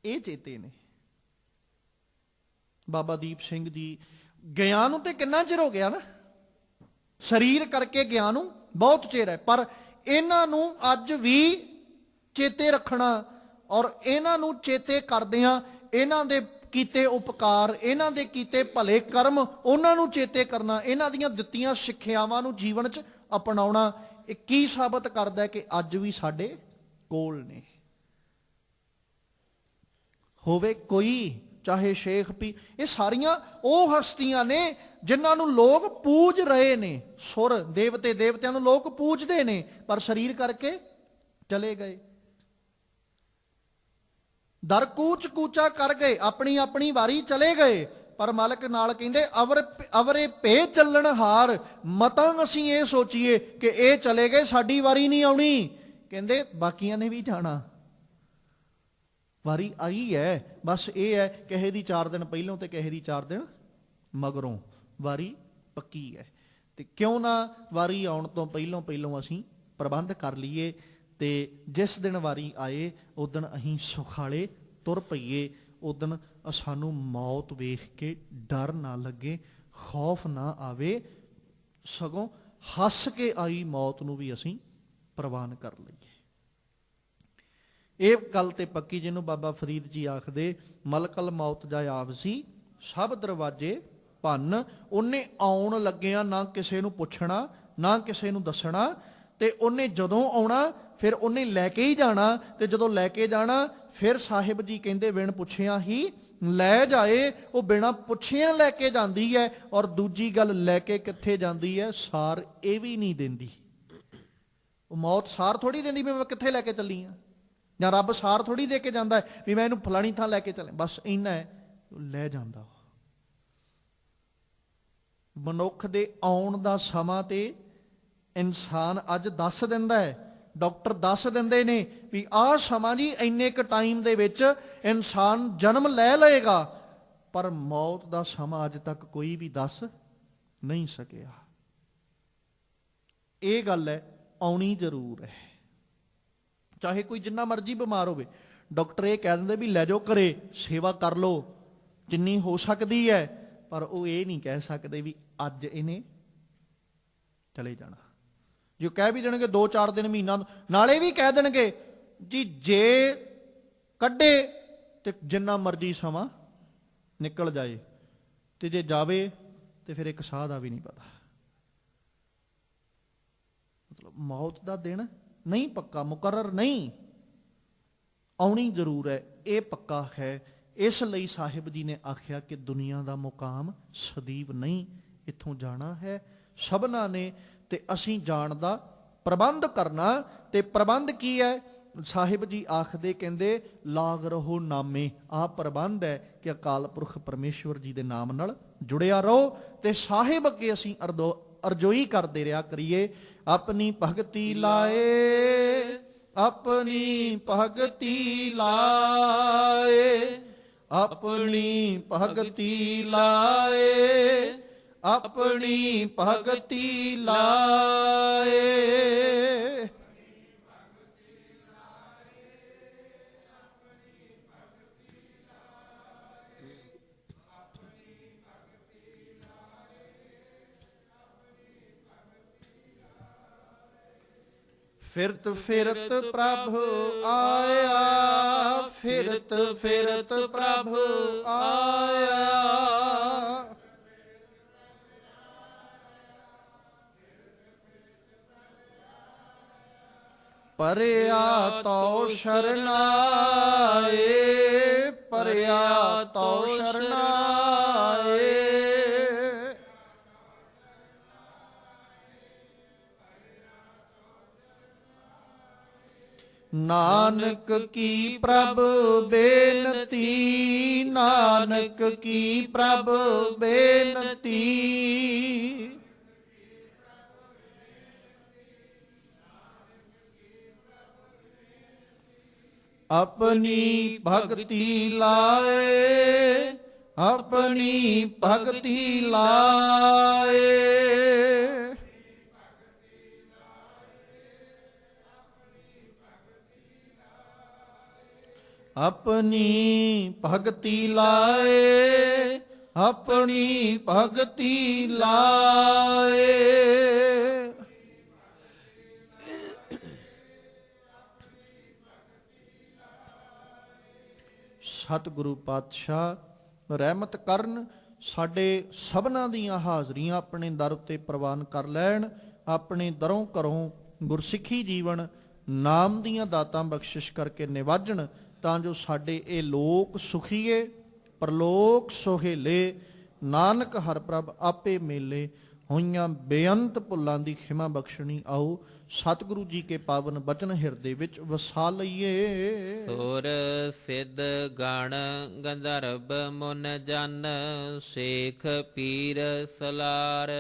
ਇਹ ਚੇਤੇ ਨੇ। ਬਾਬਾ ਦੀਪ ਸਿੰਘ ਜੀ ਗਿਆ ਨੂੰ ਤੇ ਕਿੰਨਾ ਚਿਰ ਹੋ ਗਿਆ ਨਾ, ਸਰੀਰ ਕਰਕੇ ਗਿਆ ਨੂੰ ਬਹੁਤ ਚਿਰ ਹੈ, ਪਰ ਇਹਨਾਂ ਨੂੰ ਅੱਜ ਵੀ ਚੇਤੇ ਰੱਖਣਾ, ਔਰ ਇਹਨਾਂ ਨੂੰ ਚੇਤੇ ਕਰਦਿਆਂ ਇਹਨਾਂ ਦੇ ਕੀਤੇ ਉਪਕਾਰ, ਇਹਨਾਂ ਦੇ ਕੀਤੇ ਭਲੇ ਕਰਮ, ਉਹਨਾਂ ਨੂੰ ਚੇਤੇ ਕਰਨਾ, ਇਹਨਾਂ ਦੀਆਂ ਦਿੱਤੀਆਂ ਸਿੱਖਿਆਵਾਂ ਨੂੰ ਜੀਵਨ 'ਚ ਅਪਣਾਉਣਾ, ਇਹ ਕੀ ਸਾਬਤ ਕਰਦਾ ਕਿ ਅੱਜ ਵੀ ਸਾਡੇ ਕੋਲ ਨੇ। ਹੋਵੇ ਕੋਈ, ਚਾਹੇ ਸ਼ੇਖ ਪੀ, ਇਹ ਸਾਰੀਆਂ ਉਹ ਹਸਤੀਆਂ ਨੇ ਜਿਨ੍ਹਾਂ ਨੂੰ ਲੋਕ ਪੂਜ ਰਹੇ ਨੇ। ਸੁਰ ਦੇਵਤੇ, ਦੇਵਤਿਆਂ ਨੂੰ ਲੋਕ ਪੂਜਦੇ ਨੇ, ਪਰ ਸਰੀਰ ਕਰਕੇ ਚਲੇ ਗਏ। ਦਰ ਕੂਚ ਕੂਚਾ ਕਰ ਗਏ, ਆਪਣੀ ਆਪਣੀ ਵਾਰੀ ਚਲੇ ਗਏ, ਪਰ ਮਾਲਕ ਨਾਲ ਕਹਿੰਦੇ ਅਵਰੇ ਭੇ ਚੱਲਣ ਹਾਰ। ਮਤਾਂ ਅਸੀਂ ਇਹ ਸੋਚੀਏ ਕਿ ਇਹ ਚਲੇ ਗਏ, ਸਾਡੀ ਵਾਰੀ ਨਹੀਂ ਆਉਣੀ। ਕਹਿੰਦੇ ਬਾਕੀਆਂ ਨੇ ਵੀ ਜਾਣਾ, ਵਾਰੀ ਆਈ ਹੈ, ਬਸ ਇਹ ਹੈ ਕਿਸੇ ਦੀ 4 ਦਿਨ ਪਹਿਲੋਂ ਤੇ ਕਿਸੇ ਦੀ 4 ਦਿਨ ਮਗਰੋਂ, ਵਾਰੀ ਪੱਕੀ ਹੈ। ਤੇ ਕਿਉਂ ਨਾ ਵਾਰੀ ਆਉਣ ਤੋਂ ਪਹਿਲੋਂ ਅਸੀਂ ਪ੍ਰਬੰਧ ਕਰ ਲਈਏ ਤੇ ਜਿਸ ਦਿਨ ਵਾਰੀ ਆਏ ਉਦਣ ਅਸੀਂ ਸੁਖਾਲੇ ਤੁਰ ਪਈਏ। ਉਦਣ ਸਾਨੂੰ ਮੌਤ ਵੇਖ ਕੇ ਡਰ ਨਾ ਲੱਗੇ, ਖੌਫ ਨਾ ਆਵੇ, ਸਗੋਂ ਹੱਸ ਕੇ ਆਈ ਮੌਤ ਨੂੰ ਵੀ ਅਸੀਂ ਪ੍ਰਵਾਨ ਕਰ ਲਈਏ। ਇਹ ਗੱਲ ਤੇ ਪੱਕੀ, ਜਿਹਨੂੰ ਬਾਬਾ ਫਰੀਦ ਜੀ ਆਖਦੇ, ਮਲਕਲ ਮੌਤ ਜਾ ਆਵਸੀ ਸਭ ਦਰਵਾਜ਼ੇ ਭੰਨ। ਉਹਨੇ ਆਉਣ ਲੱਗਿਆਂ ਨਾ ਕਿਸੇ ਨੂੰ ਪੁੱਛਣਾ ਨਾ ਕਿਸੇ ਨੂੰ ਦੱਸਣਾ, ਤੇ ਉਹਨੇ ਜਦੋਂ ਆਉਣਾ ਫਿਰ ਉਹਨੇ ਲੈ ਕੇ ਹੀ ਜਾਣਾ, ਤੇ ਜਦੋਂ ਲੈ ਕੇ ਜਾਣਾ ਫਿਰ ਸਾਹਿਬ ਜੀ ਕਹਿੰਦੇ ਬਿਨ ਪੁੱਛਿਆਂ ਹੀ ਲੈ ਜਾਏ। ਉਹ ਬਿਨਾਂ ਪੁੱਛਿਆਂ ਲੈ ਕੇ ਜਾਂਦੀ ਹੈ। ਔਰ ਦੂਜੀ ਗੱਲ, ਲੈ ਕੇ ਕਿੱਥੇ ਜਾਂਦੀ ਹੈ ਸਾਰ ਇਹ ਵੀ ਨਹੀਂ ਦਿੰਦੀ। ਉਹ ਮੌਤ ਸਾਰ ਥੋੜੀ ਦਿੰਦੀ ਵੀ ਮੈਂ ਕਿੱਥੇ ਲੈ ਕੇ ਚੱਲੀ ਆ, ਜਾਂ ਰੱਬ ਸਾਰ ਥੋੜੀ ਦੇ ਕੇ ਜਾਂਦਾ ਹੈ ਵੀ ਮੈਂ ਇਹਨੂੰ ਫਲਾਣੀ ਥਾਂ ਲੈ ਕੇ ਚੱਲੇ। ਬਸ ਇੰਨਾ ਹੈ, ਲੈ ਜਾਂਦਾ। ਮਨੁੱਖ ਦੇ ਆਉਣ ਦਾ ਸਮਾਂ ਤੇ ਇਨਸਾਨ ਅੱਜ ਦੱਸ ਦਿੰਦਾ ਹੈ, ਡਾਕਟਰ ਦੱਸ ਦਿੰਦੇ ਨੇ ਵੀ ਆਹ ਸਮਾਂ ਜੀ ਇੰਨੇ ਕੁ ਟਾਈਮ ਦੇ ਵਿੱਚ ਇਨਸਾਨ ਜਨਮ ਲੈ ਲਏਗਾ, ਪਰ ਮੌਤ ਦਾ ਸਮਾਂ ਅੱਜ ਤੱਕ ਕੋਈ ਵੀ ਦੱਸ ਨਹੀਂ ਸਕਿਆ। ਇਹ ਗੱਲ ਹੈ, ਆਉਣੀ ਜ਼ਰੂਰ ਹੈ। ਚਾਹੇ ਕੋਈ ਜਿੰਨਾ ਮਰਜ਼ੀ ਬਿਮਾਰ ਹੋਵੇ, ਡਾਕਟਰ ਇਹ ਕਹਿ ਦਿੰਦੇ ਵੀ ਲੈ ਜਾਓ ਘਰੇ, ਸੇਵਾ ਕਰ ਲਓ ਜਿੰਨੀ ਹੋ ਸਕਦੀ ਹੈ, ਪਰ ਉਹ ਇਹ ਨਹੀਂ ਕਹਿ ਸਕਦੇ ਵੀ ਅੱਜ ਇਹਨੇ ਚਲੇ ਜਾਣਾ। ਜੋ ਕਹਿ ਵੀ ਦੇਣਗੇ 2-4 ਦਿਨ, ਮਹੀਨਾ, ਨਾਲੇ ਵੀ ਕਹਿ ਦੇਣਗੇ ਜੀ ਜੇ ਕੱਢੇ ਤੇ ਜਿੰਨਾ ਮਰਜ਼ੀ ਸਮਾਂ ਨਿਕਲ ਜਾਏ, ਤੇ ਜੇ ਜਾਵੇ ਤੇ ਫਿਰ ਇੱਕ ਸਾਹ ਦਾ ਵੀ ਨਹੀਂ ਪਤਾ। ਮਤਲਬ ਮੌਤ ਦਾ ਦਿਨ ਨਹੀਂ ਪੱਕਾ, ਮੁਕਰਰ ਨਹੀਂ, ਆਉਣੀ ਜ਼ਰੂਰ ਹੈ, ਇਹ ਪੱਕਾ ਹੈ। ਇਸ ਲਈ ਸਾਹਿਬ ਜੀ ਨੇ ਆਖਿਆ ਕਿ ਦੁਨੀਆ ਦਾ ਮੁਕਾਮ ਸਦੀਵ ਨਹੀਂ, ਇੱਥੋਂ ਜਾਣਾ ਹੈ ਸਭਨਾਂ ਨੇ, ਤੇ ਅਸੀਂ ਜਾਣ ਦਾ ਪ੍ਰਬੰਧ ਕਰਨਾ। ਤੇ ਪ੍ਰਬੰਧ ਕੀ ਹੈ? ਸਾਹਿਬ ਜੀ ਆਖਦੇ, ਕਹਿੰਦੇ ਲਾਗ ਰਹੋ ਨਾਮੇ। ਆਹ ਪ੍ਰਬੰਧ ਹੈ ਕਿ ਅਕਾਲ ਪੁਰਖ ਪਰਮੇਸ਼ਵਰ ਜੀ ਦੇ ਨਾਮ ਨਾਲ ਜੁੜਿਆ ਰਹੋ, ਤੇ ਸਾਹਿਬ ਅੱਗੇ ਅਸੀਂ ਅਰਜ਼ੋਈ ਕਰਦੇ ਰਿਹਾ ਕਰੀਏ। ਆਪਣੀ ਭਗਤੀ ਲਾਏ, ਆਪਣੀ ਭਗਤੀ ਲਾਏ, ਆਪਣੀ ਭਗਤੀ ਲਾਏ, ਆਪਣੀ ਭਗਤੀ ਲਾਏ। ਫਿਰਤ ਫਿਰਤ ਪ੍ਰਭ ਆਇਆ, ਫਿਰਤ ਫਿਰਤ ਪ੍ਰਭ ਆਇਆ, ਪਰਿਆ ਤਉ ਸ਼ਰਨਾਏ, ਪਰਿਆ ਤਉ ਸ਼ਰਨਾਏ। ਨਾਨਕ ਕੀ ਪ੍ਰਭ ਬੇਨਤੀ, ਨਾਨਕ ਕੀ ਪ੍ਰਭ ਬੇਨਤੀ, ਆਪਣੀ ਭਗਤੀ ਲਾਏ, ਆਪਣੀ ਭਗਤੀ ਲਾਏ। ਆਪਣੀ ਭਗਤੀ ਲਾਏ, ਆਪਣੀ ਭਗਤੀ ਲਾਏ। ਸਤਿਗੁਰੂ ਪਾਤਸ਼ਾਹ ਰਹਿਮਤ ਕਰਨ, ਸਾਡੇ ਸਭਨਾਂ ਦੀਆਂ ਹਾਜ਼ਰੀਆਂ ਆਪਣੇ ਦਰ ਉੱਤੇ ਪ੍ਰਵਾਨ ਕਰ ਲੈਣ। ਆਪਣੇ ਦਰੋਂ ਘਰੋਂ ਗੁਰਸਿੱਖੀ ਜੀਵਨ ਨਾਮ ਦੀਆਂ ਦਾਤਾਂ ਬਖਸ਼ਿਸ਼ ਕਰਕੇ ਨਿਵਾਜਣ, ਤਾਂ ਜੋ ਸਾਡੇ ਇਹ ਲੋਕ ਸੁਖੀਏ ਪਰਲੋਕ ਸੁਹੇਲੇ। ਨਾਨਕ ਹਰ ਪ੍ਰਭ ਆਪੇ ਮੇਲੇ, ਹੋਈਆਂ ਬੇਅੰਤ ਭੁੱਲਾਂ ਦੀ ਖਿਮਾ ਬਖਸ਼ਣੀ। ਆਓ ਸਤਿਗੁਰੂ ਜੀ ਕੇ ਪਾਵਨ ਬਚਨ ਹਿਰਦੇ ਵਿੱਚ ਵਸਾ ਲਈਏ। ਸੁਰ ਸਿੱਧ ਗਣ ਗੰਧਰਵ ਮੁਨ ਜਨ, ਸੇਖ ਪੀਰ ਸਲਾਰ,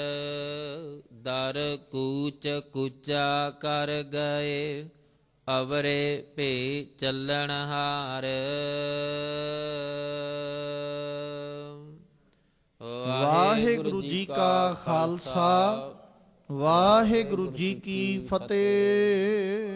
ਦਰ ਕੂਚ ਕੂਚਾ ਕਰ ਗਏ, ਅਵਰੇ ਭੇ ਚੱਲਣ ਹਾਰ। ਵਾਹਿਗੁਰੂ ਜੀ ਕਾ ਖਾਲਸਾ, ਵਾਹਿਗੁਰੂ ਜੀ ਕੀ ਫਤਿਹ।